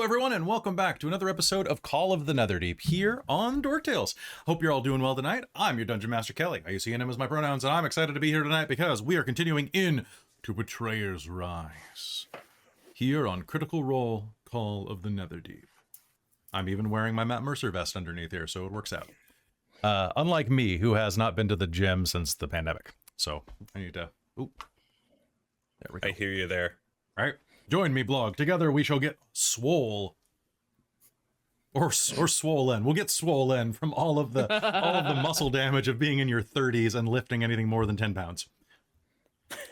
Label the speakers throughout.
Speaker 1: Hello everyone and welcome back to another episode of Call of the Netherdeep here on Dork Tales. Hope you're all doing well tonight. I'm your Dungeon Master Kelly. I use he and him as my pronouns, and I'm excited to be here tonight because we are continuing in To Betrayer's Rise here on Critical Role Call of the Netherdeep. I'm even wearing my Matt Mercer vest underneath here, so it works out. Unlike me, who has not been to the gym since the pandemic. So I need to... Oop. There we go.
Speaker 2: I hear you there.
Speaker 1: All right. Join me, blog. Together we shall get swole. Or swollen. We'll get swollen from all of the muscle damage of being in your 30s and lifting anything more than 10 pounds.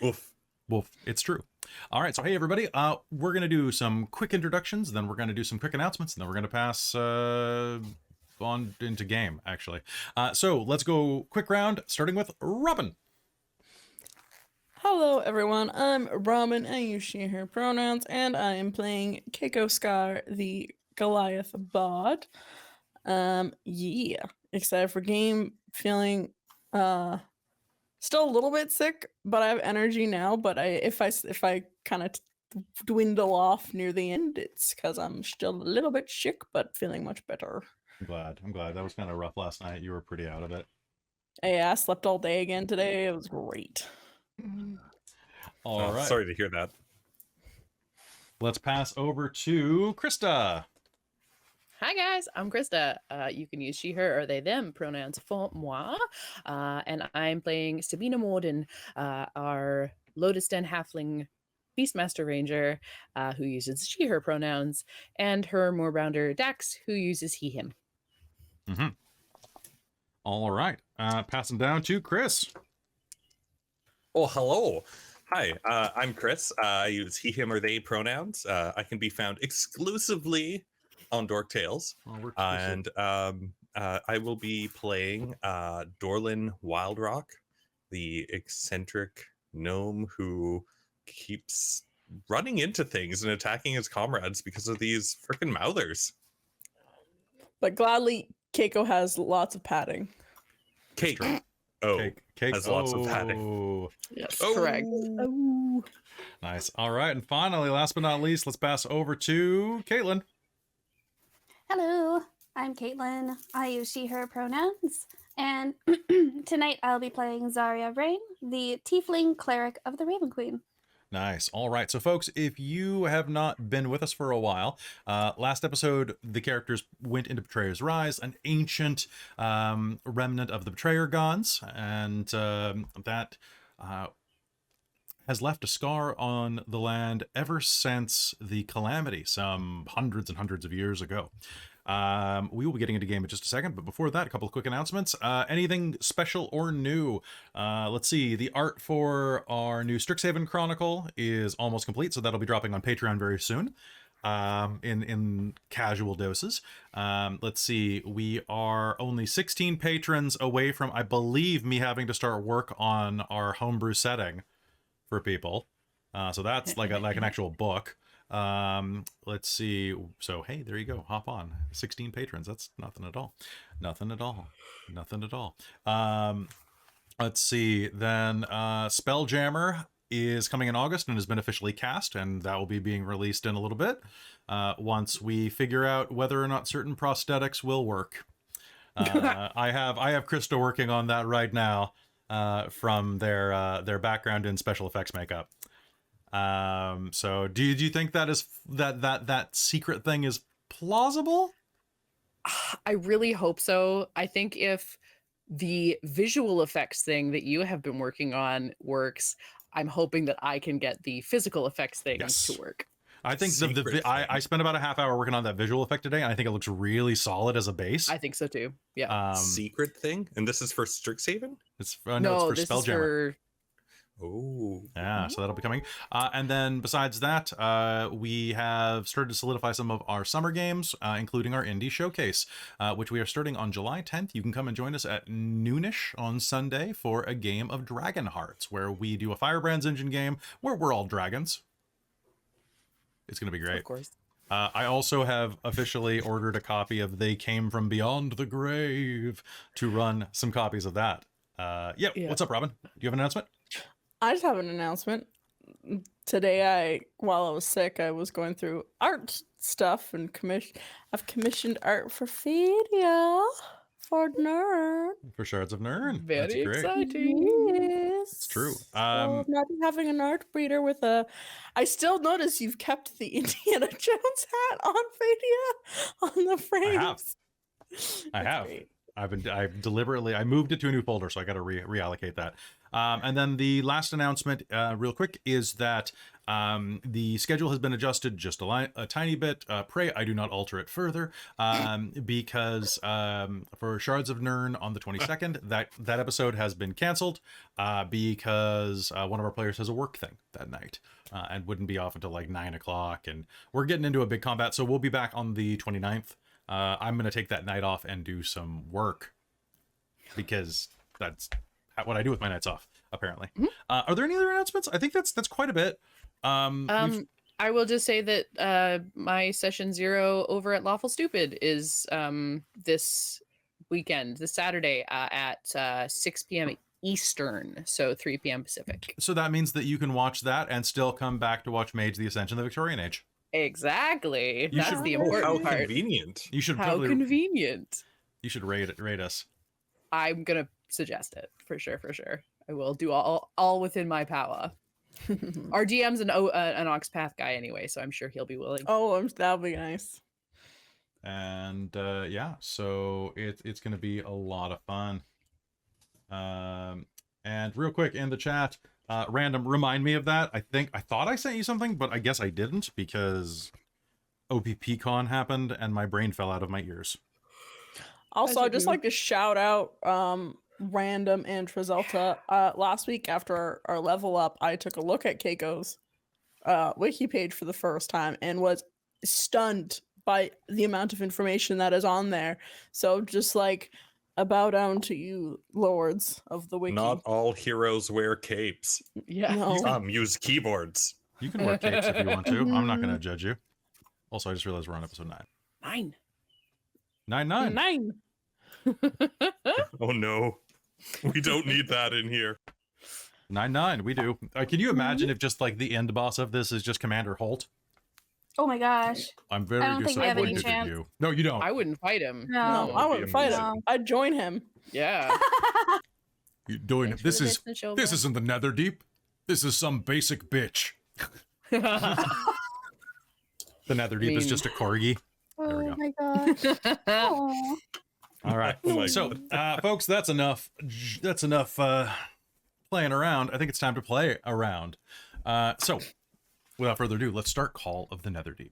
Speaker 2: Woof.
Speaker 1: Woof. It's true. All right. So, hey, everybody. We're going to do some quick introductions. Then we're going to do some quick announcements. And then we're going to pass on into game, actually. So let's go quick round, starting with Robin.
Speaker 3: Hello everyone, I'm Robin, I use she, her pronouns, and I am playing Keiko Scar, the Goliath bard. Yeah, excited for game, feeling still a little bit sick, but I have energy now, but if I kind of dwindle off near the end, it's because I'm still a little bit sick, but feeling much better.
Speaker 1: I'm glad. That was kind of rough last night. You were pretty out of it.
Speaker 3: Yeah, I slept all day again today. It was great.
Speaker 1: All right.
Speaker 2: Sorry to hear that.
Speaker 1: Let's pass over to Krista.
Speaker 4: Hi guys, I'm Krista. You can use she, her, or they, them pronouns for moi. And I'm playing Sabina Morden, our Lotus Den Halfling Beastmaster Ranger, who uses she, her pronouns, and her Moorbounder Dax, who uses he, him.
Speaker 1: Mm-hmm. All right. Passing down to Chris.
Speaker 2: Oh, hello. Hi, I'm Chris. I use he, him, or they pronouns. I can be found exclusively on Dork Tales. And I will be playing Dorlin Wildrock, the eccentric gnome who keeps running into things and attacking his comrades because of these freaking mouthers.
Speaker 3: But gladly, Keiko has lots of padding.
Speaker 2: Cake. Oh,
Speaker 1: Cake
Speaker 2: has lots of padding.
Speaker 3: Yes,
Speaker 2: Oh.
Speaker 3: correct. Oh.
Speaker 1: Nice. All right. And finally, last but not least, let's pass over to Caitlin.
Speaker 5: Hello, I'm Caitlin. I use she, her pronouns. And tonight I'll be playing Zarya Rain, the Tiefling Cleric of the Raven Queen.
Speaker 1: Nice. All right. So, folks, if you have not been with us for a while, last episode, the characters went into Betrayer's Rise, an ancient remnant of the Betrayer gods, and that has left a scar on the land ever since the Calamity, some hundreds and hundreds of years ago. We will be getting into game in just a second, but before that, a couple of quick announcements. Anything special or new? Let's see. The art for our new Strixhaven Chronicle is almost complete, so that'll be dropping on Patreon very soon, in casual doses. Let's see. We are only 16 patrons away from, I believe, me having to start work on our homebrew setting for people. So that's like an actual book. Let's see. So, hey, there you go. Hop on. 16 patrons. That's nothing at all. Nothing at all. Nothing at all. Let's see. Then, Spelljammer is coming in August and has been officially cast, and that will be being released in a little bit. Once we figure out whether or not certain prosthetics will work. I have Krista working on that right now, from their background in special effects makeup. So do you think that is that secret thing is plausible?
Speaker 4: I really hope so. I think if the visual effects thing that you have been working on works, I'm hoping that I can get the physical effects thing to work.
Speaker 1: I think I spent about a half hour working on that visual effect today, and I think it looks really solid as a base.
Speaker 4: I think so too. Yeah.
Speaker 2: Secret thing? And this is for Strixhaven?
Speaker 1: It's
Speaker 4: no,
Speaker 1: it's for
Speaker 4: this is
Speaker 1: Spelljammer.
Speaker 2: Oh.
Speaker 1: Yeah, so that'll be coming. And then besides that, we have started to solidify some of our summer games, including our indie showcase, which we are starting on July 10th. You can come and join us at noonish on Sunday for a game of Dragon Hearts, where we do a Firebrands engine game where we're all dragons. It's going to be great.
Speaker 4: Of course.
Speaker 1: I also have officially ordered a copy of They Came From Beyond the Grave to run some copies of that. Yeah. What's up, Robin? Do you have an announcement?
Speaker 3: I just have an announcement. Today, while I was sick, I was going through art stuff and I've commissioned art for Fadia for Nerd.
Speaker 1: For Shards of Nern. That's
Speaker 4: Very
Speaker 1: great.
Speaker 4: exciting.
Speaker 3: Yes,
Speaker 1: It's true.
Speaker 3: So I'm not having an art breeder with a. I still notice you've kept the Indiana Jones hat on Fadia on the frames.
Speaker 1: I
Speaker 3: That's
Speaker 1: have.
Speaker 3: great.
Speaker 1: I've deliberately I moved it to a new folder, so I got to reallocate that. And then the last announcement, real quick, is that the schedule has been adjusted just a tiny bit. Pray I do not alter it further, because for Shards of Nern on the 22nd, that episode has been canceled because one of our players has a work thing that night and wouldn't be off until like 9 o'clock, and we're getting into a big combat, so we'll be back on the 29th. I'm going to take that night off and do some work because that's what I do with my nights off, apparently.
Speaker 4: Mm-hmm.
Speaker 1: Are there any other announcements? I think that's quite a bit.
Speaker 4: I will just say that my session 0 over at Lawful Stupid is this weekend, this Saturday at 6 p.m. Eastern, so 3 p.m. Pacific.
Speaker 1: So that means that you can watch that and still come back to watch Mage: The Ascension of the Victorian Age.
Speaker 4: Exactly.
Speaker 1: You
Speaker 4: That's
Speaker 1: should-
Speaker 4: the
Speaker 2: How
Speaker 4: important part.
Speaker 2: convenient.
Speaker 1: You should
Speaker 4: How
Speaker 1: probably
Speaker 4: convenient.
Speaker 1: you should rate us.
Speaker 4: I'm gonna suggest it for sure. I will do all within my power. Our DM's an Oxpath guy anyway, so I'm sure he'll be willing.
Speaker 3: Oh, that'll be nice.
Speaker 1: And yeah, so it's going to be a lot of fun. And real quick in the chat, random, remind me of that. I thought I sent you something, but I guess I didn't because OPPCon happened and my brain fell out of my ears.
Speaker 3: Also,
Speaker 4: As
Speaker 3: I'd
Speaker 4: you
Speaker 3: just
Speaker 4: do.
Speaker 3: like to shout out Random and Trizelta. Last week after our level up, I took a look at Keiko's wiki page for the first time and was stunned by the amount of information that is on there. So just like a bow down to you, lords of the wiki.
Speaker 2: Not all heroes wear capes.
Speaker 4: Yeah.
Speaker 3: No.
Speaker 2: Some use keyboards.
Speaker 1: You can wear capes if you want to. I'm not going to judge you. Also, I just realized we're on episode 9.
Speaker 4: 9.
Speaker 1: 9.
Speaker 3: 9.
Speaker 2: Oh no. We don't need that in here.
Speaker 1: 9. We do. Can you imagine if just like the end boss of this is just Commander Holt?
Speaker 5: Oh my gosh.
Speaker 1: I'm very
Speaker 5: I don't think we have any
Speaker 1: disappointed in
Speaker 5: chance.
Speaker 1: you. No, you don't.
Speaker 4: I wouldn't fight him.
Speaker 3: No,
Speaker 5: No.
Speaker 3: I wouldn't fight him.
Speaker 5: amazing.
Speaker 3: I'd join him.
Speaker 4: Yeah.
Speaker 1: You're doing
Speaker 4: Thanks
Speaker 1: it.
Speaker 4: for
Speaker 1: This
Speaker 4: the
Speaker 1: is
Speaker 4: business, Shogun.
Speaker 1: this isn't the Netherdeep. This is some basic bitch. The Netherdeep is
Speaker 4: mean-
Speaker 1: just a corgi. There we
Speaker 5: Oh
Speaker 1: go.
Speaker 5: my gosh. Aw.
Speaker 1: All right.
Speaker 2: Oh my
Speaker 1: So, folks, that's enough. That's enough playing around. I think it's time to play around. So, without further ado, let's start Call of the Netherdeep.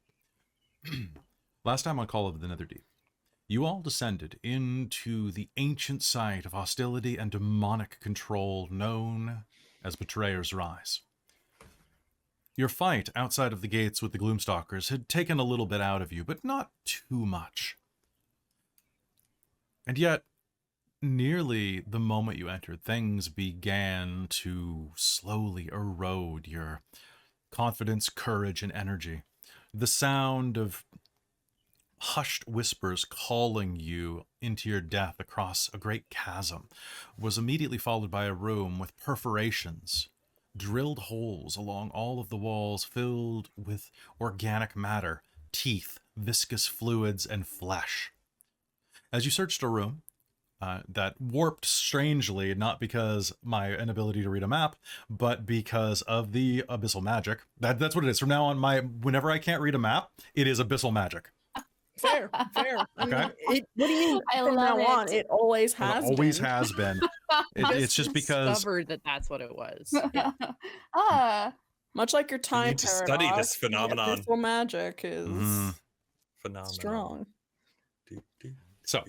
Speaker 1: Last time on Call of the Netherdeep, you all descended into the ancient site of hostility and demonic control known as Betrayer's Rise. Your fight outside of the gates with the Gloomstalkers had taken a little bit out of you, but not too much. And yet, nearly the moment you entered, things began to slowly erode your confidence, courage, and energy. The sound of hushed whispers calling you into your death across a great chasm was immediately followed by a room with perforations, drilled holes along all of the walls filled with organic matter, teeth, viscous fluids, and flesh. As you searched a room that warped strangely, not because my inability to read a map, but because of the abyssal magic. That's what it is. From now on, whenever I can't read a map, it is abyssal magic.
Speaker 3: Fair. I
Speaker 1: Okay.
Speaker 3: mean, what do you mean?
Speaker 5: I
Speaker 3: From
Speaker 5: love
Speaker 3: now on,
Speaker 5: it.
Speaker 3: it always has.
Speaker 1: It always
Speaker 3: been.
Speaker 1: has been. It's just because
Speaker 4: discovered that that's what it was. Yeah.
Speaker 5: Ah.
Speaker 3: Much like your time
Speaker 2: need to study
Speaker 3: paradox,
Speaker 2: this phenomenon.
Speaker 3: The abyssal magic is
Speaker 1: Mhm.
Speaker 2: Phenomenal.
Speaker 3: strong.
Speaker 1: So,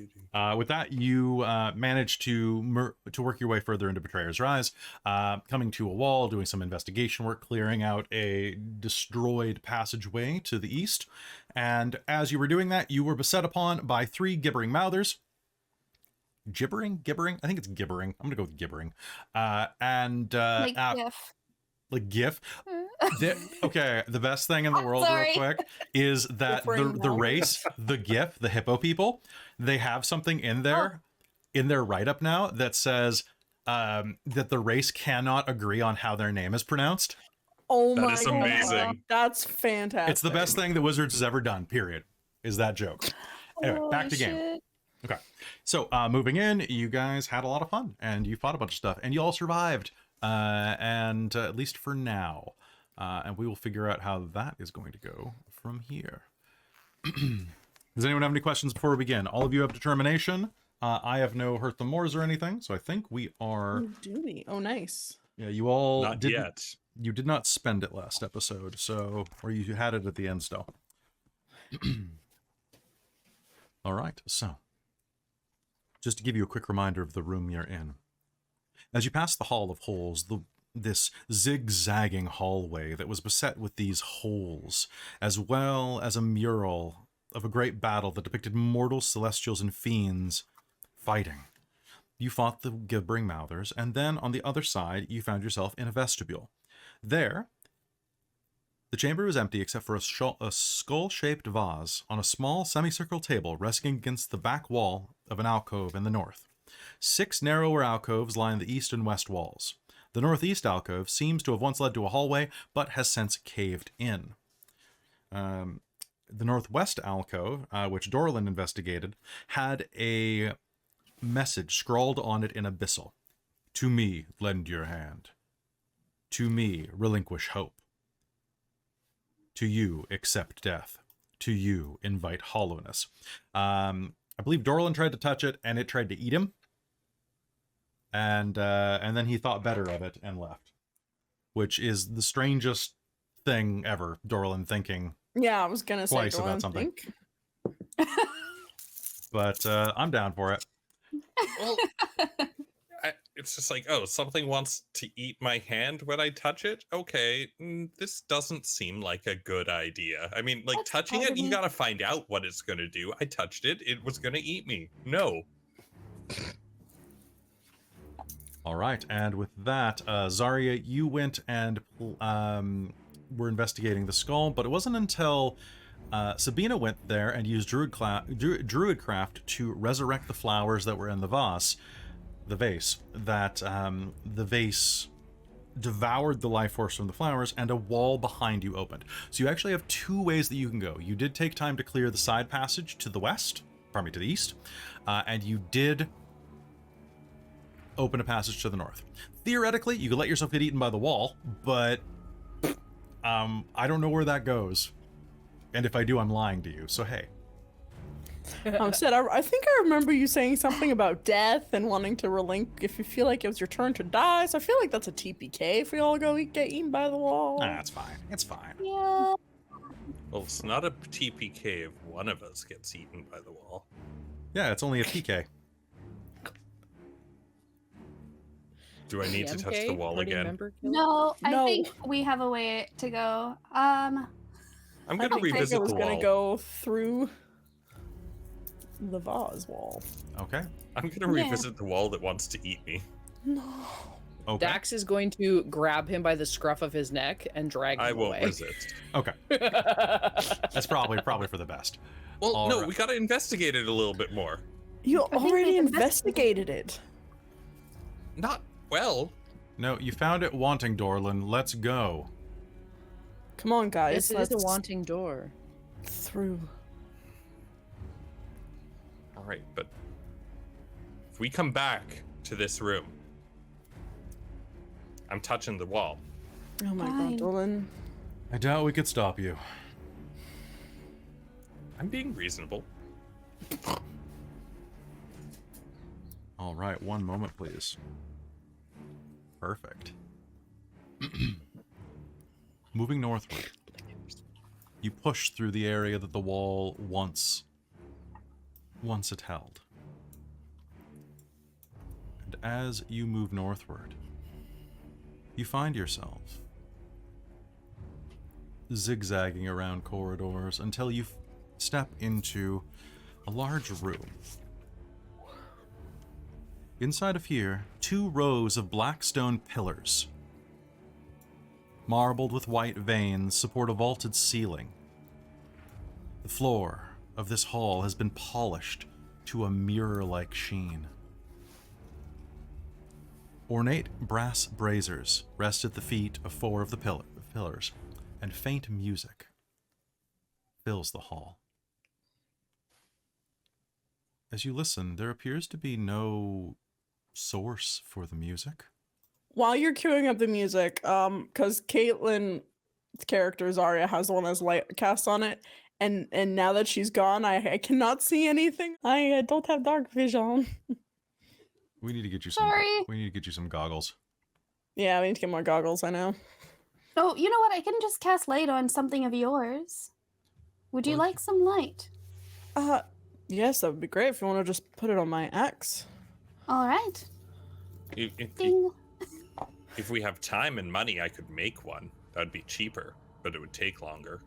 Speaker 1: with that, you managed to work your way further into Betrayer's Rise, coming to a wall, doing some investigation work, clearing out a destroyed passageway to the east. And as you were doing that, you were beset upon by 3 gibbering mouthers. Gibbering? I think it's gibbering. I'm going to go with gibbering.
Speaker 5: Like GIF.
Speaker 1: Like GIF. Okay, the best thing in the
Speaker 5: I'm
Speaker 1: world,
Speaker 5: sorry.
Speaker 1: real quick, is that
Speaker 3: Differing
Speaker 1: the race, the GIF, the hippo people, they have something in there, in their write-up now that says that the race cannot agree on how their name is pronounced.
Speaker 3: Oh
Speaker 2: That
Speaker 3: my
Speaker 2: is
Speaker 3: god.
Speaker 2: amazing.
Speaker 3: That's fantastic.
Speaker 1: It's the best thing that Wizards has ever done, period, is that joke. Anyway, back to game.
Speaker 5: Shit.
Speaker 1: Okay. So, moving in, you guys had a lot of fun, and you fought a bunch of stuff, and you all survived, and at least for now. And we will figure out how that is going to go from here. Does anyone have any questions before we begin? All of you have determination. I have no hurt the mores or anything, so I think we are...
Speaker 3: Oh, do we? Oh, nice.
Speaker 1: Yeah, you all
Speaker 2: Not
Speaker 1: didn't...
Speaker 2: yet.
Speaker 1: You did not spend it last episode, so... Or you had it at the end still. All right, so... Just to give you a quick reminder of the room you're in. As you pass the Hall of Holes, this zigzagging hallway that was beset with these holes, as well as a mural of a great battle that depicted mortals, celestials, and fiends fighting. You fought the gibbering mouthers, and then on the other side, you found yourself in a vestibule. There, the chamber was empty except for a skull-shaped vase on a small semicircular table resting against the back wall of an alcove in the north. 6 narrower alcoves line the east and west walls. The northeast alcove seems to have once led to a hallway, but has since caved in. The northwest alcove, which Dorlin investigated, had a message scrawled on it in abyssal. To me, lend your hand. To me, relinquish hope. To you, accept death. To you, invite hollowness. I believe Dorlin tried to touch it, and it tried to eat him. And then he thought better of it and left. Which is the strangest thing ever, Dorlin thinking
Speaker 3: Yeah, I was gonna say
Speaker 1: twice
Speaker 3: go
Speaker 1: about
Speaker 3: on,
Speaker 1: something.
Speaker 3: think.
Speaker 1: But I'm down for it.
Speaker 2: Well, it's just like, oh, something wants to eat my hand when I touch it? Okay, this doesn't seem like a good idea. I mean, like,
Speaker 5: That's
Speaker 2: touching
Speaker 5: part
Speaker 2: it,
Speaker 5: of
Speaker 2: you
Speaker 5: me.
Speaker 2: gotta find out what it's gonna do. I touched it, it was gonna eat me. No.
Speaker 1: All right, and with that, Zarya, you went and were investigating the skull, but it wasn't until Sabina went there and used Druidcraft to resurrect the flowers that were in the vase, that the vase devoured the life force from the flowers, and a wall behind you opened. So you actually have 2 ways that you can go. You did take time to clear the side passage to the to the east, and you did open a passage to the north. Theoretically, you could let yourself get eaten by the wall, but I don't know where that goes. And if I do, I'm lying to you, so hey.
Speaker 3: Sid, I think I remember you saying something about death and wanting to if you feel like it was your turn to die. So I feel like that's a TPK if we all go get eaten by the wall.
Speaker 1: Nah, it's fine. It's fine.
Speaker 5: Yeah.
Speaker 2: Well, it's not a TPK if one of us gets eaten by the wall.
Speaker 1: Yeah, it's only a PK.
Speaker 2: Do I need to touch the
Speaker 4: PMK,
Speaker 2: wall
Speaker 4: party
Speaker 2: again?
Speaker 4: member kill?
Speaker 5: No, I
Speaker 3: No.
Speaker 5: think we have a way to go.
Speaker 2: I'm
Speaker 3: I
Speaker 2: gonna
Speaker 3: think
Speaker 2: revisit
Speaker 3: Keiko was
Speaker 2: the
Speaker 3: gonna
Speaker 2: wall.
Speaker 3: go through the vase wall.
Speaker 1: Okay.
Speaker 2: I'm gonna
Speaker 5: Yeah.
Speaker 2: revisit the wall that wants to eat me.
Speaker 3: No.
Speaker 1: Okay.
Speaker 4: Dax is going to grab him by the scruff of his neck and drag him
Speaker 2: I won't
Speaker 4: away.
Speaker 2: resist.
Speaker 1: Okay. That's probably for the best.
Speaker 2: Well,
Speaker 1: All
Speaker 2: no,
Speaker 1: right.
Speaker 2: we gotta investigate it a little bit more.
Speaker 3: You
Speaker 5: think
Speaker 3: already
Speaker 5: they've
Speaker 3: investigated it.
Speaker 2: Not well.
Speaker 1: No, you found it wanting, Dorlin. Let's go.
Speaker 3: Come on, guys.
Speaker 4: This is a
Speaker 3: let's
Speaker 4: wanting door.
Speaker 3: through.
Speaker 2: All right, but if we come back to this room, I'm touching the wall.
Speaker 3: Oh my
Speaker 5: Fine.
Speaker 3: god, Dolan.
Speaker 1: I doubt we could stop you.
Speaker 2: I'm being reasonable.
Speaker 1: All right, one moment, please. Perfect. Moving northward, you push through the area that the wall once it held. And as you move northward, you find yourself zigzagging around corridors until you step into a large room. Inside of here, 2 rows of black stone pillars, marbled with white veins, support a vaulted ceiling. The floor of this hall has been polished to a mirror-like sheen. Ornate brass braziers rest at the feet of 4 of the pillars, and faint music fills the hall. As you listen, there appears to be no source for the music.
Speaker 3: While you're queuing up the music, because Caitlin's character Zarya has the one that's light cast on it, and now that she's gone, I cannot see anything. I don't have dark vision.
Speaker 1: We need to get you some.
Speaker 5: Sorry.
Speaker 1: We need to get you some goggles.
Speaker 3: Yeah, we need to get more goggles. I know.
Speaker 5: Oh, you know what? I can just cast light on something of yours. Would you like some light?
Speaker 3: Yes, that would be great if you want to just put it on my axe.
Speaker 5: All right.
Speaker 2: If
Speaker 5: Ding.
Speaker 2: we have time and money, I could make one. That'd be cheaper, but it would take longer.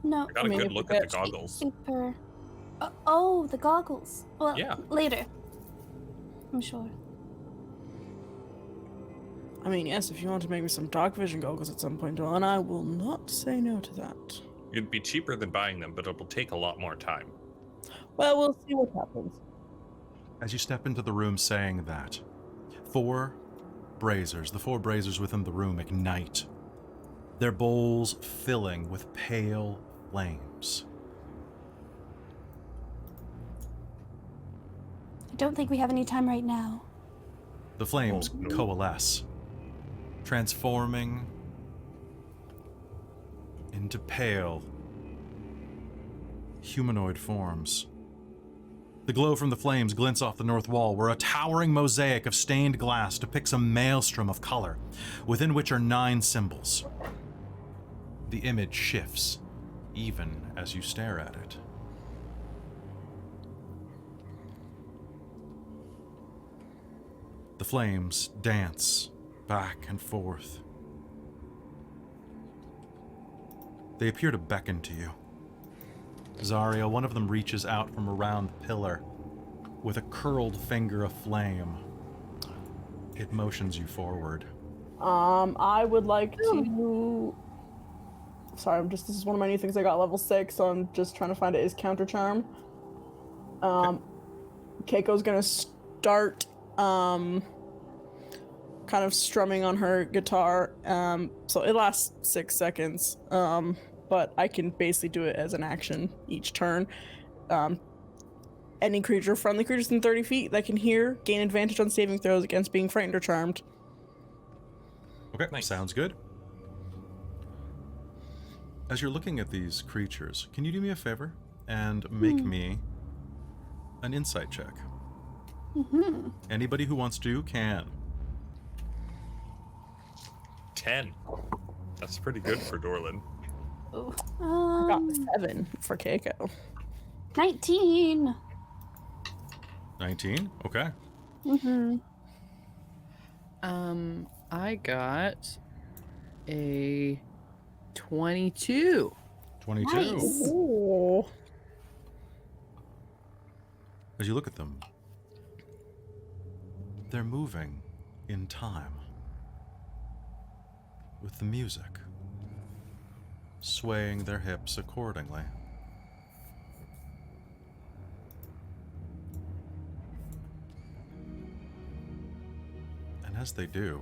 Speaker 5: No.
Speaker 2: I got a
Speaker 3: mean,
Speaker 2: good
Speaker 3: if
Speaker 2: look
Speaker 3: we
Speaker 2: at the
Speaker 3: get
Speaker 2: goggles.
Speaker 5: Super. Oh, the goggles. Well,
Speaker 2: Yeah.
Speaker 5: later. I'm sure.
Speaker 3: I mean, yes, if you want to make me some dark vision goggles at some point, and I will not say no to that.
Speaker 2: It'd be cheaper than buying them, but it'll take a lot more time.
Speaker 3: Well, we'll see what happens.
Speaker 1: As you step into the room saying that, the four braziers within the room ignite, their bowls filling with pale flames.
Speaker 5: I don't think we have any time right now.
Speaker 1: The flames
Speaker 2: Oh, no.
Speaker 1: coalesce, transforming into pale, humanoid forms. The glow from the flames glints off the north wall, where a towering mosaic of stained glass depicts a maelstrom of color, within which are 9 symbols. The image shifts, even as you stare at it. The flames dance back and forth. They appear to beckon to you. Zarya, one of them reaches out from around the pillar with a curled finger of flame. It motions you forward.
Speaker 3: I would like to. Sorry, this is one of my new things. I got level 6, so I'm just trying to find it. Is counter charm. Keiko's gonna start kind of strumming on her guitar. So it lasts 6 seconds. But I can basically do it as an action each turn. Any friendly creatures within 30 feet that can hear, gain advantage on saving throws against being frightened or charmed.
Speaker 1: Okay,
Speaker 2: Nice.
Speaker 1: sounds good. As you're looking at these creatures, can you do me a favor and make me an insight check?
Speaker 5: Mm-hmm.
Speaker 1: Anybody who wants to can.
Speaker 2: 10. That's pretty good for Dorlin.
Speaker 3: I got 7 for Keiko.
Speaker 5: 19.
Speaker 1: 19? Okay.
Speaker 5: Mm-hmm.
Speaker 4: I got a 22.
Speaker 1: 22.
Speaker 5: Nice.
Speaker 3: Ooh.
Speaker 1: As you look at them, they're moving in time with the music, swaying their hips accordingly. And as they do,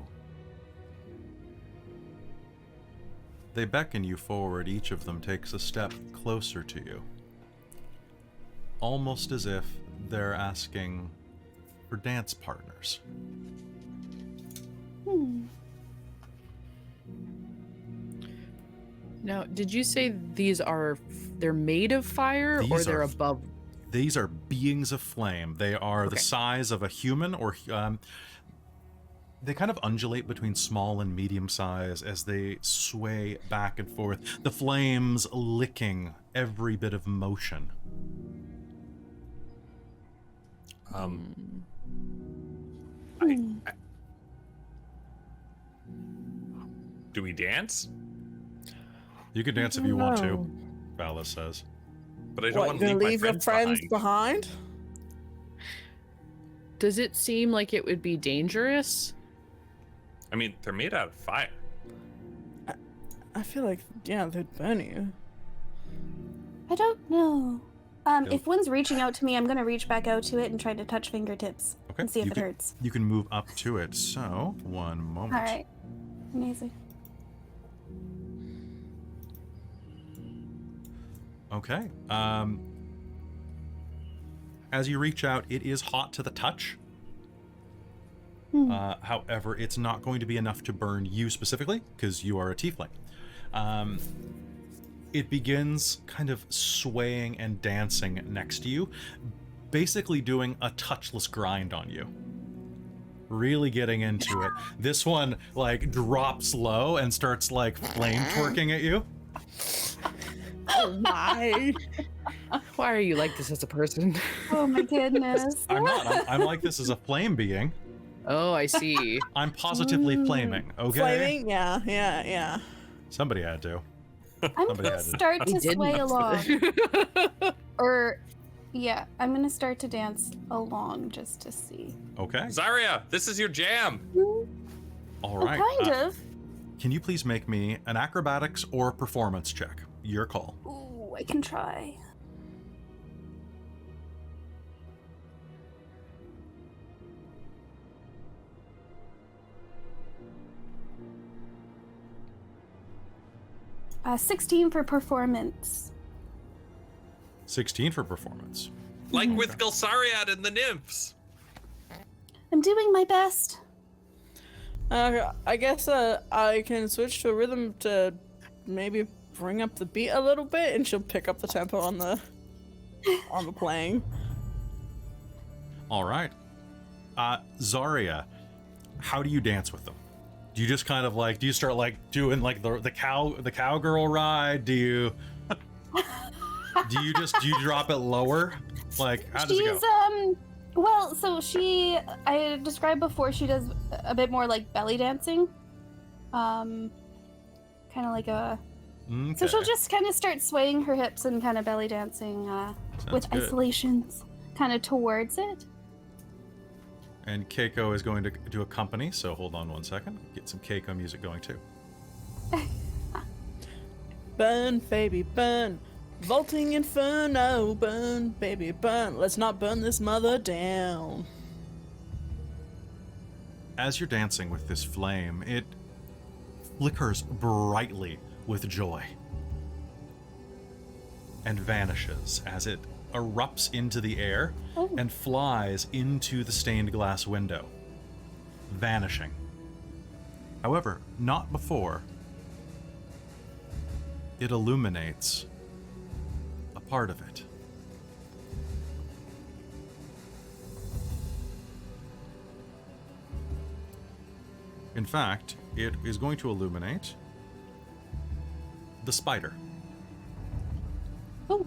Speaker 1: they beckon you forward. Each of them takes a step closer to you, almost as if they're asking for dance partners.
Speaker 4: Now, did you say they're made of fire or
Speaker 1: These
Speaker 4: they're
Speaker 1: are-
Speaker 4: above?
Speaker 1: These are beings of flame. They are the
Speaker 4: Okay.
Speaker 1: size of a human, or they kind of undulate between small and medium size as they sway back and forth, the flames licking every bit of motion.
Speaker 2: Do we dance?
Speaker 1: You can dance if you want to,
Speaker 3: No.
Speaker 1: Valis says.
Speaker 2: But I don't
Speaker 3: What,
Speaker 2: want
Speaker 3: you
Speaker 2: to
Speaker 3: gonna
Speaker 2: leave my
Speaker 3: leave your friends
Speaker 2: behind.
Speaker 3: behind?
Speaker 4: Does it seem like it would be dangerous?
Speaker 2: I mean, they're made out of fire.
Speaker 3: I feel like, yeah, they'd burn you.
Speaker 5: I don't know.
Speaker 1: Yep.
Speaker 5: If one's reaching out to me, I'm gonna reach back out to it and try to touch fingertips
Speaker 1: Okay.
Speaker 5: and see if
Speaker 1: you
Speaker 5: it
Speaker 1: can,
Speaker 5: hurts.
Speaker 1: You can move up to it. So, one moment.
Speaker 5: All right. Amazing.
Speaker 1: Okay. As you reach out, it is hot to the touch. However, it's not going to be enough to burn you specifically, because you are a tiefling. It begins kind of swaying and dancing next to you, basically doing a touchless grind on you. Really getting into it. This one, like, drops low and starts, like, flame twerking at you.
Speaker 3: Oh my.
Speaker 4: Why are you like this as a person?
Speaker 5: Oh my goodness.
Speaker 1: I'm not. I'm like this as a flame being.
Speaker 4: Oh, I see.
Speaker 1: I'm positively flaming, okay?
Speaker 3: Flaming? Yeah.
Speaker 1: Somebody had to.
Speaker 5: I'm
Speaker 1: Somebody
Speaker 5: gonna
Speaker 1: had to.
Speaker 5: start
Speaker 4: We
Speaker 5: to
Speaker 4: didn't.
Speaker 5: sway along. Or, yeah, I'm gonna start to dance along just to see.
Speaker 1: Okay.
Speaker 2: Zarya, this is your jam.
Speaker 1: All right.
Speaker 5: Kind of.
Speaker 1: Can you please make me an acrobatics or performance check? Your call.
Speaker 5: Ooh, I can try. Uh, 16 for performance.
Speaker 1: 16 for performance.
Speaker 2: Like with Gulsariad and the nymphs.
Speaker 5: I'm doing my best.
Speaker 3: I guess I can switch to a rhythm to maybe bring up the beat a little bit, and she'll pick up the tempo on the playing.
Speaker 1: All right. Zarya, how do you dance with them? Do you just kind of like, do you start like doing like the cowgirl ride? Do you drop it lower? Like, how does it go?
Speaker 5: Well, so I described before, she does a bit more like belly dancing. Kind of like a,
Speaker 1: Okay.
Speaker 5: so she'll just kind of start swaying her hips and kind of belly dancing with
Speaker 1: good.
Speaker 5: isolations kind of towards it.
Speaker 1: And Keiko is going to do accompany, so hold on one second. Get some Keiko music going too.
Speaker 3: Burn, baby, burn. Vaulting inferno, burn, baby, burn. Let's not burn this mother down.
Speaker 1: As you're dancing with this flame, it flickers brightly with joy and vanishes as it erupts into the air and flies into the stained glass window, vanishing. However, not before it illuminates a part of it. In fact, it is going to illuminate the spider.
Speaker 5: Oh,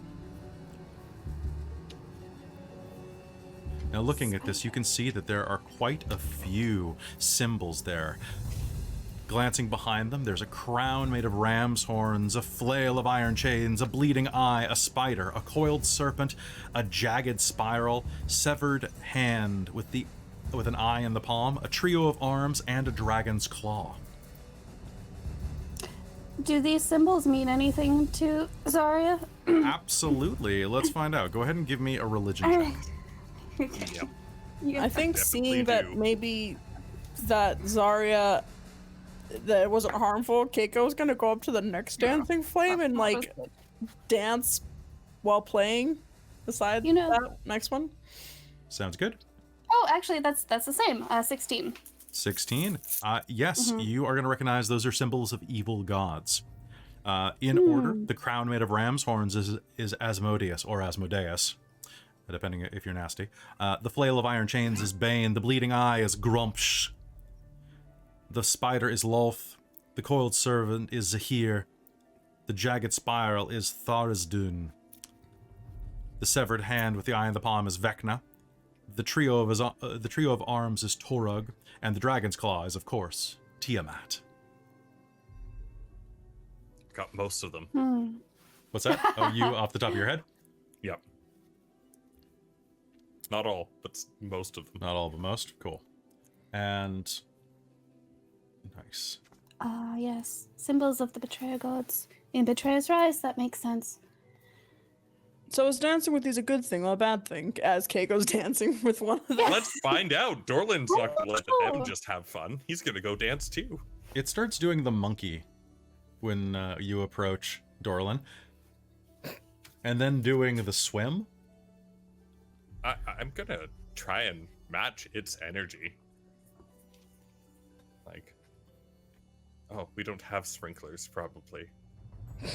Speaker 1: Now, looking at this, you can see that there are quite a few symbols there. Glancing behind them, there's a crown made of ram's horns, a flail of iron chains, a bleeding eye, a spider, a coiled serpent, a jagged spiral, severed hand with an eye in the palm, a trio of arms, and a dragon's claw.
Speaker 5: do these symbols mean anything to Zarya?
Speaker 1: Absolutely. Let's find out. Go ahead and give me a religion check.
Speaker 2: Yep.
Speaker 5: Yeah.
Speaker 3: I think
Speaker 2: Definitely
Speaker 3: seeing that
Speaker 2: do.
Speaker 3: maybe that Zarya, that it wasn't harmful, Keiko's gonna go up to the next dancing flame and like dance while playing beside
Speaker 5: You know-
Speaker 3: that next one.
Speaker 1: Sounds good.
Speaker 5: Oh, actually, that's the same. 16.
Speaker 1: 16. Yes, you are going to recognize those are symbols of evil gods. In order, the crown made of ram's horns is Asmodeus, or Asmodeus, depending if you're nasty. The flail of iron chains is Bane. The bleeding eye is Grumpsh. The spider is Lolth. The coiled servant is Zahir. The jagged spiral is Tharizdun. The severed hand with the eye in the palm is Vecna. The trio of arms is Torug, and the dragon's claw is, of course, Tiamat.
Speaker 2: Got most of them.
Speaker 1: What's that? Oh, you off the top of your head?
Speaker 2: Yep. Not all, but most of them.
Speaker 1: Not all, but most. Cool. And nice.
Speaker 5: Yes. Symbols of the betrayer gods. In Betrayer's Rise, that makes sense.
Speaker 3: So is dancing with these a good thing or a bad thing? As Keiko's dancing with one of them.
Speaker 2: Let's find out. Dorland's not gonna let them just have fun. He's gonna go dance too.
Speaker 1: It starts doing the monkey when you approach Dorlin. And then doing the swim.
Speaker 2: I'm gonna try and match its energy. Like, oh, we don't have sprinklers, probably.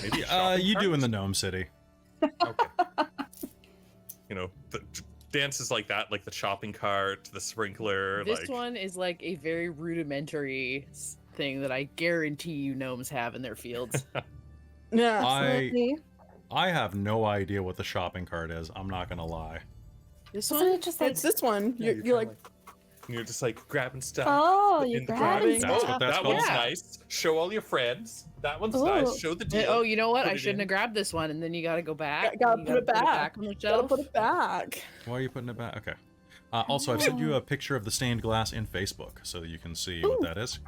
Speaker 2: Maybe a shopping
Speaker 1: You do
Speaker 2: cart?
Speaker 1: in the Gnome City.
Speaker 2: Okay. You know, the dances like that, like the shopping cart, the sprinkler.
Speaker 4: This
Speaker 2: like,
Speaker 4: one is like a very rudimentary thing that I guarantee you gnomes have in their fields.
Speaker 3: Yeah,
Speaker 5: Absolutely.
Speaker 1: I have no idea what the shopping cart is. I'm not gonna lie.
Speaker 4: This
Speaker 5: Wasn't
Speaker 4: one?
Speaker 5: it just like,
Speaker 3: it's this one.
Speaker 2: Yeah,
Speaker 3: You're like,
Speaker 2: you're just like grabbing stuff.
Speaker 5: oh,
Speaker 2: in
Speaker 5: you
Speaker 2: the
Speaker 5: grabbing
Speaker 3: grabbing
Speaker 2: cart.
Speaker 5: stuff.
Speaker 2: Oh,
Speaker 1: That's
Speaker 2: that
Speaker 1: called.
Speaker 2: one's
Speaker 4: Yeah.
Speaker 2: nice. Show all your friends. That one's
Speaker 5: Ooh.
Speaker 2: nice. Show the deal.
Speaker 4: Oh, you know what?
Speaker 2: Put
Speaker 4: I
Speaker 2: it
Speaker 4: shouldn't
Speaker 2: in.
Speaker 4: have grabbed this one, and then you gotta go back.
Speaker 3: gotta
Speaker 4: and
Speaker 3: put
Speaker 4: you
Speaker 3: it back.
Speaker 4: on the
Speaker 3: gotta
Speaker 4: shelf.
Speaker 3: put it back.
Speaker 1: Why are you putting it back? Okay. Also, I've sent you a picture of the stained glass in Facebook so that you can see what that is.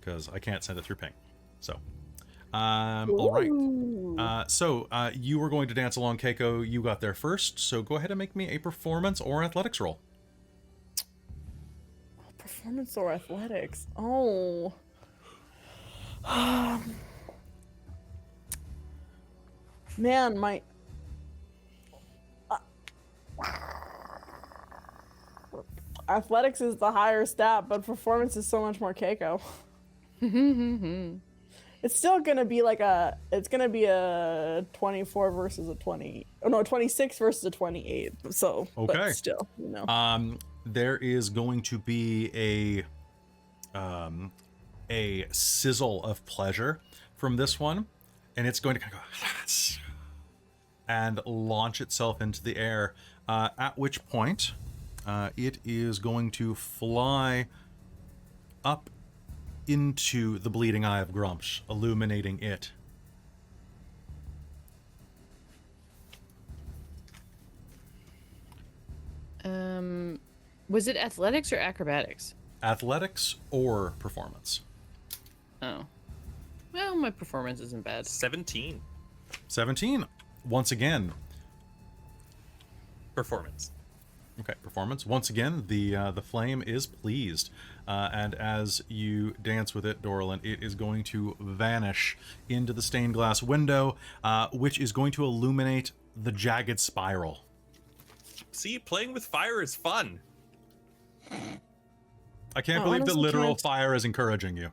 Speaker 1: Because I can't send it through ping. So, all right.
Speaker 3: Ooh.
Speaker 1: So you were going to dance along, Keiko. You got there first. So go ahead and make me a performance or athletics roll.
Speaker 3: Performance or athletics? Oh. Man, my. Athletics is the higher stat, but performance is so much more Keiko. It's still gonna be like it's gonna be a 24 versus a 20. Oh no, 26 versus a 28. So,
Speaker 1: Okay.
Speaker 3: but still, you know.
Speaker 1: There is going to be a sizzle of pleasure from this one, and it's going to kind of go and launch itself into the air. At which point, it is going to fly up into the bleeding eye of Grumsh, illuminating it.
Speaker 4: Was it athletics or acrobatics?
Speaker 1: Athletics or performance?
Speaker 4: Oh. Well, my performance isn't bad.
Speaker 2: 17
Speaker 1: 17. Once again.
Speaker 2: performance.
Speaker 1: Okay, performance. Once again, the flame is pleased. And as you dance with it, Dorlin, it is going to vanish into the stained glass window, which is going to illuminate the jagged spiral.
Speaker 2: See, playing with fire is fun.
Speaker 1: I can't
Speaker 3: I
Speaker 1: believe that
Speaker 3: honestly
Speaker 1: literal
Speaker 3: can't-
Speaker 1: fire is encouraging you.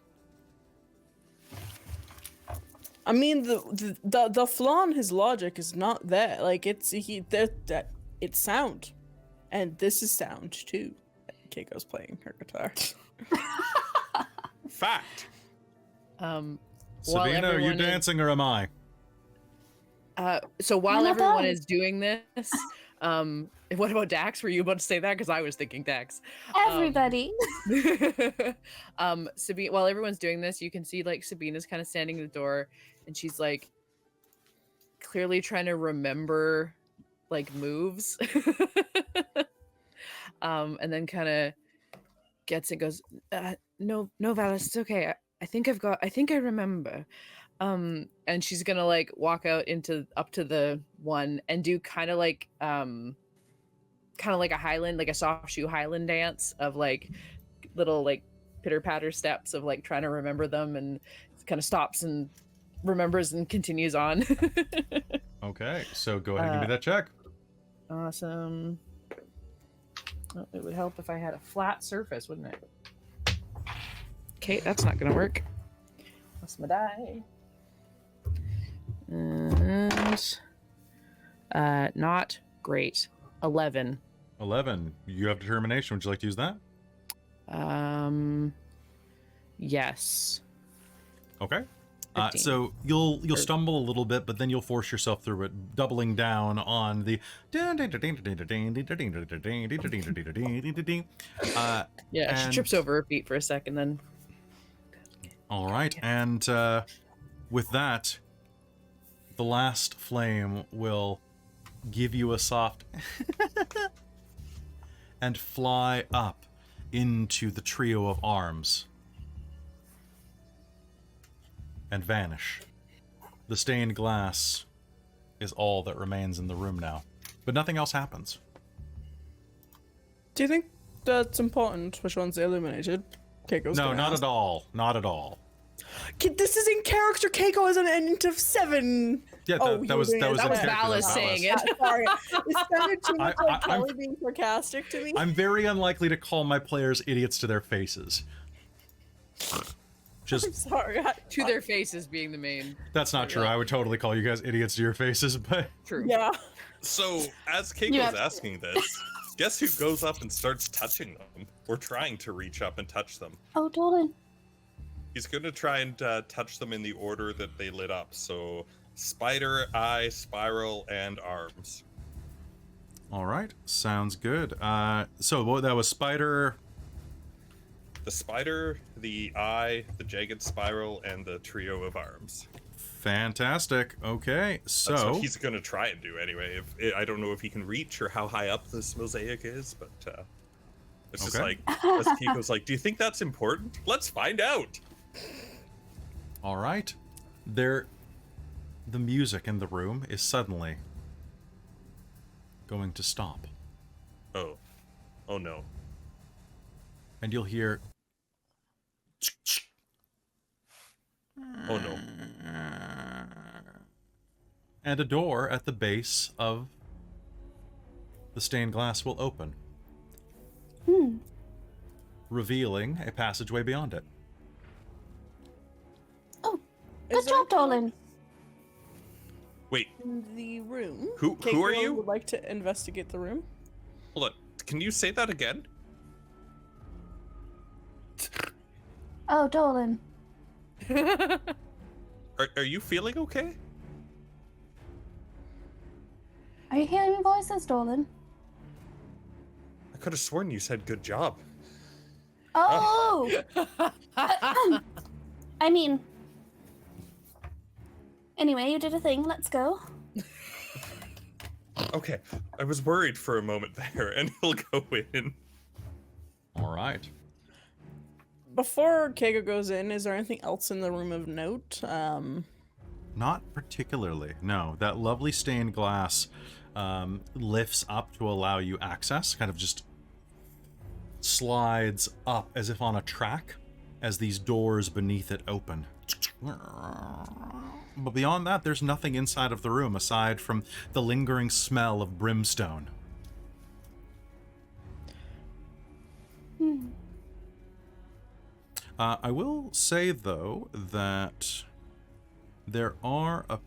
Speaker 3: I mean, the flaw in his logic is not there. Like it's it's sound, and this is sound too. Keiko's playing her guitar.
Speaker 2: Fact.
Speaker 4: While
Speaker 1: Sabina, are you
Speaker 4: everyone is-
Speaker 1: dancing or am I?
Speaker 4: So while
Speaker 5: not
Speaker 4: everyone
Speaker 5: done.
Speaker 4: is doing this, what about Dax? Were you about to say that? Because I was thinking Dax.
Speaker 5: Everybody.
Speaker 4: Sabine, while everyone's doing this, you can see like Sabina's kind of standing at the door, and she's like clearly trying to remember like moves, and then kind of gets it, goes, no, Valis, it's okay. I think I remember. And she's gonna like walk out up to the one and do kind of like a Highland, like a soft shoe Highland dance of like little like pitter patter steps of like trying to remember them, and kind of stops and remembers and continues on.
Speaker 1: Okay, so go ahead and give me that check.
Speaker 4: Awesome. Oh, it would help if I had a flat surface, wouldn't it? Okay, that's not gonna work. That's my die. And not great. 11.
Speaker 1: 11. You have determination. Would you like to use that?
Speaker 4: Yes.
Speaker 1: Okay.
Speaker 4: 15.
Speaker 1: So you'll stumble a little bit, but then you'll force yourself through it, doubling down on the.
Speaker 4: Yeah, she
Speaker 1: and-
Speaker 4: trips over her feet for a second, then.
Speaker 1: All right, and with that, the last flame will give you a soft and fly up into the trio of arms and vanish. The stained glass is all that remains in the room now, but nothing else happens.
Speaker 3: Do you think that's important? Which one's illuminated? Keiko's
Speaker 1: No,
Speaker 3: gonna
Speaker 1: not
Speaker 3: ask.
Speaker 1: at all. Not at all.
Speaker 3: Kid, this is in character. Keiko is an end of 7.
Speaker 1: Yeah, that was in
Speaker 4: That was
Speaker 1: character,
Speaker 4: Valis
Speaker 1: that's
Speaker 4: saying
Speaker 1: Valis.
Speaker 4: it.
Speaker 3: Sorry, it sounded too much like
Speaker 1: I'm-
Speaker 3: Kelly being sarcastic to me.
Speaker 1: I'm very unlikely to call my players idiots to their faces.
Speaker 3: I'm
Speaker 1: Just
Speaker 3: sorry.
Speaker 4: To their faces being the main.
Speaker 1: that's not true. I would totally call you guys idiots to your faces, but
Speaker 4: True.
Speaker 3: Yeah.
Speaker 2: So, as Keiko's
Speaker 5: You have-
Speaker 2: asking this, guess who goes up and starts touching them? Or trying to reach up and touch them.
Speaker 5: Oh, Dolan.
Speaker 2: He's going to try and touch them in the order that they lit up. So, spider, eye, spiral, and arms.
Speaker 1: all right, sounds good. So what that was spider.
Speaker 2: The spider, the eye, the jagged spiral, and the trio of arms.
Speaker 1: Fantastic. Okay,
Speaker 2: That's
Speaker 1: so
Speaker 2: what he's going to try and do anyway. I don't know if he can reach or how high up this mosaic is, but it's just
Speaker 1: Okay.
Speaker 2: like, as Kiko's like, do you think that's important? Let's find out.
Speaker 1: all right, the music in the room is suddenly going to stop,
Speaker 2: Oh no.
Speaker 1: and you'll hear.
Speaker 2: Oh no.
Speaker 1: And a door at the base of the stained glass will open, revealing a passageway beyond it.
Speaker 5: Oh,
Speaker 3: Is
Speaker 5: good job,
Speaker 3: there
Speaker 5: Dolan.
Speaker 2: Wait,
Speaker 3: in the room?
Speaker 2: Who are
Speaker 3: Keiko
Speaker 2: you?
Speaker 3: would like to investigate the room.
Speaker 2: hold on. Can you say that again?
Speaker 5: Oh, Dolan.
Speaker 2: Are you feeling okay?
Speaker 5: Are you hearing voices, Dolan?
Speaker 2: I could have sworn you said good job.
Speaker 5: Oh! I mean... Anyway, you did a thing. Let's go.
Speaker 2: Okay, I was worried for a moment there, and he'll go in.
Speaker 1: All right.
Speaker 3: Before Keiko goes in, is there anything else in the room of note?
Speaker 1: Not particularly. No, that lovely stained glass lifts up to allow you access, kind of just slides up as if on a track as these doors beneath it open. But beyond that, there's nothing inside of the room aside from the lingering smell of brimstone. I will say, though, that there are a...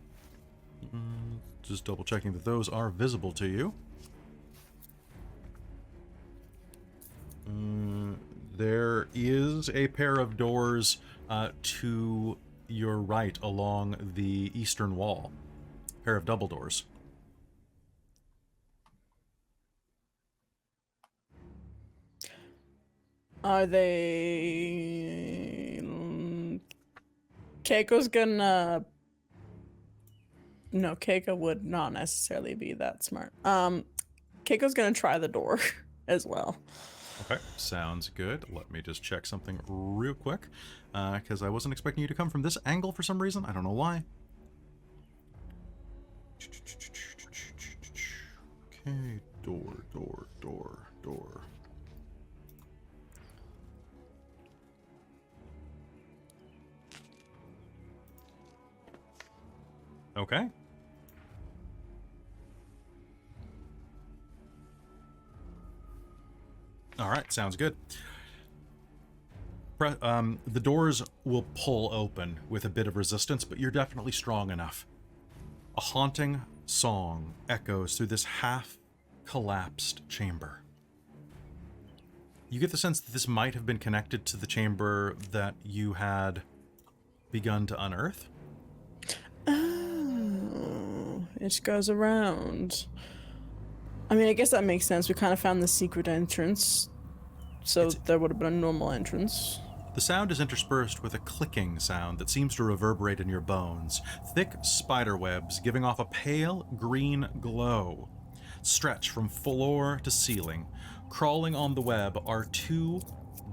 Speaker 1: just double checking that those are visible to you. There is a pair of doors to your right along the eastern wall. Pair of double doors.
Speaker 3: Are they... Keiko's gonna... No, Keiko would not necessarily be that smart. Keiko's gonna try the door as well.
Speaker 1: Okay, sounds good. Let me just check something real quick, because I wasn't expecting you to come from this angle for some reason. I don't know why. Okay, door. Okay. All right, sounds good. The doors will pull open with a bit of resistance, but you're definitely strong enough. A haunting song echoes through this half-collapsed chamber. You get the sense that this might have been connected to the chamber that you had begun to unearth.
Speaker 3: Oh, it goes around. I mean, I guess that makes sense. We kind of found the secret entrance, so there would have been a normal entrance.
Speaker 1: The sound is interspersed with a clicking sound that seems to reverberate in your bones. Thick spider webs giving off a pale green glow stretch from floor to ceiling. Crawling on the web are two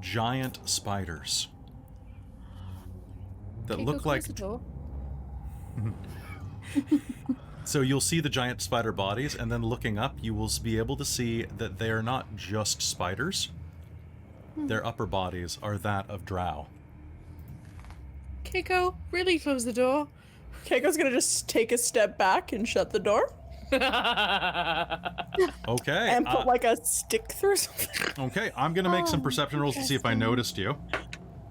Speaker 1: giant spiders that
Speaker 4: Keiko,
Speaker 1: look
Speaker 4: close
Speaker 1: like...
Speaker 4: the door.
Speaker 1: So you'll see the giant spider bodies, and then looking up, you will be able to see that they are not just spiders. Their upper bodies are that of drow.
Speaker 4: Keiko, really close the door.
Speaker 3: Keiko's gonna just take a step back and shut the door
Speaker 1: Okay.
Speaker 3: and put like a stick through something.
Speaker 1: Okay, I'm gonna make some perception rolls to see if I noticed you.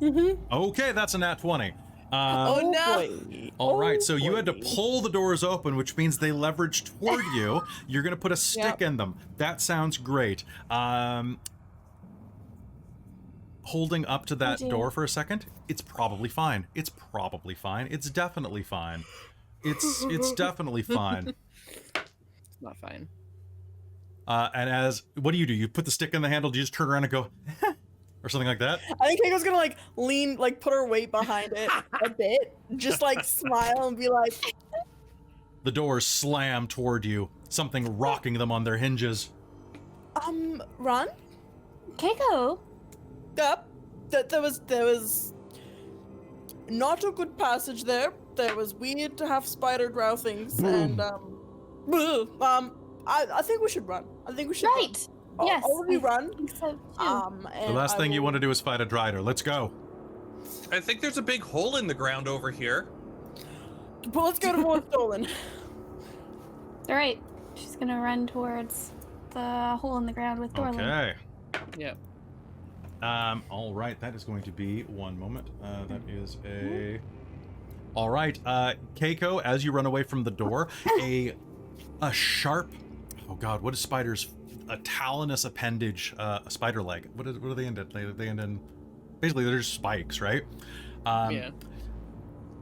Speaker 1: Okay, that's a nat 20.
Speaker 3: Oh no! Boy.
Speaker 1: All right, so you had to
Speaker 3: boy.
Speaker 1: pull the doors open, which means they leverage toward you. You're gonna put a stick in them. That sounds great. Holding up to that door for a second, it's probably fine. It's probably fine. It's definitely fine. It's definitely fine.
Speaker 4: It's not fine.
Speaker 1: And what do? You put the stick in the handle, do you just turn around and go, or something like that?
Speaker 3: I think Keiko's gonna like lean, like put her weight behind it a bit, just like smile and be like,
Speaker 1: The doors slam toward you, something rocking them on their hinges.
Speaker 3: run?
Speaker 5: Keiko,
Speaker 3: Yep. There was not a good passage there. There was weird to have spider drow things, and I think we should run. I think we should
Speaker 5: right?
Speaker 3: run.
Speaker 5: Yes,
Speaker 3: Already
Speaker 5: I
Speaker 3: run.
Speaker 5: think so too.
Speaker 1: The last thing you want to do is fight a drider. Let's go.
Speaker 2: I think there's a big hole in the ground over here.
Speaker 3: But let's go to Lord Stolen.
Speaker 5: All right, she's gonna run towards the hole in the ground with Thorlin.
Speaker 1: Okay.
Speaker 4: Yep.
Speaker 1: All right, that is going to be one moment. That is a... All right, Keiko, as you run away from the door, a sharp... Oh God, what is spiders? A talonous appendage, a spider leg. What do they end in? They end in... Basically, they're just spikes, right?
Speaker 4: Yeah.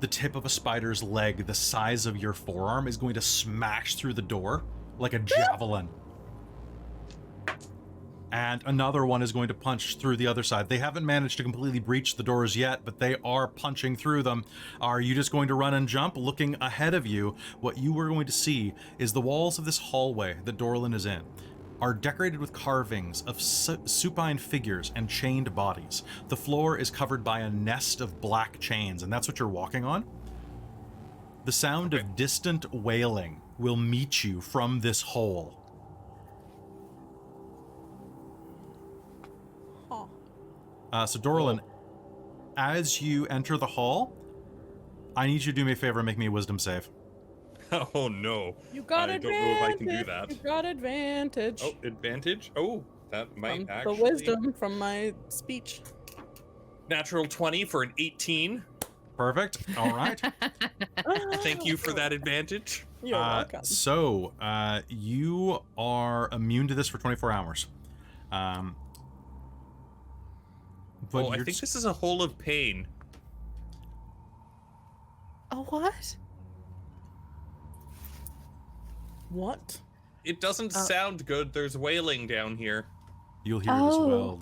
Speaker 1: The tip of a spider's leg, the size of your forearm, is going to smash through the door like a javelin. And another one is going to punch through the other side. They haven't managed to completely breach the doors yet, but they are punching through them. Are you just going to run and jump? Looking ahead of you, what you are going to see is the walls of this hallway that Dorlin is in are decorated with carvings of supine figures and chained bodies. The floor is covered by a nest of black chains, and that's what you're walking on. The sound of distant wailing will meet you from this hole. So Dorlin, as you enter the hall, I need you to do me a favor and make me a wisdom save.
Speaker 2: Oh no.
Speaker 3: You got
Speaker 2: I
Speaker 3: advantage.
Speaker 2: don't know if I can do that.
Speaker 3: You got advantage.
Speaker 2: Oh, advantage? Oh, that might actually...
Speaker 3: The wisdom from my speech.
Speaker 2: Natural 20 for an 18.
Speaker 1: Perfect. All right.
Speaker 2: Thank you for that advantage.
Speaker 3: You're welcome.
Speaker 1: So, you are immune to this for 24 hours. But
Speaker 2: I think this is a hole of pain.
Speaker 4: A what?
Speaker 3: What?
Speaker 2: It doesn't sound good. There's wailing down here.
Speaker 1: You'll hear it as well.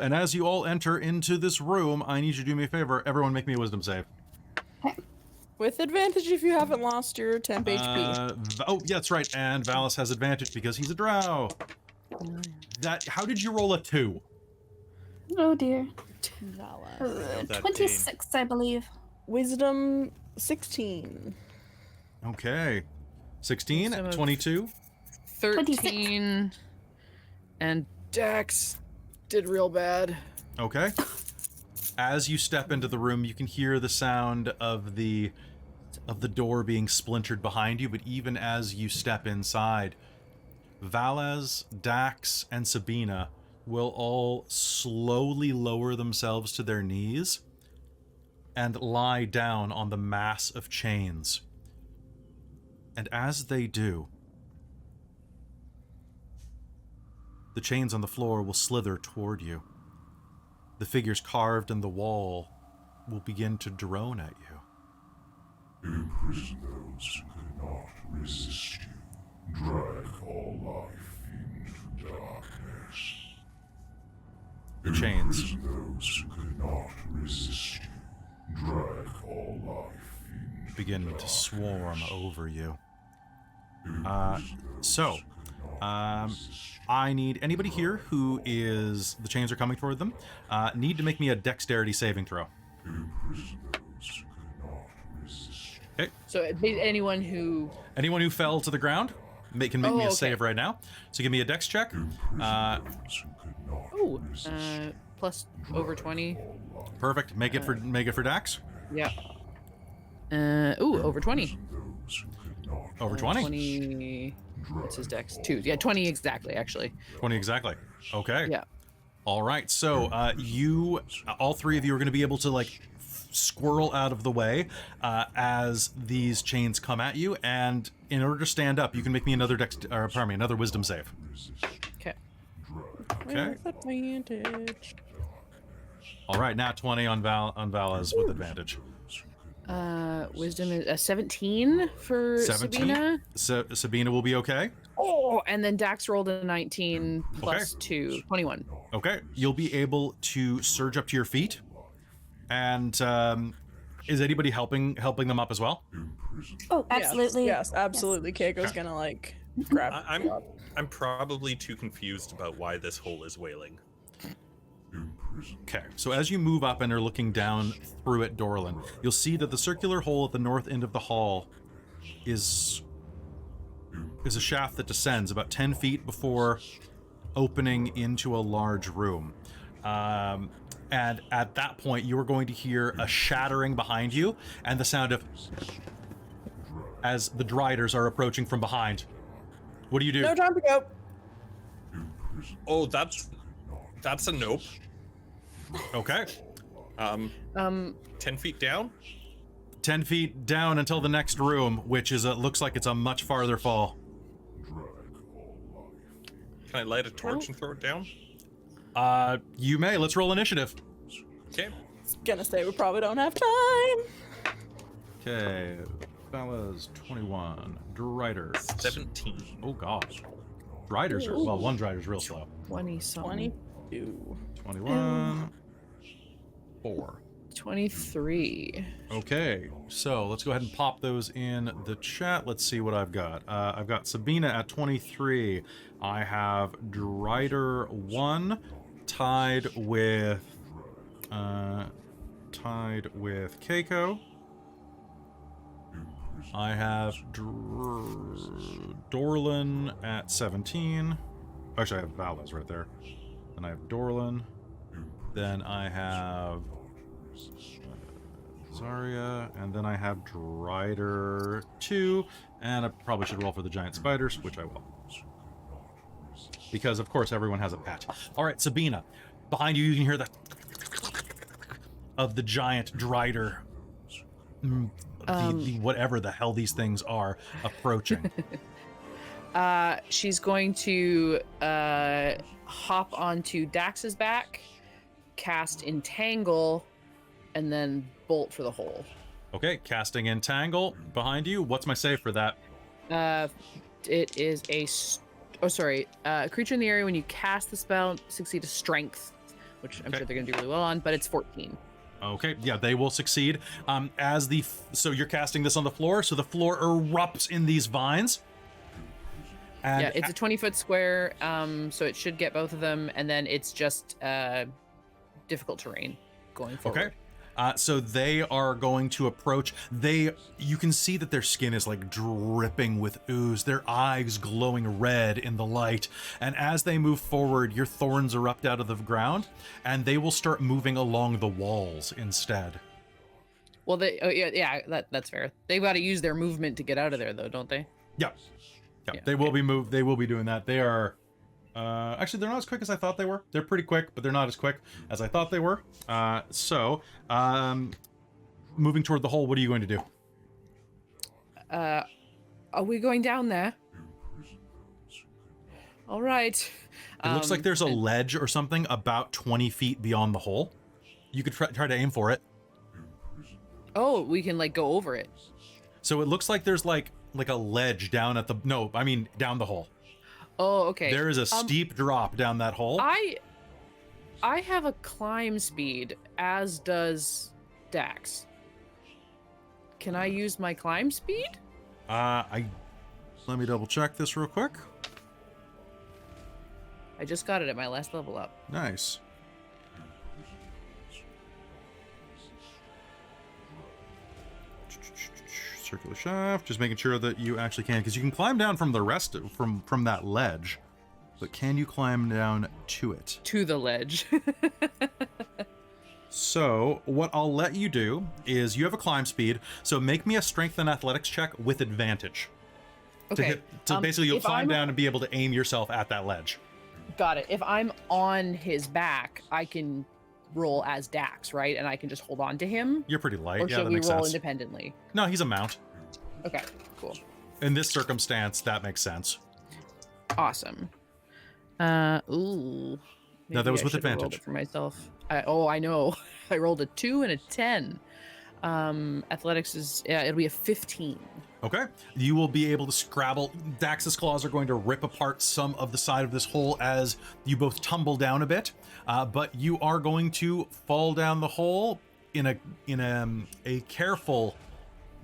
Speaker 1: And as you all enter into this room, I need you to do me a favor. Everyone make me a wisdom save.
Speaker 3: With advantage if you haven't lost your temp HP.
Speaker 1: Oh, yeah, that's right. And Valis has advantage because he's a drow. How did you roll a 2?
Speaker 5: Oh dear.
Speaker 3: Valid.
Speaker 5: 26, I believe.
Speaker 3: Wisdom 16.
Speaker 1: Okay. 16,
Speaker 4: Wisdom of
Speaker 1: 22.
Speaker 4: 13. And Dex did real bad.
Speaker 1: Okay. As you step into the room, you can hear the sound of the door being splintered behind you, but even as you step inside, Valez, Dax, and Sabina will all slowly lower themselves to their knees and lie down on the mass of chains. And as they do, the chains on the floor will slither toward you. The figures carved in the wall will begin to drone at you.
Speaker 6: Imprison those who cannot resist you. Drag all life into darkness.
Speaker 1: The chains
Speaker 6: Imprison those who cannot resist you. Drag all life into
Speaker 1: begin to
Speaker 6: darkness.
Speaker 1: swarm over you.
Speaker 6: Imprison those
Speaker 1: So,
Speaker 6: who cannot resist you.
Speaker 1: I need anybody here who is... The chains are coming toward them. Need to make me a dexterity saving throw.
Speaker 6: Imprison those who cannot resist you.
Speaker 1: Okay.
Speaker 4: So anyone who...
Speaker 1: Anyone who fell to the ground can make me a
Speaker 4: okay.
Speaker 1: save right now. So give me a dex check.
Speaker 6: Imprison those who cannot
Speaker 4: Oh,
Speaker 6: resist you.
Speaker 4: plus over 20.
Speaker 1: Perfect. Make it for Dax.
Speaker 4: Yeah. Over 20.
Speaker 1: Over 20.
Speaker 4: 20. What's his dex? 2. Yeah, 20 exactly, actually.
Speaker 1: 20 exactly. Okay.
Speaker 4: Yeah.
Speaker 1: All right. So all three of you are going to be able to like squirrel out of the way as these chains come at you, and in order to stand up, you can make me another another wisdom save.
Speaker 4: Okay.
Speaker 1: Okay.
Speaker 3: With advantage.
Speaker 1: All right. Now 20 on Vala's with advantage.
Speaker 4: Wisdom is a 17 for
Speaker 1: 17.
Speaker 4: Sabina.
Speaker 1: So Sabina will be okay.
Speaker 4: Oh, and then Dax rolled a 19 plus 2, 21.
Speaker 1: Okay. You'll be able to surge up to your feet. And is anybody helping them up as well?
Speaker 5: Oh, absolutely.
Speaker 3: Yes, absolutely. Keiko's gonna like grab.
Speaker 2: I'm probably too confused about why this hole is wailing.
Speaker 1: Okay, so as you move up and are looking down through it, Dorlin, you'll see that the circular hole at the north end of the hall is a shaft that descends about 10 feet before opening into a large room. And at that point, you are going to hear a shattering behind you and the sound of as the Driders are approaching from behind. What do you do?
Speaker 3: No time to go.
Speaker 2: Oh, that's a nope.
Speaker 1: Okay.
Speaker 2: 10 feet down?
Speaker 1: 10 feet down until the next room, which is looks like it's a much farther fall.
Speaker 2: Can I light a torch and throw it down?
Speaker 1: You may. Let's roll initiative.
Speaker 2: Okay.
Speaker 3: Gonna say we probably don't have time.
Speaker 1: Okay. Bella's 21. Driders
Speaker 2: 17.
Speaker 1: Oh god. Driders are well, one Drider's real slow.
Speaker 4: 20 something.
Speaker 3: 22.
Speaker 1: 21. 4.
Speaker 4: 23.
Speaker 1: Okay, so let's go ahead and pop those in the chat. Let's see what I've got. I've got Sabina at 23. I have Drider 1 tied with Keiko. I have Dorlin at 17. Actually, I have Vala's right there. Then I have Dorlin. Then I have Zarya, and then I have Drider 2, and I probably should roll for the giant spiders, which I will. Because, of course, everyone has a pet. All right, Sabina. Behind you, you can hear the of the giant Drider, the whatever the hell these things are, approaching.
Speaker 4: She's going to hop onto Dax's back, cast Entangle, and then bolt for the hole.
Speaker 1: Okay, casting Entangle behind you. What's my save for that?
Speaker 4: It is a creature in the area when you cast the spell succeed a strength, which I'm sure they're going to do really well on, but it's 14.
Speaker 1: Okay, yeah, they will succeed. So you're casting this on the floor, so the floor erupts in these vines. And
Speaker 4: yeah, it's a 20-foot square, so it should get both of them, and then it's just difficult terrain going forward.
Speaker 1: Okay. So they are going to approach. You can see that their skin is like dripping with ooze, their eyes glowing red in the light. And as they move forward, your thorns erupt out of the ground, and they will start moving along the walls instead.
Speaker 4: Well, that's fair. They've got to use their movement to get out of there, though, don't they?
Speaker 1: Yeah. They will be moved. They will be doing that. They are. Actually, they're not as quick as I thought they were. They're pretty quick, but they're not as quick as I thought they were. Moving toward the hole, what are you going to do?
Speaker 4: Are we going down there? All right.
Speaker 1: It looks like there's a ledge or something about 20 feet beyond the hole. You could try to aim for it.
Speaker 4: Oh, we can like go over it.
Speaker 1: So it looks like there's like a ledge down at the down the hole.
Speaker 4: Oh, okay.
Speaker 1: There is a steep drop down that hole.
Speaker 4: I have a climb speed, as does Dax. Can I use my climb speed?
Speaker 1: Let me double check this real quick.
Speaker 4: I just got it at my last level up.
Speaker 1: Nice. Circular shaft, just making sure that you actually can, because you can climb down from the rest from that ledge. but can you climb down to it?
Speaker 4: To the ledge.
Speaker 1: So what I'll let you do is you have a climb speed, so make me a strength and athletics check with advantage.
Speaker 4: Okay.
Speaker 1: Basically you'll
Speaker 4: if
Speaker 1: climb
Speaker 4: I'm-
Speaker 1: down and be able to aim yourself at that ledge.
Speaker 4: Got it. If I'm on his back, I can roll as Dax, right? And I can just hold on to him?
Speaker 1: You're pretty light.
Speaker 4: Or
Speaker 1: Yeah,
Speaker 4: should
Speaker 1: that
Speaker 4: we
Speaker 1: makes
Speaker 4: roll
Speaker 1: sense.
Speaker 4: independently?
Speaker 1: No, he's a mount.
Speaker 4: Okay, cool.
Speaker 1: In this circumstance, that makes sense.
Speaker 4: Awesome. Ooh.
Speaker 1: No, that
Speaker 4: Maybe
Speaker 1: was
Speaker 4: I
Speaker 1: with
Speaker 4: should've rolled
Speaker 1: advantage.
Speaker 4: it for myself. I know. I rolled a 2 and a 10. Athletics is, yeah, it'll be a 15.
Speaker 1: Okay. You will be able to scrabble. Dax's claws are going to rip apart some of the side of this hole as you both tumble down a bit, but you are going to fall down the hole in a careful,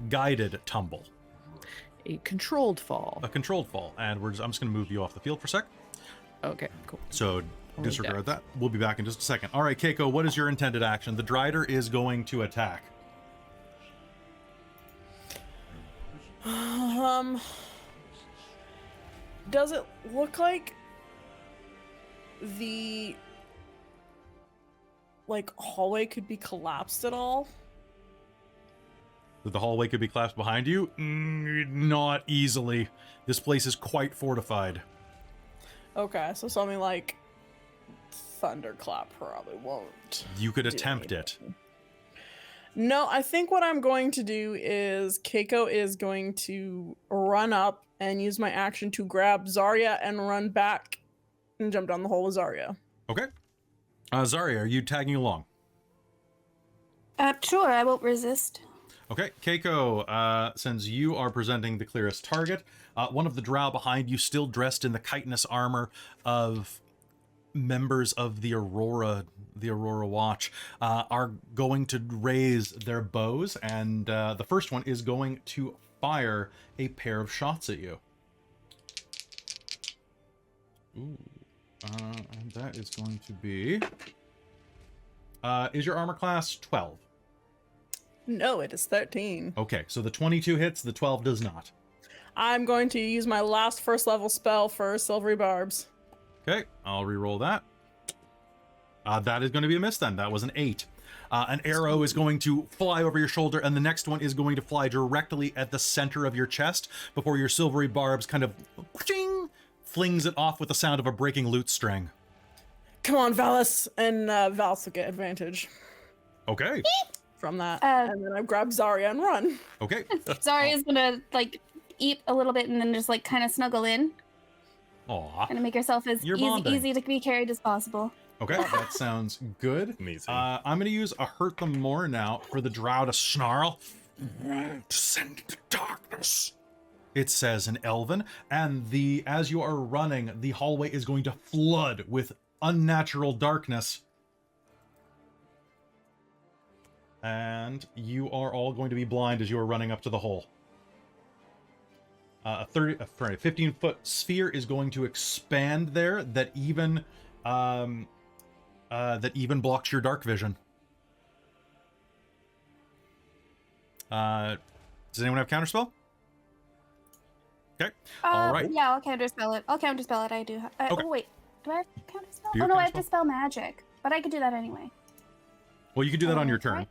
Speaker 1: guided tumble.
Speaker 4: A controlled fall.
Speaker 1: A controlled fall. And I'm just going to move you off the field for a sec.
Speaker 4: Okay, cool.
Speaker 1: So
Speaker 4: Only
Speaker 1: disregard
Speaker 4: Dax.
Speaker 1: that. We'll be back in just a second. All right, Keiko, what is your intended action? The Drider is going to attack.
Speaker 3: Does it look like the hallway could be collapsed at all?
Speaker 1: That the hallway could be collapsed behind you? Not easily. This place is quite fortified.
Speaker 3: Okay, so something like thunderclap probably won't.
Speaker 1: You could
Speaker 3: do
Speaker 1: attempt it.
Speaker 3: anything. No, I think what I'm going to do is Keiko is going to run up and use my action to grab Zarya and run back and jump down the hole with Zarya.
Speaker 1: Okay. Zarya, are you tagging along?
Speaker 5: Sure, I won't resist.
Speaker 1: Okay, Keiko, since you are presenting the clearest target, one of the drow behind you, still dressed in the chitinous armor of members of the Aurora Watch, are going to raise their bows, and the first one is going to fire a pair of shots at you. Ooh, and that is going to be... is your armor class 12?
Speaker 3: No, it is 13.
Speaker 1: Okay, so the 22 hits, the 12 does not.
Speaker 3: I'm going to use my last first level spell for Silvery Barbs.
Speaker 1: Okay, I'll re-roll that. That is going to be a miss then. That was an 8. An arrow is going to fly over your shoulder, and the next one is going to fly directly at the center of your chest before your silvery barbs kind of flings it off with the sound of a breaking lute string.
Speaker 3: Come on, Valis, and Valis will get advantage
Speaker 1: Okay.
Speaker 3: from that.
Speaker 5: Uh,
Speaker 3: and then I grab Zarya and run.
Speaker 1: Okay.
Speaker 5: Zarya's gonna eat a little bit and then just kind of snuggle in
Speaker 1: Aw.
Speaker 5: and make herself as
Speaker 1: You're bonding.
Speaker 5: easy to be carried as possible.
Speaker 1: Okay, that sounds good.
Speaker 2: Amazing.
Speaker 1: I'm going to use a Hurt Them More now for the drow to snarl. Descend into darkness, it says in Elven, and as you are running, the hallway is going to flood with unnatural darkness. And you are all going to be blind as you are running up to the hole. A 15-foot sphere is going to expand there that even blocks your dark vision. Does anyone have counterspell? Okay. All right.
Speaker 5: Yeah, I'll counterspell it. I do.
Speaker 1: Okay.
Speaker 5: Oh wait, do I have counterspell?
Speaker 1: Do you
Speaker 5: Oh
Speaker 1: have
Speaker 5: no, I have
Speaker 1: counterspell?
Speaker 5: dispel magic, but I could do that anyway.
Speaker 1: Well, you can do that on your
Speaker 5: That's
Speaker 1: turn.
Speaker 5: right.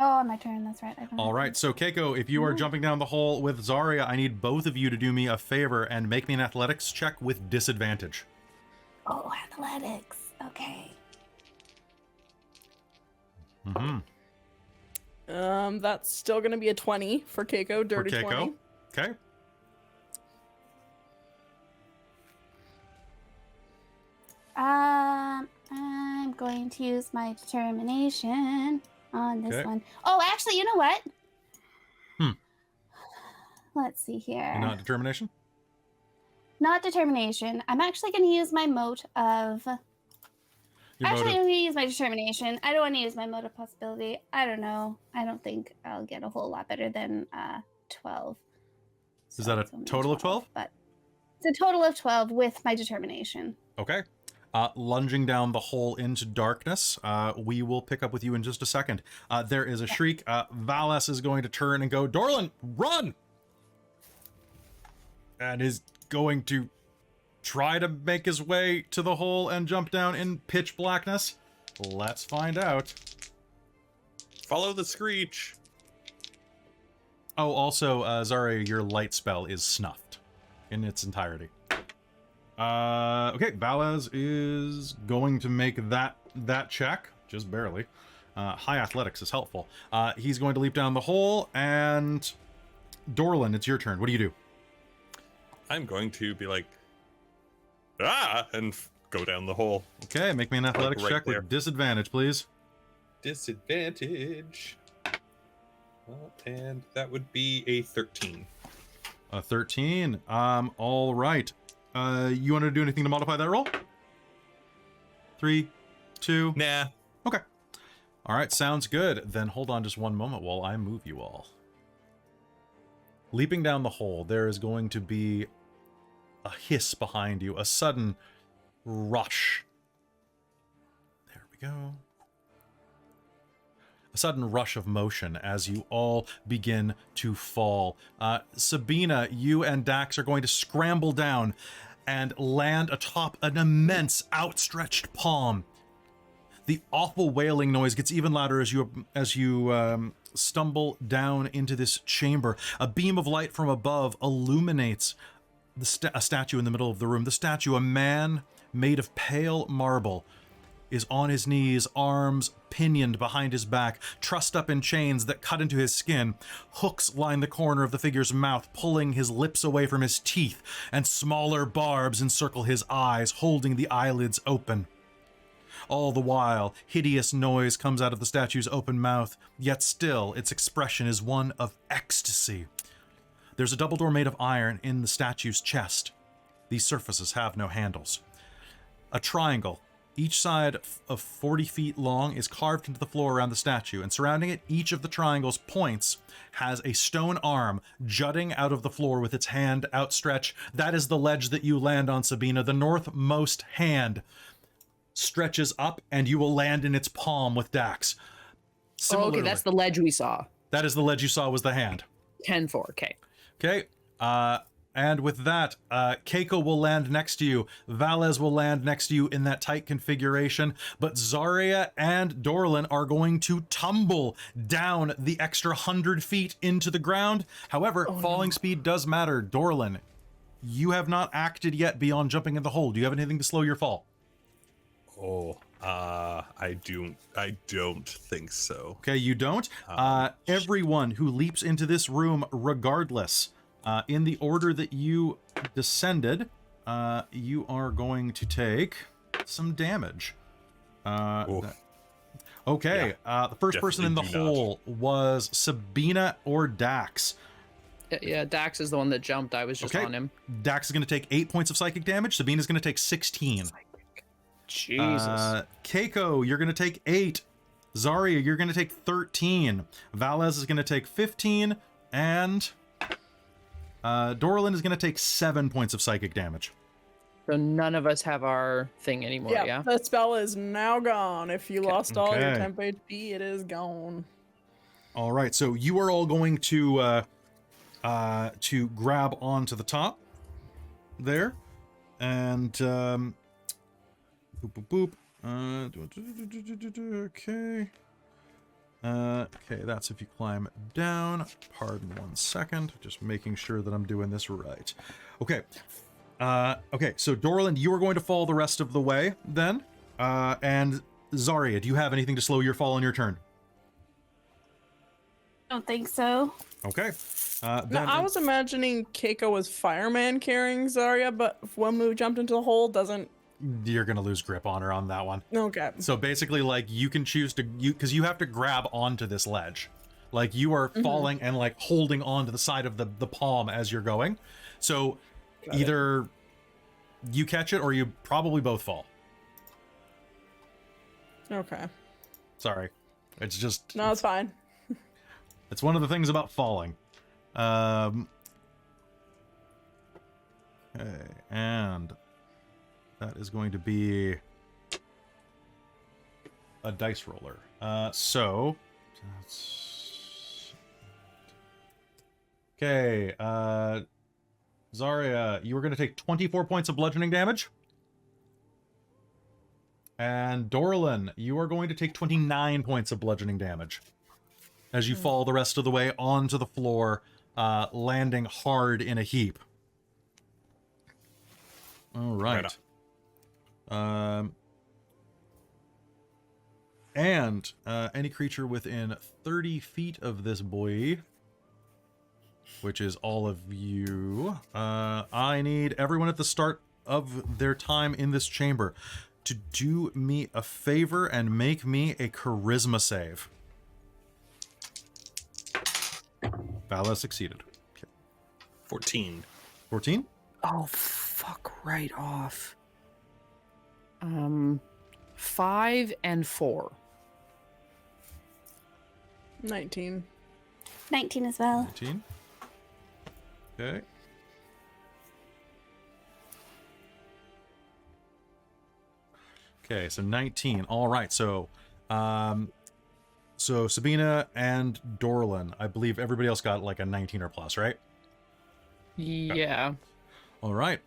Speaker 5: Oh, on my turn. That's right. I don't
Speaker 1: All
Speaker 5: have
Speaker 1: right. So, Keiko, if you are jumping down the hole with Zarya, I need both of you to do me a favor and make me an athletics check with disadvantage.
Speaker 5: Oh, athletics. Okay.
Speaker 1: Mm-hmm.
Speaker 3: That's still going to be a 20 for Keiko. Dirty
Speaker 1: For Keiko.
Speaker 3: 20.
Speaker 1: Okay.
Speaker 5: I'm going to use my determination on this
Speaker 1: Okay.
Speaker 5: one. Oh, actually, you know what?
Speaker 1: Hmm.
Speaker 5: Let's see here.
Speaker 1: Not determination?
Speaker 5: Not determination. I'm actually going to use my mote of...
Speaker 1: Your
Speaker 5: Actually,
Speaker 1: motive.
Speaker 5: I'm going to use my determination. I don't want to use my mote of possibility. I don't know. I don't think I'll get a whole lot better than 12.
Speaker 1: Is that a
Speaker 5: it's only
Speaker 1: total of 12?
Speaker 5: But it's a total of 12 with my determination.
Speaker 1: Okay. Lunging down the hole into darkness. We will pick up with you in just a second. There is a shriek. Valis is going to turn and go, Dorlin, run! And is going to try to make his way to the hole and jump down in pitch blackness? Let's find out.
Speaker 2: Follow the screech.
Speaker 1: Oh, also, Zarya, your light spell is snuffed in its entirety. Okay, Valaz is going to make that check, just barely. High athletics is helpful. He's going to leap down the hole, and Dorlin, it's your turn. What do you do?
Speaker 2: I'm going to be like, and go down the hole.
Speaker 1: Okay, make me an athletics
Speaker 2: right
Speaker 1: check
Speaker 2: there.
Speaker 1: with disadvantage, please.
Speaker 2: Disadvantage. And that would be a 13.
Speaker 1: A 13. All right. You want to do anything to modify that roll? 3, 2.
Speaker 2: Nah.
Speaker 1: Okay. All right, sounds good. Then hold on just one moment while I move you all. Leaping down the hole, there is going to be a hiss behind you, a sudden rush. There we go. A sudden rush of motion as you all begin to fall. Sabina, you and Dax are going to scramble down and land atop an immense outstretched palm. The awful wailing noise gets even louder as you stumble down into this chamber. A beam of light from above illuminates a statue in the middle of the room. The statue, a man made of pale marble, is on his knees, arms pinioned behind his back, trussed up in chains that cut into his skin. Hooks line the corner of the figure's mouth, pulling his lips away from his teeth, and smaller barbs encircle his eyes, holding the eyelids open. All the while, hideous noise comes out of the statue's open mouth, yet still its expression is one of ecstasy. There's a double door made of iron in the statue's chest. These surfaces have no handles. A triangle, each side of 40 feet long, is carved into the floor around the statue, and surrounding it, each of the triangle's points has a stone arm jutting out of the floor with its hand outstretched. That is the ledge that you land on, Sabina. The northmost hand stretches up, and you will land in its palm with Dax. Similarly,
Speaker 4: okay, that's the ledge we saw.
Speaker 1: that is the ledge you saw was the hand.
Speaker 4: 10-4, okay.
Speaker 1: Okay, and with that, Keiko will land next to you. Valez will land next to you in that tight configuration. But Zarya and Dorlin are going to tumble down the extra 100 feet into the ground. However, falling speed does matter. Dorlin, you have not acted yet beyond jumping in the hole. Do you have anything to slow your fall?
Speaker 2: I don't think so.
Speaker 1: Okay, you don't. Everyone who leaps into this room, regardless, in the order that you descended, you are going to take some damage. Okay, the first person in the
Speaker 2: definitely do not.
Speaker 1: hole was Sabina or Dax.
Speaker 4: Yeah, Dax is the one that jumped. I was just
Speaker 1: Okay.
Speaker 4: on him.
Speaker 1: Dax is going to take 8 points of psychic damage. Sabina's going to take 16.
Speaker 4: Jesus.
Speaker 1: Keiko, you're going to take 8. Zarya, you're going to take 13. Valez is going to take 15. And Dorlin is going to take 7 points of psychic damage.
Speaker 4: So none of us have our thing anymore, yeah?
Speaker 3: The spell is now gone. If you lost all your
Speaker 1: Okay.
Speaker 3: temp HP, it is gone.
Speaker 1: All right, so you are all going to grab onto the top there, and boop boop boop. Okay. Okay, that's if you climb down. Pardon 1 second, just making sure that I'm doing this right. Okay. Okay, so Dorland, you are going to fall the rest of the way then. And Zarya, do you have anything to slow your fall on your turn?
Speaker 5: Don't think so.
Speaker 1: Okay.
Speaker 3: No,
Speaker 1: Then
Speaker 3: I was imagining Keiko was fireman carrying Zarya, but when we jumped into the hole, doesn't.
Speaker 1: you're gonna lose grip on her on that one.
Speaker 3: Okay.
Speaker 1: So basically, like, you can choose to, because you have to grab onto this ledge. Like, you are falling and, like, holding on to the side of the palm as you're going. So either you catch it or you probably both fall.
Speaker 3: Okay.
Speaker 1: Sorry. It's just,
Speaker 3: No, it's fine.
Speaker 1: it's one of the things about falling. Okay, and that is going to be a dice roller. So that's okay. Zarya, you are going to take 24 points of bludgeoning damage. And Dorlin, you are going to take 29 points of bludgeoning damage as you fall the rest of the way onto the floor, landing hard in a heap. All right. And any creature within 30 feet of this boy, which is all of you, I need everyone at the start of their time in this chamber to do me a favor and make me a charisma save. Vala succeeded. Okay.
Speaker 2: 14.
Speaker 1: 14?
Speaker 4: Oh, fuck right off. 5 and 4.
Speaker 3: 19.
Speaker 5: 19 as well.
Speaker 1: 19. Okay. Okay, so 19. All right, so Sabina and Dorlin, I believe everybody else got like a 19 or plus, right?
Speaker 4: Yeah.
Speaker 1: All right.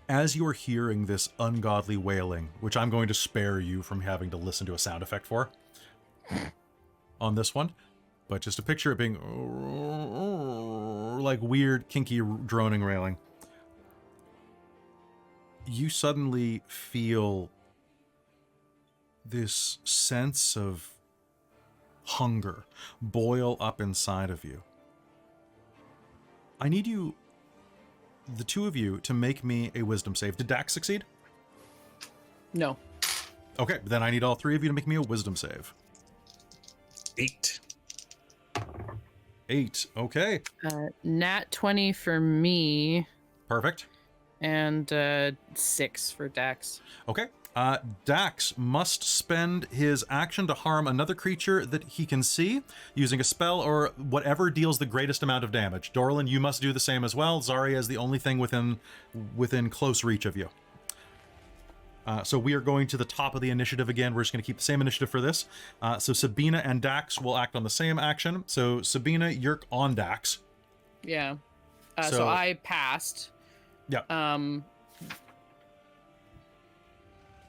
Speaker 1: As you are hearing this ungodly wailing, which I'm going to spare you from having to listen to a sound effect for on this one, but just a picture it being like weird, kinky, droning wailing, you suddenly feel this sense of hunger boil up inside of you. I need you, the two of you, to make me a wisdom save. Did Dax succeed?
Speaker 4: No.
Speaker 1: Okay, then I need all three of you to make me a wisdom save.
Speaker 2: 8.
Speaker 1: 8, okay.
Speaker 4: Nat 20 for me.
Speaker 1: Perfect.
Speaker 4: And 6 for Dax.
Speaker 1: Okay. Dax must spend his action to harm another creature that he can see using a spell or whatever deals the greatest amount of damage. Dorlin, you must do the same as well. Zarya is the only thing within close reach of you. So we are going to the top of the initiative again. We're just going to keep the same initiative for this. So Sabina and Dax will act on the same action. So Sabina, you're on Dax.
Speaker 4: Yeah. So I passed.
Speaker 1: Yeah.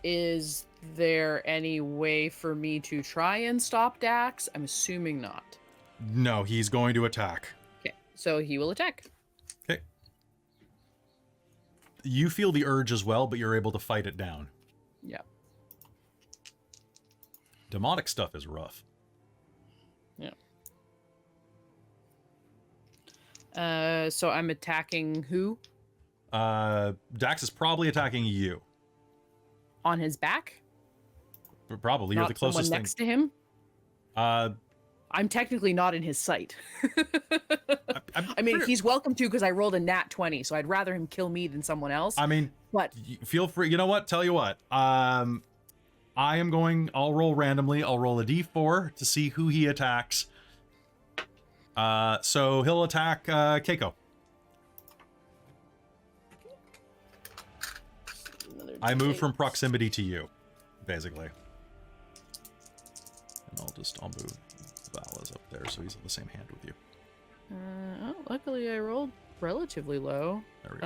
Speaker 4: Is there any way for me to try and stop Dax? I'm assuming not.
Speaker 1: No, he's going to attack.
Speaker 4: Okay, so he will attack.
Speaker 1: Okay. You feel the urge as well, but you're able to fight it down.
Speaker 4: Yeah.
Speaker 1: Demonic stuff is rough.
Speaker 4: Yeah. So I'm attacking who?
Speaker 1: Dax is probably attacking you.
Speaker 4: On his back?
Speaker 1: Probably. You're the closest
Speaker 4: someone
Speaker 1: thing.
Speaker 4: next to him?
Speaker 1: I'm
Speaker 4: technically not in his sight. I mean, he's welcome to because I rolled a nat 20, so I'd rather him kill me than someone else.
Speaker 1: I mean,
Speaker 4: but
Speaker 1: feel free. You know what? Tell you what. I'll roll randomly. I'll roll a d4 to see who he attacks. So he'll attack Keiko. I move from proximity to you, basically. And I'll move Vala's up there so he's on the same hand with you.
Speaker 4: Luckily I rolled relatively low.
Speaker 1: There we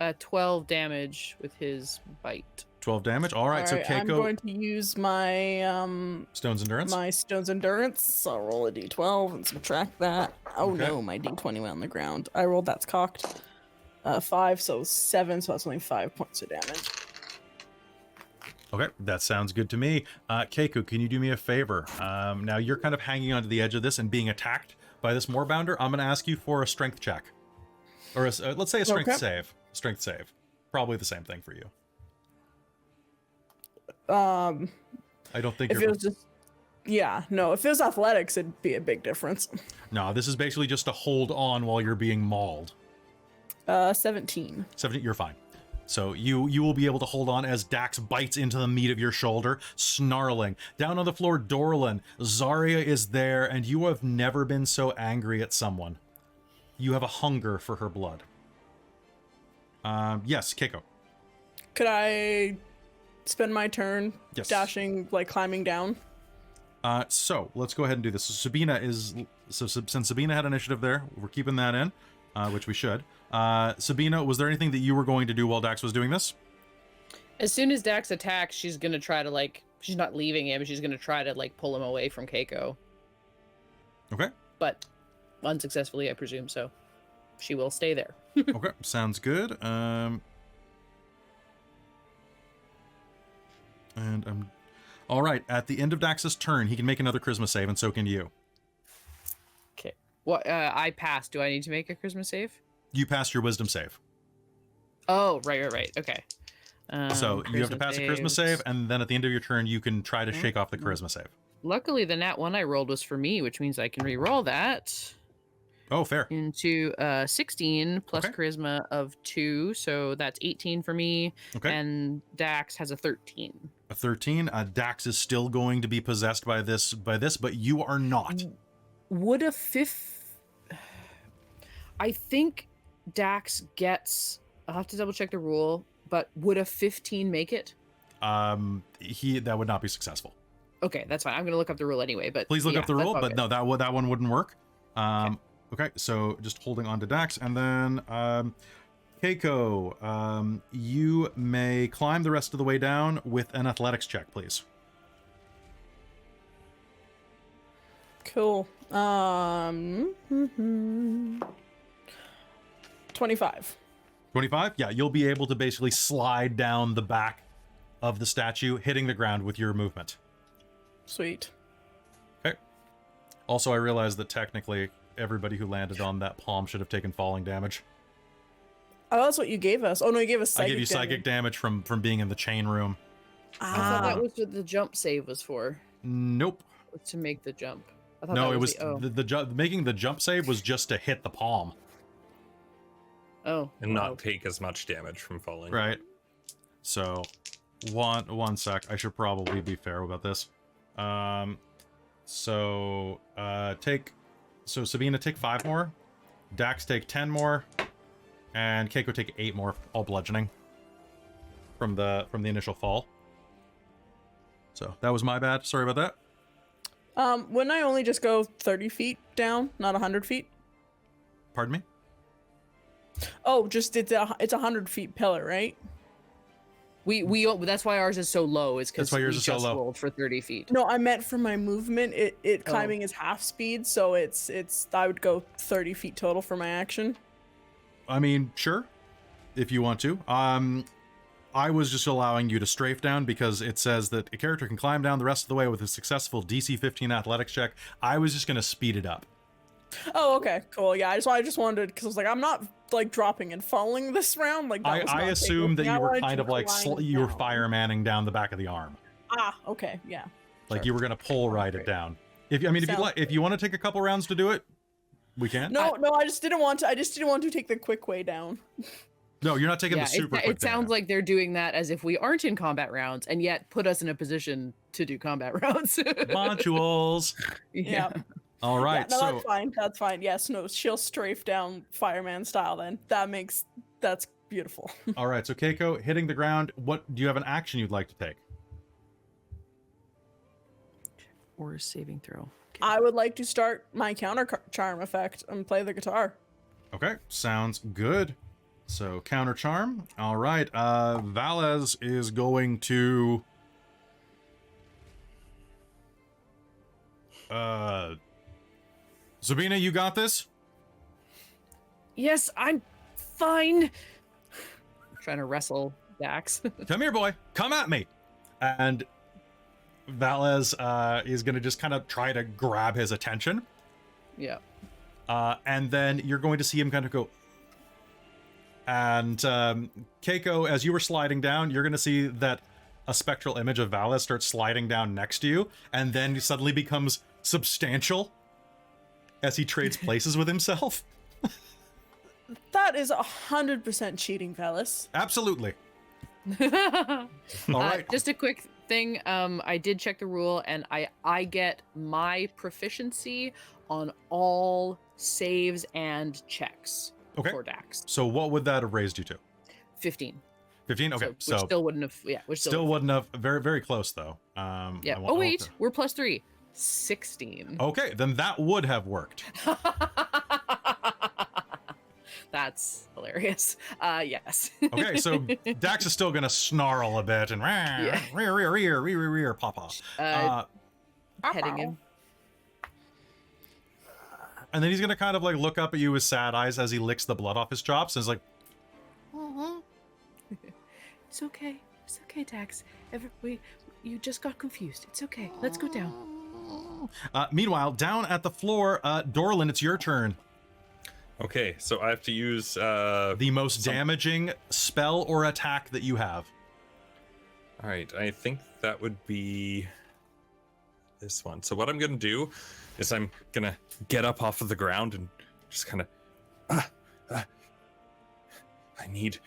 Speaker 1: go.
Speaker 4: 12 damage with his bite.
Speaker 1: 12 damage. All right, so Keiko.
Speaker 3: I'm going to use my
Speaker 1: Stone's Endurance.
Speaker 3: My Stone's Endurance. I'll roll a d12 and subtract that. Oh
Speaker 1: Okay.
Speaker 3: no, my d20 went on the ground. I rolled that's cocked. 5, so 7, so that's only 5 points of damage.
Speaker 1: Okay, that sounds good to me. Keiko, can you do me a favor? Now you're kind of hanging onto the edge of this and being attacked by this Moorbounder. I'm going to ask you for a strength check. Or let's say a strength save. Strength save. Probably the same thing for you. I don't think
Speaker 3: if it was just if it was athletics, it'd be a big difference.
Speaker 1: No, this is basically just to hold on while you're being mauled.
Speaker 3: 17.
Speaker 1: 17, you're fine. So you will be able to hold on as Dax bites into the meat of your shoulder, snarling. Down on the floor, Dorlin, Zarya is there, and you have never been so angry at someone. You have a hunger for her blood. Yes, Keiko.
Speaker 3: Could I spend my turn
Speaker 1: Yes.
Speaker 3: dashing, like climbing down?
Speaker 1: So let's go ahead and do this. So Sabina is since Sabina had initiative there, we're keeping that in, which we should. Sabina, was there anything that you were going to do while Dax was doing this?
Speaker 4: As soon as Dax attacks, she's gonna try to like. She's not leaving him. She's gonna try to like pull him away from Keiko.
Speaker 1: Okay.
Speaker 4: But unsuccessfully, I presume. So she will stay there.
Speaker 1: Okay, sounds good. And all right. At the end of Dax's turn, he can make another charisma save, and so can you.
Speaker 4: Okay. What? I passed. Do I need to make a charisma save?
Speaker 1: You passed your wisdom save.
Speaker 4: Oh, right. Okay.
Speaker 1: So you have to pass a charisma save, and then at the end of your turn, you can try to shake off the charisma save.
Speaker 4: Luckily, the nat 1 I rolled was for me, which means I can re-roll that.
Speaker 1: Oh, fair.
Speaker 4: Into 16 plus charisma of 2, so that's 18 for me.
Speaker 1: Okay.
Speaker 4: And Dax has a 13.
Speaker 1: A 13. Dax is still going to be possessed by this, but you are not.
Speaker 4: Would a fifth? I think Dax gets. I'll have to double check the rule, but would a 15 make it?
Speaker 1: That would not be successful.
Speaker 4: Okay, that's fine. I'm gonna look up the rule anyway. But
Speaker 1: please look up the rule. But no, that one wouldn't work.
Speaker 4: Okay.
Speaker 1: So just holding on to Dax, and then Keiko, you may climb the rest of the way down with an athletics check, please.
Speaker 3: Cool. 25.
Speaker 1: 25? Yeah, you'll be able to basically slide down the back of the statue, hitting the ground with your movement.
Speaker 3: Sweet.
Speaker 1: Okay. Also, I realized that technically everybody who landed on that palm should have taken falling damage.
Speaker 3: Oh, that's what you gave us. Oh, no, you gave us psychic
Speaker 1: I gave you psychic damage from being in the chain room.
Speaker 4: I thought that was what the jump save was for.
Speaker 1: Nope.
Speaker 4: To make the jump. I thought
Speaker 1: No,
Speaker 4: that
Speaker 1: it was
Speaker 4: the
Speaker 1: making the jump save was just to hit the palm.
Speaker 4: Oh.
Speaker 2: And not take as much damage from falling.
Speaker 1: Right. So, one sec. I should probably be fair about this. So Sabina, take 5 more. Dax, take 10 more. And Keiko, take 8 more, all bludgeoning. From the initial fall. So, that was my bad. Sorry about that.
Speaker 3: Wouldn't I only just go 30 feet down, not 100 feet?
Speaker 1: Pardon me?
Speaker 3: Oh, just it's a 100 feet pillar, right?
Speaker 4: We that's why ours is so low. Is because
Speaker 1: that's why yours is so low.
Speaker 4: Rolled for 30 feet.
Speaker 3: No, I meant for my movement. It climbing is half speed, so it's I would go 30 feet total for my action.
Speaker 1: I mean, sure, if you want to. I was just allowing you to strafe down because it says that a character can climb down the rest of the way with a successful DC 15 athletics check. I was just going to speed it up.
Speaker 3: Oh, okay, cool. Yeah, I just wanted, because I was like, I'm not like dropping and falling this round. Like that
Speaker 1: I assumed that you were kind of like you were firemanning down the back of the arm.
Speaker 3: Ah, okay, yeah.
Speaker 1: Like sure. You were going to pole ride it down. If you want to take a couple rounds to do it, we can.
Speaker 3: No, I just didn't want to. I just didn't want to take the quick way down.
Speaker 1: No, you're not taking the super quick.
Speaker 4: It sounds like they're doing that as if we aren't in combat rounds, and yet put us in a position to do combat rounds.
Speaker 1: Modules.
Speaker 3: Yeah.
Speaker 1: All right.
Speaker 3: Yeah, no,
Speaker 1: so
Speaker 3: that's fine. Yes, no, she'll strafe down fireman style. Then that's beautiful.
Speaker 1: All right. So Keiko, hitting the ground. What do you have an action you'd like to take?
Speaker 4: Or a saving throw. Okay.
Speaker 3: I would like to start my counter charm effect and play the guitar.
Speaker 1: Okay, sounds good. So counter charm. All right. Valez is going to. Sabina, you got this?
Speaker 4: Yes, I'm fine. I'm trying to wrestle Dax.
Speaker 1: Come here, boy. Come at me. And Valez is going to just kind of try to grab his attention.
Speaker 4: Yeah.
Speaker 1: And then you're going to see him kind of go. And Keiko, as you were sliding down, you're going to see that a spectral image of Valez starts sliding down next to you, and then suddenly becomes substantial as he trades places with himself.
Speaker 3: That is 100% cheating, Valez.
Speaker 1: Absolutely. All right.
Speaker 4: Just a quick thing. I did check the rule, and I get my proficiency on all saves and checks for Dax.
Speaker 1: So what would that have raised you to?
Speaker 4: 15.
Speaker 1: 15. Okay.
Speaker 4: Which still wouldn't have. Yeah.
Speaker 1: Which still wouldn't have. Very very close though.
Speaker 4: Yeah. Oh wait, we're +3. 16.
Speaker 1: Okay, then that would have worked.
Speaker 4: That's hilarious. Yes.
Speaker 1: Okay, so Dax is still gonna snarl a bit and rear, papa.
Speaker 4: Heading in.
Speaker 1: And then he's gonna kind of like look up at you with sad eyes as he licks the blood off his chops and is like,
Speaker 4: It's okay. It's okay, Dax. You just got confused. It's okay. Let's go down.
Speaker 1: meanwhile, down at the floor, Dorlin, it's your turn.
Speaker 2: Okay, so I have to use
Speaker 1: The most damaging spell or attack that you have.
Speaker 2: All right, I think that would be this one. So what I'm gonna do is I'm gonna get up off of the ground and just kind of, I need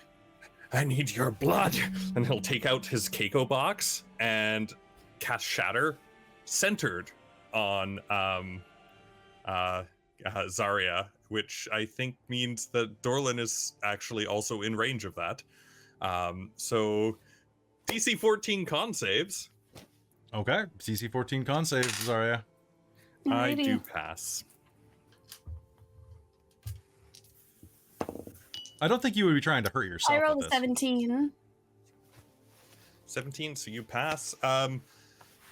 Speaker 2: your blood. And he'll take out his Keiko box and cast Shatter, centered on Zarya, which I think means that Dorlin is actually also in range of that. So DC 14 con saves.
Speaker 1: Okay, CC 14 con save, Zarya.
Speaker 2: I
Speaker 5: Alrighty.
Speaker 2: do pass.
Speaker 1: I don't think you would be trying to hurt yourself.
Speaker 5: I rolled
Speaker 1: with
Speaker 5: a
Speaker 1: this.
Speaker 5: 17.
Speaker 2: 17, so you pass.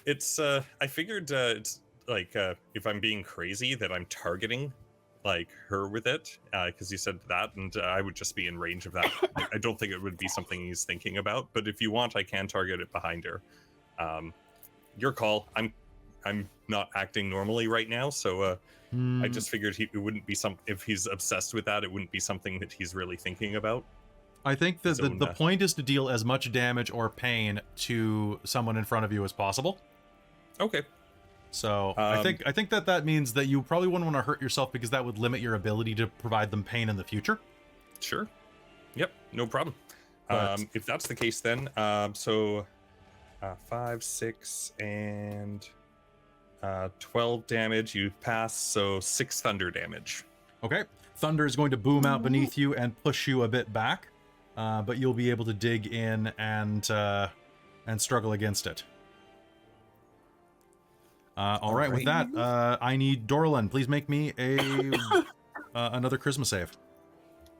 Speaker 2: It's I figured it's like if I'm being crazy that I'm targeting like her with it, because you said that, and I would just be in range of that. I don't think it would be something he's thinking about, but if you want, I can target it behind her. Your call. I'm not acting normally right now, so I just figured it wouldn't be if he's obsessed with that, it wouldn't be something that he's really thinking about.
Speaker 1: I think that
Speaker 2: his own,
Speaker 1: the point is to deal as much damage or pain to someone in front of you as possible.
Speaker 2: Okay.
Speaker 1: So I think that means that you probably wouldn't want to hurt yourself because that would limit your ability to provide them pain in the future.
Speaker 2: Sure. Yep, no problem.
Speaker 1: But-
Speaker 2: If that's the case, then 5, 6, and 12 damage. You pass, so 6 thunder damage.
Speaker 1: Okay, thunder is going to boom out beneath you and push you a bit back, but you'll be able to dig in and struggle against it. All right, with that, I need Dorlin. Please make me another charisma save.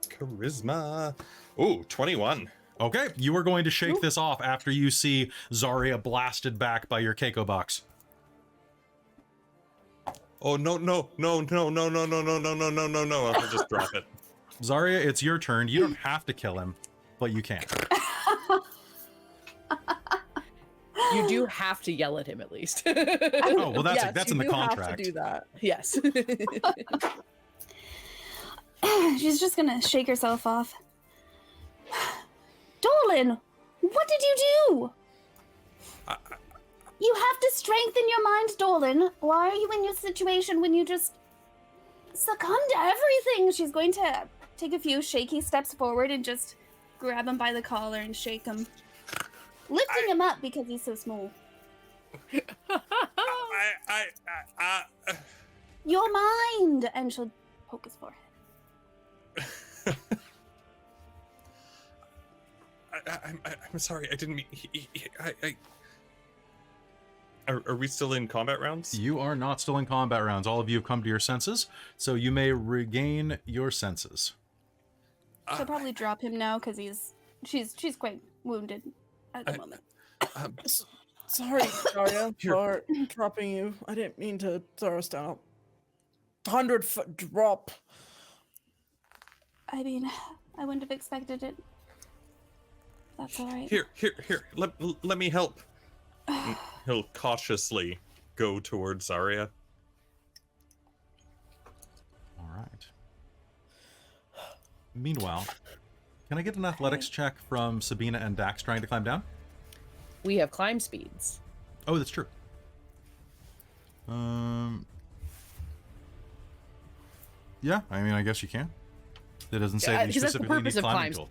Speaker 2: Charisma. Oh, 21.
Speaker 1: Okay, you are going to shake this off after you see Zarya blasted back by your Keiko box.
Speaker 2: Oh, no. I'll just drop it.
Speaker 1: Zarya, it's your turn. You don't have to kill him, but you can.
Speaker 4: You do have to yell at him at least.
Speaker 1: Oh, well, that's
Speaker 3: Yes,
Speaker 1: in the
Speaker 3: you do have
Speaker 1: contract.
Speaker 3: to do that.
Speaker 4: Yes.
Speaker 5: She's just gonna shake herself off. Dolan, what did you do? You have to strengthen your mind, Dolan. Why are you in your situation when you just succumb to everything? She's going to take a few shaky steps forward and just grab him by the collar and shake him. Lifting him up because he's so small. Your mind! And she'll poke his forehead.
Speaker 2: I'm sorry. I didn't mean. Are we still in combat rounds?
Speaker 1: You are not still in combat rounds. All of you have come to your senses, so you may regain your senses.
Speaker 5: She'll probably drop him now because she's quite wounded at the moment.
Speaker 3: Sorry, Zarya, for dropping you. I didn't mean to throw us down a 100-foot drop.
Speaker 5: I mean, I wouldn't have expected it. That's all right.
Speaker 2: Here. Let me help. He'll cautiously go towards Zarya.
Speaker 1: All right. Meanwhile, can I get an athletics check from Sabina and Dax trying to climb down?
Speaker 4: We have climb speeds.
Speaker 1: Oh, that's true. Yeah, I mean, I guess you can. It doesn't say that you
Speaker 4: because that's the
Speaker 1: specifically need
Speaker 4: purpose of
Speaker 1: climbing
Speaker 4: climb.
Speaker 1: tool.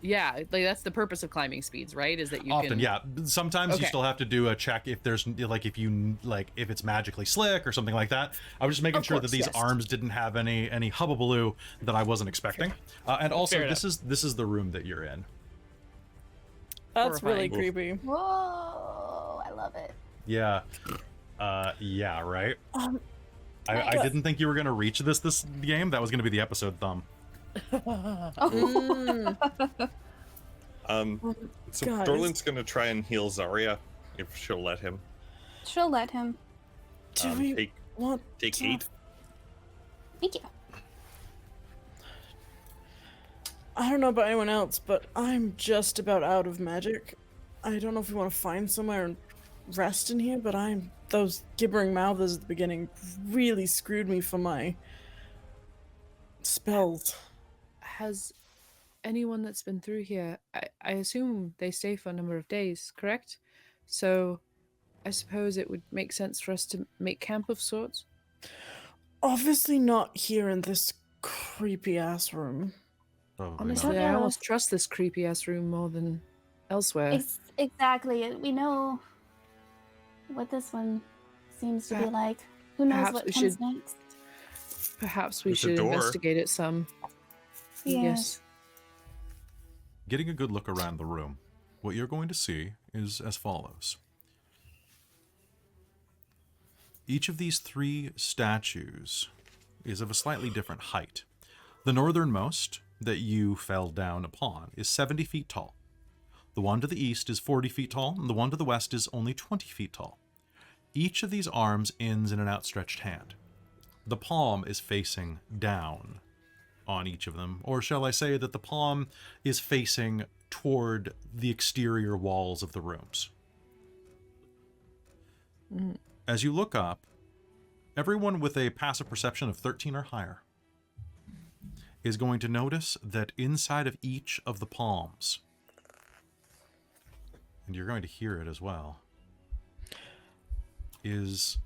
Speaker 4: Yeah, like that's the purpose of climbing speeds, right? Is that you
Speaker 1: Often,
Speaker 4: can
Speaker 1: yeah. Sometimes you
Speaker 4: Okay.
Speaker 1: still have to do a check if there's if it's magically slick or something like that. I was just making
Speaker 4: Of
Speaker 1: sure that
Speaker 4: course,
Speaker 1: these
Speaker 4: yes.
Speaker 1: arms didn't have any hubbubaloo that I wasn't expecting. And also,
Speaker 4: Fair
Speaker 1: this is the room that you're in.
Speaker 3: That's really
Speaker 4: Horrifying.
Speaker 3: creepy.
Speaker 5: Whoa, I love it.
Speaker 1: Yeah. Yeah, right?
Speaker 3: Um,
Speaker 1: I didn't think you were gonna reach this game. That was gonna be the episode thumb.
Speaker 2: So
Speaker 3: guys.
Speaker 2: Dorlin's gonna try and heal Zarya if she'll let him.
Speaker 5: She'll let him.
Speaker 3: do we
Speaker 2: Take
Speaker 3: want
Speaker 2: take
Speaker 3: to-
Speaker 2: 8.
Speaker 5: Thank you.
Speaker 3: I don't know about anyone else, but I'm just about out of magic. I don't know if we want to find somewhere and rest in here, but those gibbering mouths at the beginning really screwed me for my spells.
Speaker 4: Has anyone that's been through here, I assume they stay for a number of days, correct? So I suppose it would make sense for us to make camp of sorts.
Speaker 3: Obviously not here in this creepy ass room.
Speaker 1: Probably
Speaker 4: Honestly,
Speaker 1: not.
Speaker 4: I
Speaker 5: Yeah.
Speaker 4: almost trust this creepy ass room more than elsewhere.
Speaker 5: Exactly. We know what this one seems to be like. Who knows
Speaker 4: perhaps
Speaker 5: what
Speaker 4: we
Speaker 5: comes
Speaker 4: should-
Speaker 5: next?
Speaker 4: Perhaps we
Speaker 2: There's a
Speaker 4: should
Speaker 2: door.
Speaker 4: investigate it some. Yes.
Speaker 1: Getting a good look around the room, what you're going to see is as follows. Each of these 3 statues is of a slightly different height. The northernmost that you fell down upon is 70 feet tall. The one to the east is 40 feet tall, and the one to the west is only 20 feet tall. Each of these arms ends in an outstretched hand. The palm is facing down on each of them, or shall I say that the palm is facing toward the exterior walls of the rooms. As you look up, everyone with a passive perception of 13 or higher is going to notice that inside of each of the palms, and you're going to hear it as well, is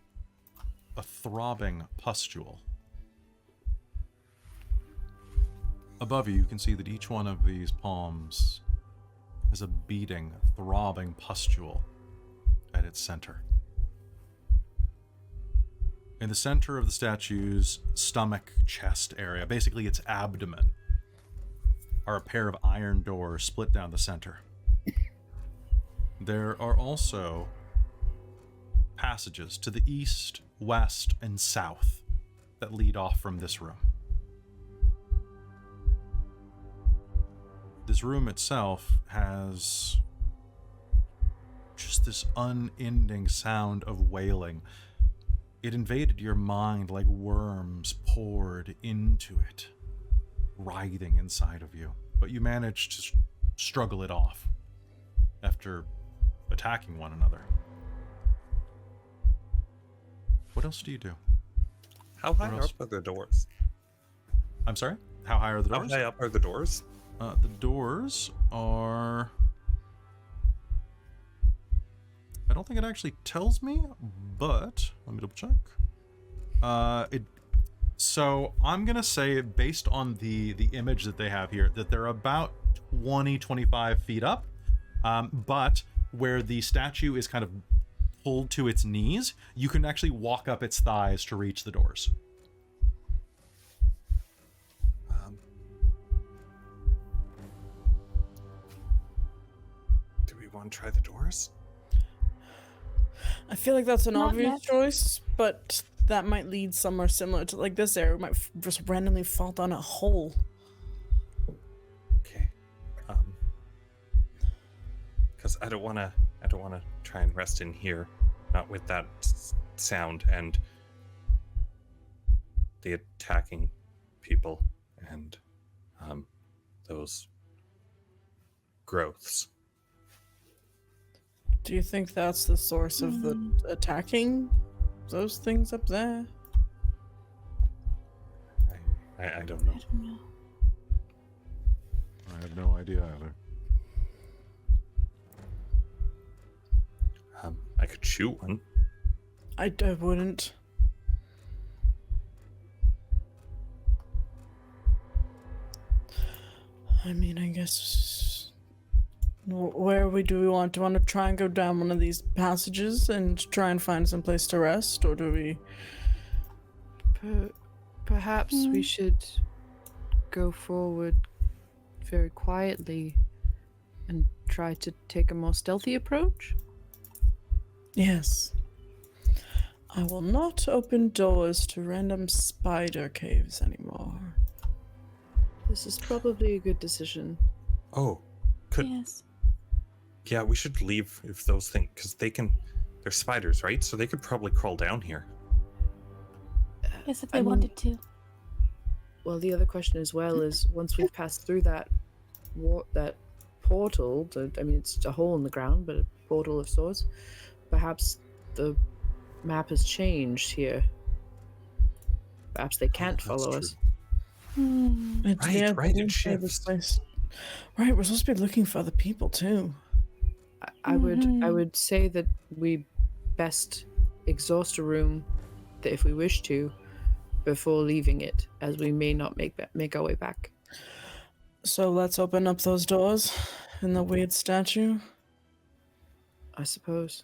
Speaker 1: a throbbing pustule. Above you, you can see that each one of these palms has a beating, throbbing pustule at its center. In the center of the statue's stomach, chest area, basically its abdomen, are a pair of iron doors split down the center. There are also passages to the east, west, and south that lead off from this room. This room itself has just this unending sound of wailing. It invaded your mind like worms poured into it, writhing inside of you. But you managed to struggle it off after attacking one another. What else do you do?
Speaker 2: How high
Speaker 1: Where else?
Speaker 2: up are the doors?
Speaker 1: I'm sorry? How high are the
Speaker 2: How
Speaker 1: doors?
Speaker 2: high up are the doors?
Speaker 1: The doors are... I don't think it actually tells me, but let me double check. So I'm gonna say, based on the image that they have here, that they're about 20-25 feet up, but where the statue is kind of pulled to its knees, you can actually walk up its thighs to reach the doors.
Speaker 2: Do we want to try the doors?
Speaker 3: I feel like that's an
Speaker 5: Not
Speaker 3: obvious
Speaker 5: yet.
Speaker 3: choice, but that might lead somewhere similar to like this area. We might just randomly fall down a hole.
Speaker 2: Okay. Because I don't want to try and rest in here, not with that sound and the attacking people and those growths.
Speaker 3: Do you think that's the source of the attacking those things up there?
Speaker 2: I don't know.
Speaker 5: I don't know.
Speaker 1: I have no idea either.
Speaker 2: I could shoot one.
Speaker 3: I wouldn't. I mean, I guess. Where do we want? Do we want to try and go down one of these passages and try and find some place to rest, or do we?
Speaker 4: Perhaps we should go forward very quietly and try to take a more stealthy approach.
Speaker 3: Yes. I will not open doors to random spider caves anymore.
Speaker 4: This is probably a good decision.
Speaker 2: Oh, could
Speaker 5: Yes.
Speaker 2: yeah, we should leave if those things, because they're spiders, right? So they could probably crawl down here.
Speaker 5: Yes, if
Speaker 4: I
Speaker 5: they
Speaker 4: mean-
Speaker 5: wanted to.
Speaker 4: Well, the other question as well is once we've passed through that portal, it's a hole in the ground, but a portal of sorts, perhaps the map has changed here. Perhaps they can't
Speaker 2: that's
Speaker 4: follow
Speaker 2: true.
Speaker 4: us.
Speaker 3: It's,
Speaker 2: Right,
Speaker 3: yeah,
Speaker 2: right, it
Speaker 3: we'll play this
Speaker 2: shifts.
Speaker 3: place. Right, we're supposed to be looking for other people too.
Speaker 4: I would say that we best exhaust a room that if we wish to before leaving it, as we may not make our way back.
Speaker 3: So let's open up those doors in the weird statue.
Speaker 4: I suppose.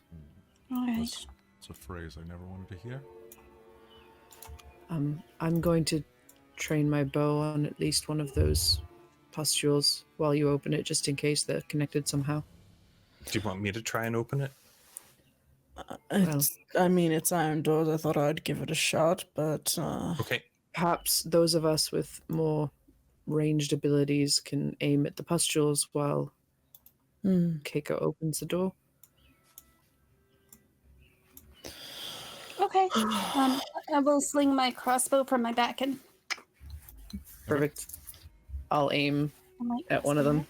Speaker 5: All right.
Speaker 1: It's a phrase I never wanted to hear.
Speaker 4: I'm going to train my bow on at least one of those pustules while you open it, just in case they're connected somehow.
Speaker 2: Do you want me to try and open it?
Speaker 3: It's iron doors. I thought I'd give it a shot, but
Speaker 2: Okay.
Speaker 4: Perhaps those of us with more ranged abilities can aim at the pustules while Keiko opens the door.
Speaker 5: Okay. I will sling my crossbow from my back and
Speaker 4: Perfect. I'll aim
Speaker 5: I might
Speaker 4: at one of them.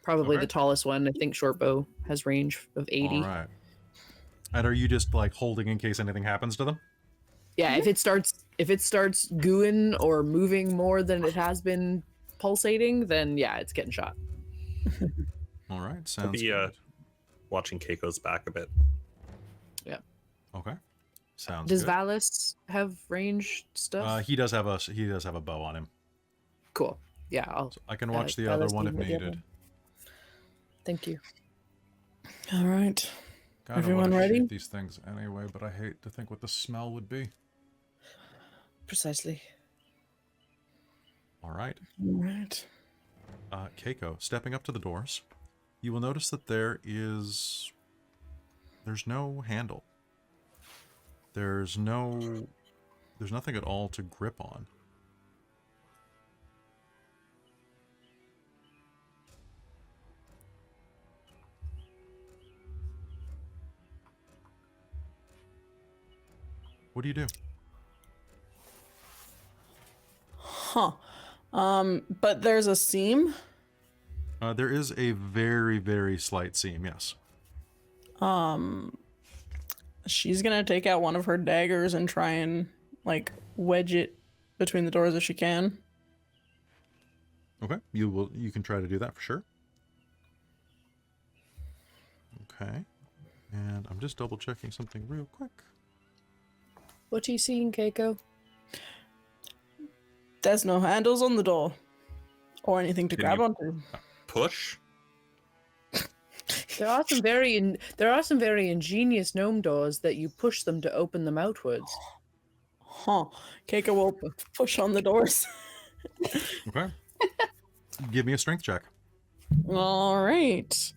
Speaker 4: Probably
Speaker 1: Okay.
Speaker 4: the tallest one. I think short bow has range of 80.
Speaker 1: All right. And are you just like holding in case anything happens to them?
Speaker 4: Yeah, if it starts gooing or moving more than it has been pulsating, then yeah, it's getting shot.
Speaker 1: All right.
Speaker 2: I'll
Speaker 1: Sounds
Speaker 2: be
Speaker 1: good.
Speaker 2: watching Keiko's back a bit.
Speaker 1: Okay. Sounds
Speaker 4: Does
Speaker 1: good.
Speaker 4: Valis have range stuff?
Speaker 1: He does have a bow on him.
Speaker 4: Cool. Yeah, I'll.
Speaker 1: So I can watch the other
Speaker 4: Valis
Speaker 1: one if
Speaker 4: can get the other
Speaker 1: needed.
Speaker 4: one. Thank you.
Speaker 3: all right.
Speaker 1: Kinda
Speaker 3: Everyone
Speaker 1: wanna
Speaker 3: ready?
Speaker 1: shoot these things anyway, but I hate to think what the smell would be.
Speaker 4: Precisely.
Speaker 1: All right.
Speaker 3: All right.
Speaker 1: Keiko, stepping up to the doors, you will notice that there's no handle. There's nothing at all to grip on. What do you do?
Speaker 3: Huh. But there's a seam.
Speaker 1: There is a very, very slight seam, yes.
Speaker 3: She's gonna take out one of her daggers and try and like wedge it between the doors if she can.
Speaker 1: Okay, you can try to do that for sure. Okay. And I'm just double checking something real quick.
Speaker 4: What are you seeing, Keiko?
Speaker 3: There's no handles on the door. Or anything to
Speaker 2: Can
Speaker 3: grab
Speaker 2: you-
Speaker 3: onto.
Speaker 2: Push?
Speaker 4: There are some very ingenious gnome doors that you push them to open them outwards.
Speaker 3: Huh. Keiko will push on the doors.
Speaker 1: Okay. Give me a strength check.
Speaker 3: All right.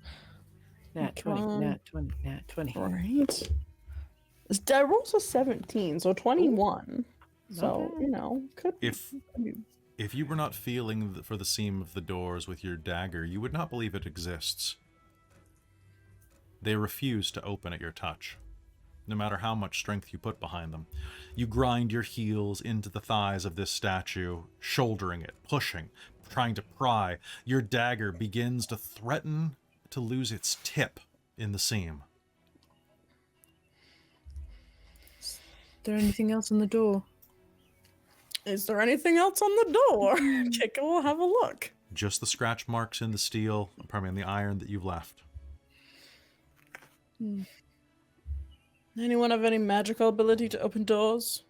Speaker 4: Nat 20,
Speaker 3: Um,
Speaker 4: nat 20, nat 20.
Speaker 3: All right. I rolled a 17, so 21. So, could
Speaker 1: If you were not feeling for the seam of the doors with your dagger, you would not believe it exists. They refuse to open at your touch, no matter how much strength you put behind them. You grind your heels into the thighs of this statue, shouldering it, pushing, trying to pry. Your dagger begins to threaten to lose its tip in the seam.
Speaker 4: Is there anything else on the door?
Speaker 3: Is there anything else on the door? Keiko will have a look.
Speaker 1: Just the scratch marks in the steel, in the iron that you've left.
Speaker 3: Anyone have any magical ability to open doors?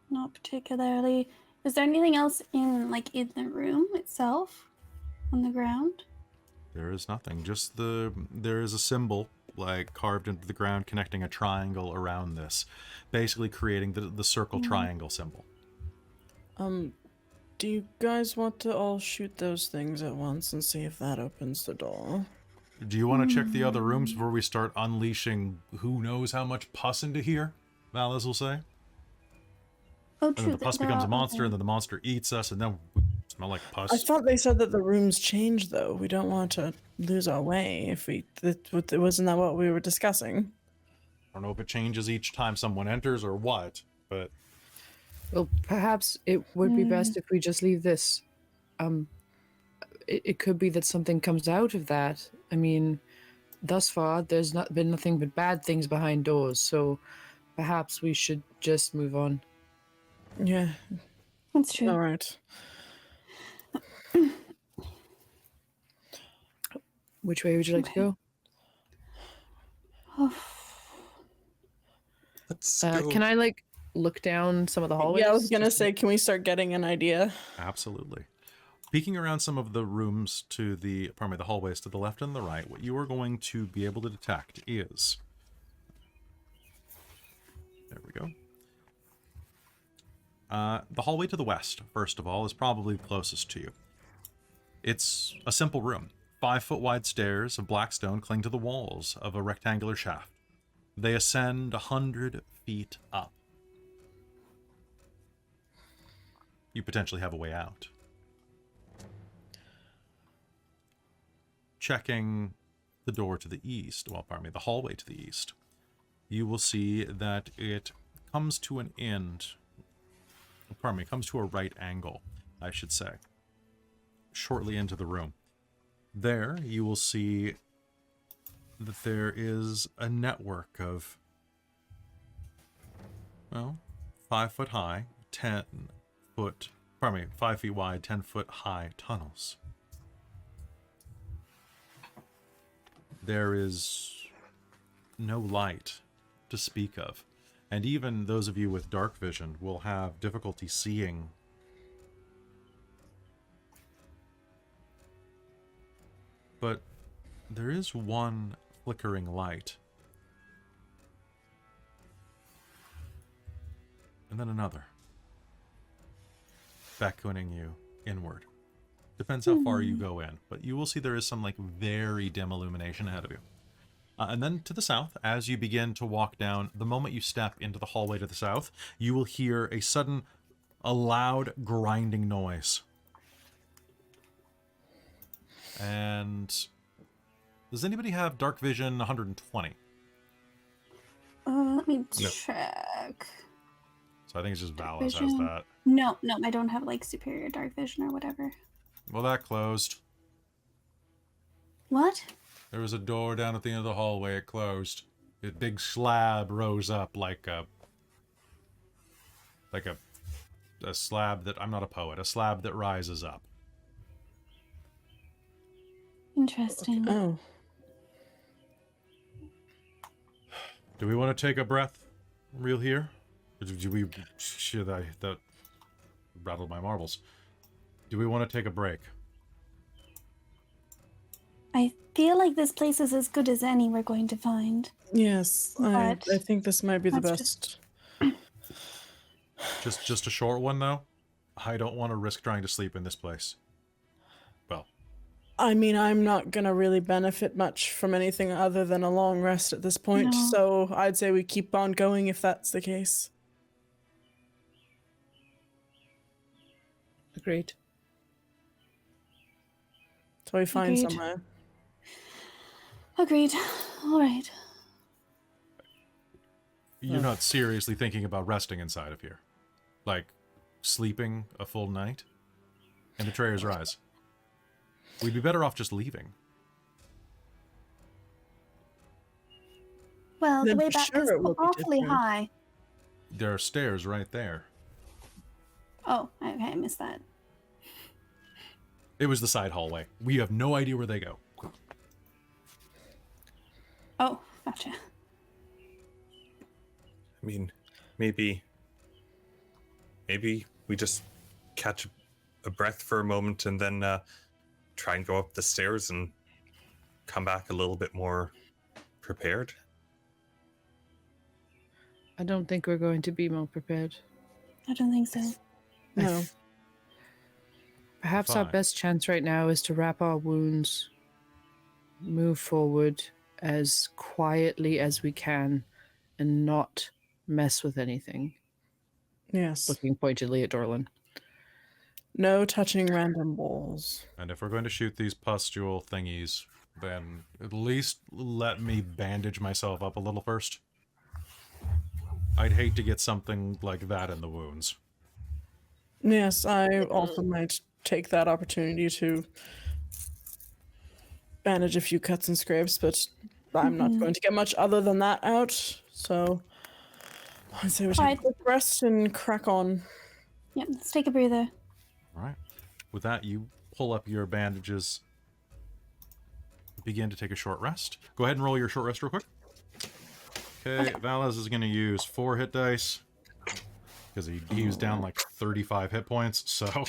Speaker 5: Not particularly. Is there anything else in the room itself? On the ground?
Speaker 1: There is nothing. Just there is a symbol carved into the ground connecting a triangle around this, basically creating the circle triangle symbol.
Speaker 3: Do you guys want to all shoot those things at once and see if that opens the door?
Speaker 1: Do you want to check the other rooms before we start unleashing who knows how much pus into here? Valis will say.
Speaker 5: Oh,
Speaker 1: And
Speaker 5: true.
Speaker 1: then the pus becomes a monster,
Speaker 5: okay.
Speaker 1: and then the monster eats us, and then we smell like pus.
Speaker 3: I thought they said that the rooms change, though. We don't want to lose our way if we... wasn't that what we were discussing?
Speaker 1: I don't know if it changes each time someone enters or what, but...
Speaker 7: Well, perhaps it would be best if we just leave this. It could be that something comes out of that. I mean, thus far, there's not been nothing but bad things behind doors, so perhaps we should just move on.
Speaker 3: Yeah.
Speaker 5: That's true.
Speaker 3: All right.
Speaker 7: Which way would you like to go?
Speaker 5: Oh,
Speaker 2: Let's go.
Speaker 7: Can I, like, look down some of the hallways?
Speaker 3: Yeah, I was gonna say, can we start getting an idea?
Speaker 1: Absolutely. Peeking around some of the rooms to the, pardon me, the hallways to the left and the right, what you are going to be able to detect is... There we go. The hallway to the west, first of all, is probably closest to you. It's a simple room. 5-foot wide stairs of black stone cling to the walls of a rectangular shaft. They ascend 100 feet up. You potentially have a way out. Checking the door to the east, well, pardon me, the hallway to the east, you will see that it comes to an end, pardon me, comes to a right angle, I should say, shortly into the room. There, you will see that there is a network of, well, 5 foot high, 10 foot, pardon me, 5 feet wide, 10 foot high tunnels. There is no light to speak of, and even those of you with dark vision will have difficulty seeing. But there is one flickering light, and then another, beckoning you inward. Depends how far you go in, but you will see there is some like very dim illumination ahead of you. And then to the south, as you begin to walk down, the moment you step into the hallway to the south, you will hear a loud grinding noise. And does anybody have dark vision 120?
Speaker 5: let me
Speaker 2: No.
Speaker 5: check.
Speaker 1: So I think it's just
Speaker 5: Dark
Speaker 1: Valis has
Speaker 5: vision.
Speaker 1: that.
Speaker 5: No, I don't have like superior dark vision or whatever.
Speaker 1: Well, that closed.
Speaker 5: What?
Speaker 1: There was a door down at the end of the hallway. It closed. A big slab rose up like a slab that, I'm not a poet, a slab that rises up.
Speaker 5: Interesting.
Speaker 3: Oh.
Speaker 1: Do we want to take a breath real here? Or do we, shit, that rattled my marbles. Do we want to take a break?
Speaker 5: I feel like this place is as good as any we're going to find.
Speaker 3: Yes, I
Speaker 5: But
Speaker 3: think this might be the
Speaker 5: that's
Speaker 3: best.
Speaker 1: Just a short one, though? I don't want to risk trying to sleep in this place. Well,
Speaker 3: I mean, I'm not gonna really benefit much from anything other than a long rest at this point,
Speaker 5: No.
Speaker 3: so I'd say we keep on going if that's the case.
Speaker 7: Agreed.
Speaker 3: So we find
Speaker 5: Agreed.
Speaker 3: somewhere.
Speaker 5: Agreed. All right.
Speaker 1: you're not seriously thinking about resting inside of here? Like, sleeping a full night? And Betrayer's Rise? We'd be better off just leaving.
Speaker 5: Well, the
Speaker 3: Then
Speaker 5: way
Speaker 3: for
Speaker 5: back
Speaker 3: sure
Speaker 5: is
Speaker 3: it will be
Speaker 5: awfully
Speaker 3: different.
Speaker 5: high.
Speaker 1: There are stairs right there.
Speaker 5: Oh, okay, I missed that.
Speaker 1: It was the side hallway. We have no idea where they go.
Speaker 5: Oh, gotcha.
Speaker 2: I mean, maybe we just catch a breath for a moment and then try and go up the stairs and come back a little bit more prepared.
Speaker 7: I don't think we're going to be more prepared.
Speaker 5: I don't think so.
Speaker 3: No.
Speaker 7: Perhaps our
Speaker 1: Fine.
Speaker 7: best chance right now is to wrap our wounds. move forward as quietly as we can and not mess with anything.
Speaker 3: Yes.
Speaker 7: Looking pointedly at Dorlin.
Speaker 3: No touching random balls.
Speaker 1: And if we're going to shoot these pustule thingies, then at least let me bandage myself up a little first. I'd hate to get something like that in the wounds.
Speaker 3: Yes, I also might take that opportunity to bandage a few cuts and scrapes, but I'm not going to get much other than that out. So I'd say we take a quick rest and crack on.
Speaker 5: Yep, let's take a breather.
Speaker 1: All right. With that, you pull up your bandages. Begin to take a short rest. Go ahead and roll your short rest real quick. Okay, Valez is going to use 4 hit dice because he was down like 35 hit points. So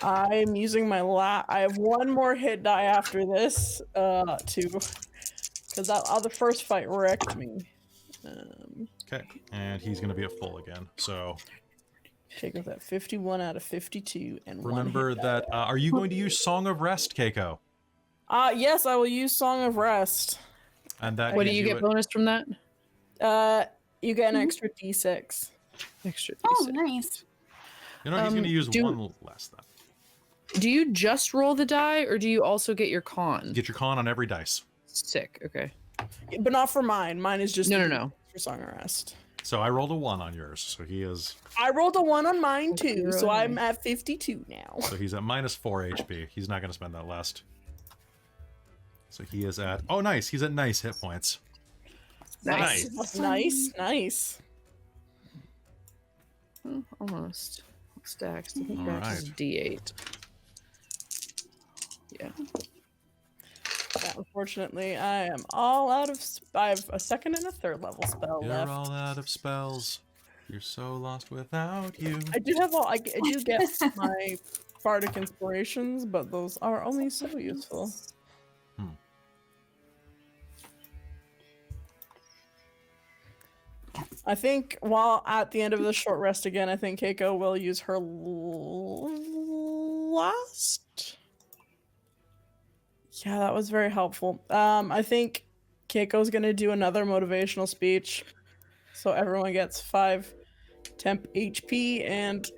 Speaker 3: I'm using my I have one more hit die after this, because that other first fight wrecked me.
Speaker 1: okay, and he's going to be at full again. So
Speaker 3: Take with that 51 out of 52 and
Speaker 1: remember
Speaker 3: one hit
Speaker 1: that. Are you going to use Song of Rest, Keiko?
Speaker 3: Yes, I will use Song of Rest.
Speaker 1: And that
Speaker 7: What do
Speaker 1: gives
Speaker 7: you get bonus from that?
Speaker 3: You get an extra d6.
Speaker 7: Extra
Speaker 5: Oh,
Speaker 7: D6.
Speaker 5: nice.
Speaker 1: You know, he's going to use
Speaker 7: do-
Speaker 1: one less then.
Speaker 7: Do you just roll the die, or do you also get your con?
Speaker 1: Get your con on every dice.
Speaker 7: Sick. Okay.
Speaker 3: But not for mine. Mine is just
Speaker 7: No.
Speaker 3: for Song of Rest.
Speaker 1: So I rolled a 1 on yours, so he is.
Speaker 3: I rolled a 1 on mine too,
Speaker 7: You're
Speaker 3: so
Speaker 7: right.
Speaker 3: I'm at 52 now.
Speaker 1: So he's at minus 4 HP. He's not going to spend that last. So he is at. Oh, nice. He's at nice hit points.
Speaker 2: Nice.
Speaker 3: Nice.
Speaker 7: Oh, almost. Stacks. I think
Speaker 1: All
Speaker 7: that's
Speaker 1: right.
Speaker 7: just D8. Yeah.
Speaker 3: Yeah, unfortunately, I am all out of. I have a second and a third level spell
Speaker 1: You're
Speaker 3: left.
Speaker 1: all out of spells. You're so lost without you.
Speaker 3: I do have all. I do get my bardic inspirations, but those are only so useful. I think while at the end of the short rest again, I think Keiko will use her last. Yeah, that was very helpful. I think Keiko's gonna do another motivational speech, so everyone gets 5 temp HP and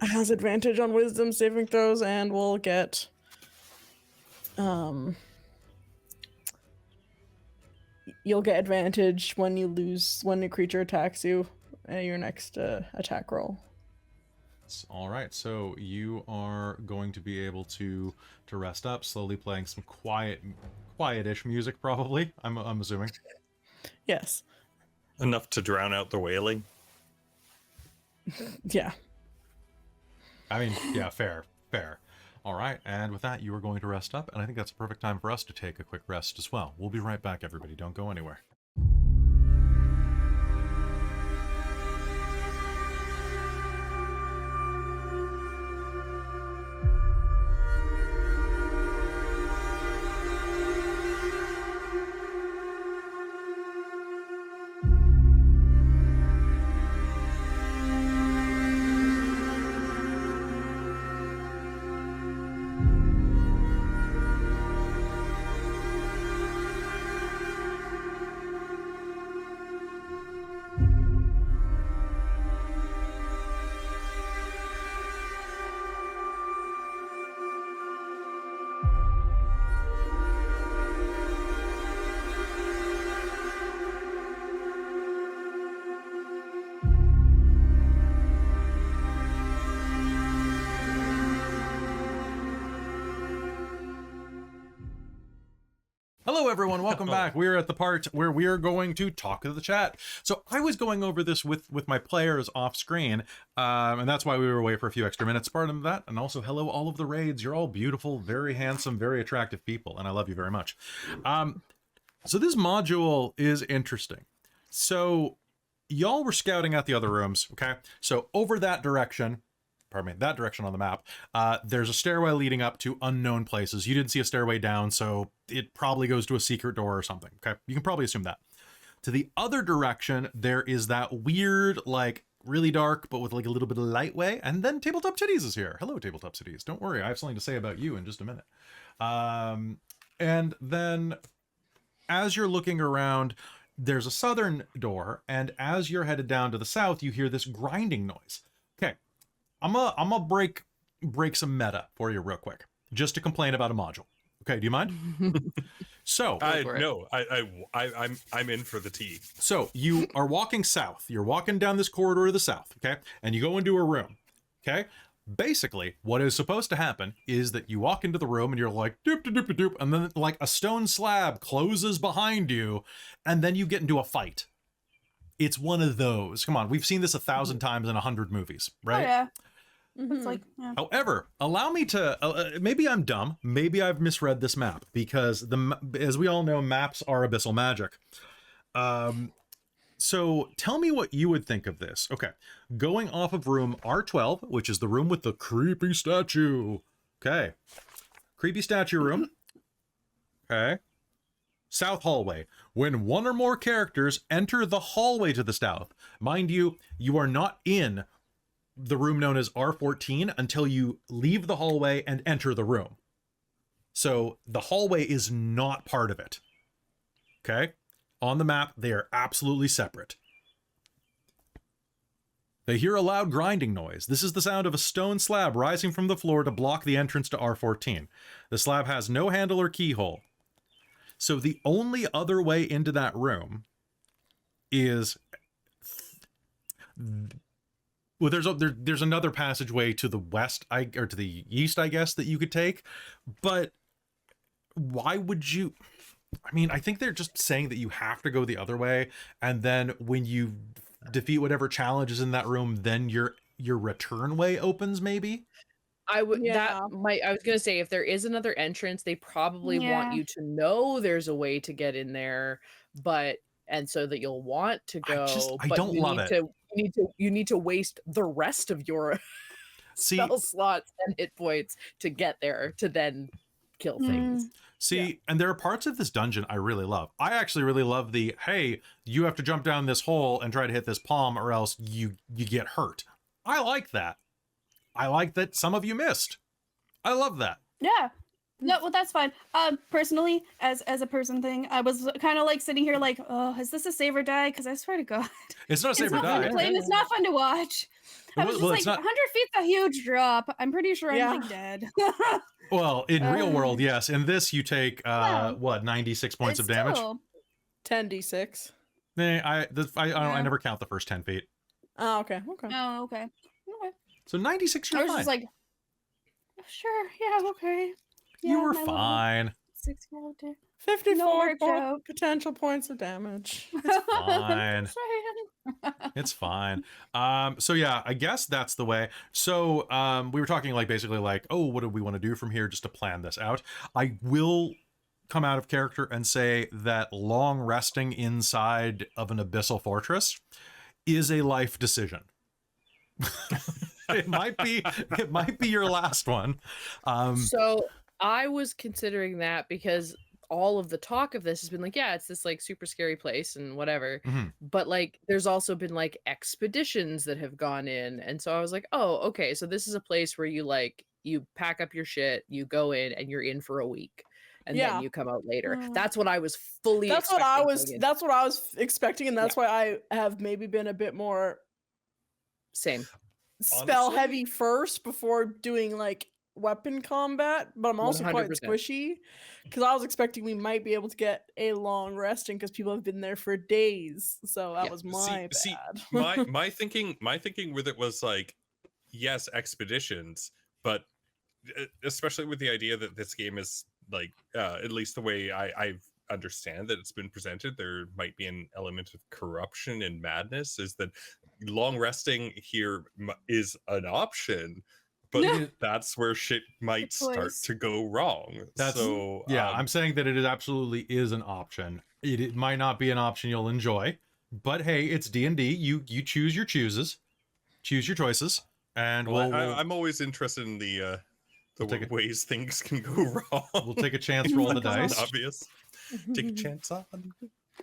Speaker 3: has advantage on wisdom saving throws, and will get you'll get advantage when a creature attacks you at your next attack roll.
Speaker 1: All right, so you are going to be able to rest up, slowly playing some quietish music, probably. I'm assuming.
Speaker 3: Yes.
Speaker 2: Enough to drown out the wailing.
Speaker 3: Yeah.
Speaker 1: I mean, yeah, fair. All right, and with that, you are going to rest up, and I think that's a perfect time for us to take a quick rest as well. We'll be right back, everybody. Don't go anywhere. Hello, everyone. Welcome back. We're at the part where we are going to talk to the chat. So I was going over this with my players off screen, and that's why we were away for a few extra minutes. Pardon that. And also, hello, all of the raids. You're all beautiful, very handsome, very attractive people, and I love you very much. So this module is interesting. So y'all were scouting out the other rooms, okay? So over that direction, that direction on the map, there's a stairway leading up to unknown places. You didn't see a stairway down, so it probably goes to a secret door or something, okay? You can probably assume that. To the other direction, there is that weird, like, really dark, but with like a little bit of light way, and then Tabletop Titties is here. Hello, Tabletop Titties. Don't worry, I have something to say about you in just a minute. And then as you're looking around, there's a southern door, and as you're headed down to the south, you hear this grinding noise. Okay, I'm gonna break some meta for you real quick, just to complain about a module. Okay, do you mind? So
Speaker 2: I'm in for the tea.
Speaker 1: So you are walking south. You're walking down this corridor to the south, okay? And you go into a room, okay? Basically, what is supposed to happen is that you walk into the room and you're like, doop, doop, doop, doop, and then like a stone slab closes behind you, and then you get into a fight. It's one of those. Come on, we've seen this 1,000 times in 100 movies, right?
Speaker 5: Oh, yeah.
Speaker 3: Mhm.
Speaker 5: It's like, yeah.
Speaker 1: However, allow me to, maybe I'm dumb, maybe I've misread this map, because as we all know, maps are abyssal magic. So tell me what you would think of this. Okay, going off of room R12, which is the room with the creepy statue. Okay, creepy statue room. Okay. South hallway. When one or more characters enter the hallway to the south, mind you, you are not in the room known as R14 until you leave the hallway and enter the room. So the hallway is not part of it. Okay? On the map, they are absolutely separate. They hear a loud grinding noise. This is the sound of a stone slab rising from the floor to block the entrance to R14. The slab has no handle or keyhole. So the only other way into that room is... Well, there's another passageway to the west, or to the east, I guess, that you could take. But why would you... I mean, I think they're just saying that you have to go the other way, and then when you defeat whatever challenge is in that room, then your return way opens, maybe?
Speaker 4: I would
Speaker 3: Yeah.
Speaker 4: I was gonna say, if there is another entrance, they probably want
Speaker 5: Yeah.
Speaker 4: you to know there's a way to get in there, and so that you'll want to go.
Speaker 1: I
Speaker 4: but
Speaker 1: don't
Speaker 4: you
Speaker 1: love
Speaker 4: need
Speaker 1: it.
Speaker 4: you need to waste the rest of your
Speaker 1: See,
Speaker 4: spell slots and hit points to get there to then kill things.
Speaker 1: See, and there are parts of this dungeon I really love. I actually really love the, hey, you have to jump down this hole and try to hit this palm or else you get hurt. I like that. I like that some of you missed. I love that.
Speaker 5: Yeah. No, well, that's fine. Personally, as a person thing, I was kind of like sitting here like, oh, is this a save or die? Because I swear to God,
Speaker 1: It's not a
Speaker 5: it's
Speaker 1: save or
Speaker 5: not fun
Speaker 1: die.
Speaker 5: to play and it's not fun to watch. I was just
Speaker 1: Well,
Speaker 5: like,
Speaker 1: it's not-
Speaker 5: 100 feet's a huge drop. I'm pretty sure
Speaker 3: Yeah.
Speaker 5: I'm like dead.
Speaker 1: Well, in real
Speaker 5: Uh,
Speaker 1: world, yes. In this, you take,
Speaker 5: Yeah.
Speaker 1: what, 96 points of damage?
Speaker 5: Still,
Speaker 3: 10d6.
Speaker 1: I never count the first 10 feet.
Speaker 3: Oh, okay. Okay.
Speaker 5: oh, okay. Okay.
Speaker 1: So 96,
Speaker 5: I
Speaker 1: you're
Speaker 5: was
Speaker 1: fine.
Speaker 5: just like, sure, yeah, okay.
Speaker 1: You
Speaker 5: Yeah,
Speaker 1: were
Speaker 5: my level
Speaker 1: fine.
Speaker 5: 6 character.
Speaker 3: 54
Speaker 5: joke.
Speaker 3: potential points of damage.
Speaker 1: Fine. It's fine. So yeah, I guess that's the way. So we were talking like basically like, oh, what do we want to do from here just to plan this out? I will come out of character and say that long resting inside of an abyssal fortress is a life decision. it might be your last one.
Speaker 4: So I was considering that because all of the talk of this has been like, yeah, it's this like super scary place and whatever.
Speaker 1: Mhm.
Speaker 4: But like there's also been like expeditions that have gone in. And so I was like, oh, okay. So this is a place where you pack up your shit, you go in and you're in for a week. And
Speaker 3: Yeah.
Speaker 4: then you come out later.
Speaker 5: Mm.
Speaker 4: That's what I was fully
Speaker 3: That's what I
Speaker 4: expecting
Speaker 3: was
Speaker 4: going in.
Speaker 3: that's what I was expecting, and that's why I have maybe been a bit more
Speaker 4: Same.
Speaker 3: spell
Speaker 2: Honestly?
Speaker 3: heavy first before doing like weapon combat, but I'm also quite
Speaker 4: 100%.
Speaker 3: squishy because I was expecting we might be able to get a long resting because people have been there for days. So that
Speaker 4: Yeah.
Speaker 3: was my
Speaker 2: See,
Speaker 3: bad.
Speaker 2: my thinking with it was like, yes, expeditions, but especially with the idea that this game is like, at least the way I understand that it's been presented, there might be an element of corruption and madness. Is that long resting here is an option, but that's where shit might start
Speaker 5: choice.
Speaker 2: to go wrong. So
Speaker 1: yeah, I'm saying that it absolutely is an option. It might not be an option you'll enjoy, but hey, it's D&D. You choose your chooses, choose your choices, and
Speaker 2: well,
Speaker 1: we'll
Speaker 2: I'm always interested in the
Speaker 1: take it-
Speaker 2: ways things can go wrong.
Speaker 1: we'll take a chance, roll the
Speaker 2: That's
Speaker 1: dice.
Speaker 2: obvious. Take a chance on.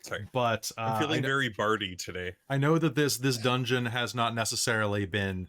Speaker 2: Sorry,
Speaker 1: But
Speaker 2: I'm feeling very bardy today.
Speaker 1: I know that this dungeon has not necessarily been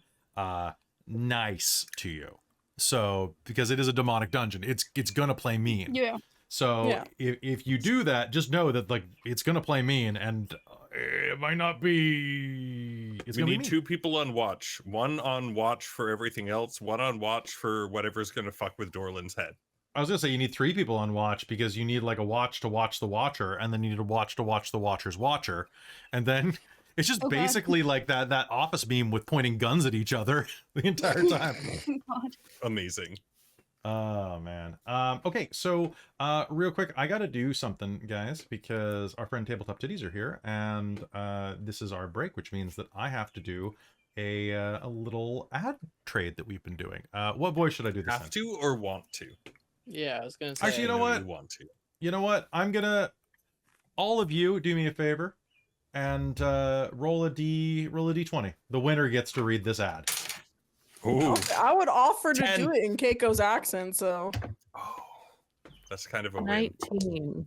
Speaker 1: nice to you. So because it is a demonic dungeon, it's gonna play mean.
Speaker 5: Yeah.
Speaker 1: So
Speaker 3: Yeah.
Speaker 1: if you do that, just know that like it's gonna play mean, and it might not be. It's
Speaker 2: We
Speaker 1: gonna be
Speaker 2: need
Speaker 1: mean.
Speaker 2: 2 people on watch. 1 on watch for everything else. 1 on watch for whatever's gonna fuck with Dorland's head.
Speaker 1: I was gonna say you need 3 people on watch because you need like a watch to watch the watcher, and then you need a watch to watch the watcher's watcher, and then it's just
Speaker 5: Oh, God.
Speaker 1: basically like that office meme with pointing guns at each other the entire time.
Speaker 5: God.
Speaker 2: Amazing.
Speaker 1: Oh man. Okay, so real quick, I gotta do something, guys, because our friend Tabletop Titties are here, and this is our break, which means that I have to do a little ad trade that we've been doing. What voice should I do this
Speaker 2: Have
Speaker 1: in?
Speaker 2: to or want to?
Speaker 8: Yeah, I was gonna say.
Speaker 1: Actually, you know what?
Speaker 2: You want to.
Speaker 1: You know what? I'm gonna. All of you, do me a favor, and roll a d20. The winner gets to read this ad.
Speaker 2: Ooh.
Speaker 3: I would offer to
Speaker 2: 10.
Speaker 3: do it in Keiko's accent, so
Speaker 2: Oh, that's kind of a win.
Speaker 7: 19.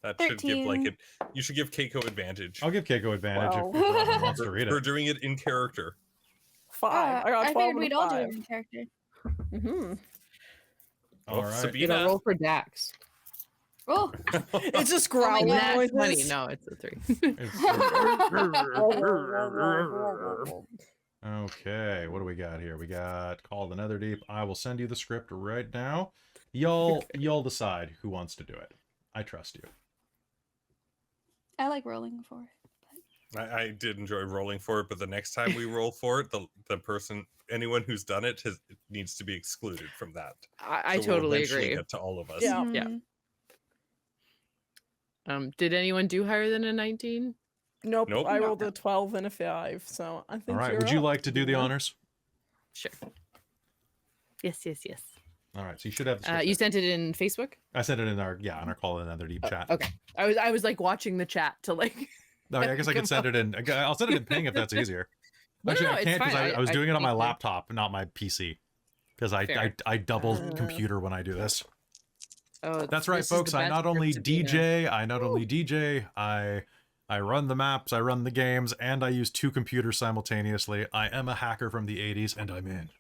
Speaker 2: That should give like
Speaker 5: 13.
Speaker 2: it. You should give Keiko advantage
Speaker 1: I'll give Keiko advantage
Speaker 3: Wow.
Speaker 1: if Robin wants to read
Speaker 2: for
Speaker 1: it.
Speaker 2: doing it in character.
Speaker 3: 5. I got 12
Speaker 5: figured
Speaker 3: and
Speaker 5: we'd
Speaker 3: a
Speaker 5: all do
Speaker 3: 5.
Speaker 5: it in character.
Speaker 3: Mm-hmm.
Speaker 1: All right.
Speaker 7: You
Speaker 2: Sabina.
Speaker 7: gotta roll for Dax.
Speaker 5: Oh,
Speaker 3: It's just
Speaker 5: Oh my
Speaker 3: growling
Speaker 5: God.
Speaker 7: Nat 20.
Speaker 3: noises.
Speaker 7: No, it's a 3.
Speaker 1: Okay, what do we got here? We got Call the Netherdeep. I will send you the script right now. Y'all decide who wants to do it. I trust you.
Speaker 5: I like rolling for it.
Speaker 2: I did enjoy rolling for it, but the next time we roll for it, the person, anyone who's done it, needs to be excluded from that.
Speaker 7: I
Speaker 2: So we'll
Speaker 7: totally
Speaker 2: eventually
Speaker 7: agree.
Speaker 2: Get to all of us.
Speaker 3: Yeah.
Speaker 7: Yeah.
Speaker 5: Mhm.
Speaker 7: Did anyone do higher than a 19?
Speaker 3: Nope,
Speaker 2: Nope.
Speaker 3: I rolled a 12 and a 5, so I think
Speaker 1: All right,
Speaker 3: you're
Speaker 1: would you
Speaker 3: up.
Speaker 1: like to do the
Speaker 3: Yeah.
Speaker 1: honors?
Speaker 7: Sure. Yes, yes, yes.
Speaker 1: All right, so you should have the script.
Speaker 7: You sent it in Facebook?
Speaker 1: I sent it in our on our Call the Netherdeep
Speaker 7: Oh,
Speaker 1: chat.
Speaker 7: okay. I was like watching the chat to like.
Speaker 1: No, I guess I
Speaker 7: Come
Speaker 1: could send it in. I'll send it in ping if that's easier.
Speaker 7: No,
Speaker 1: Actually,
Speaker 7: no,
Speaker 1: I
Speaker 7: it's
Speaker 1: can't because
Speaker 7: fine.
Speaker 1: I was doing it on my
Speaker 7: think that-
Speaker 1: laptop, not my PC. Because
Speaker 7: Fair.
Speaker 1: I double
Speaker 3: Uh.
Speaker 1: computer when I do this.
Speaker 7: Oh,
Speaker 1: That's right,
Speaker 7: this is the
Speaker 1: folks. I
Speaker 7: best
Speaker 1: not only
Speaker 7: script to be in.
Speaker 1: DJ, I run the maps, I run the games, and I use 2 computers simultaneously. I am a hacker from the 80s, and I'm in.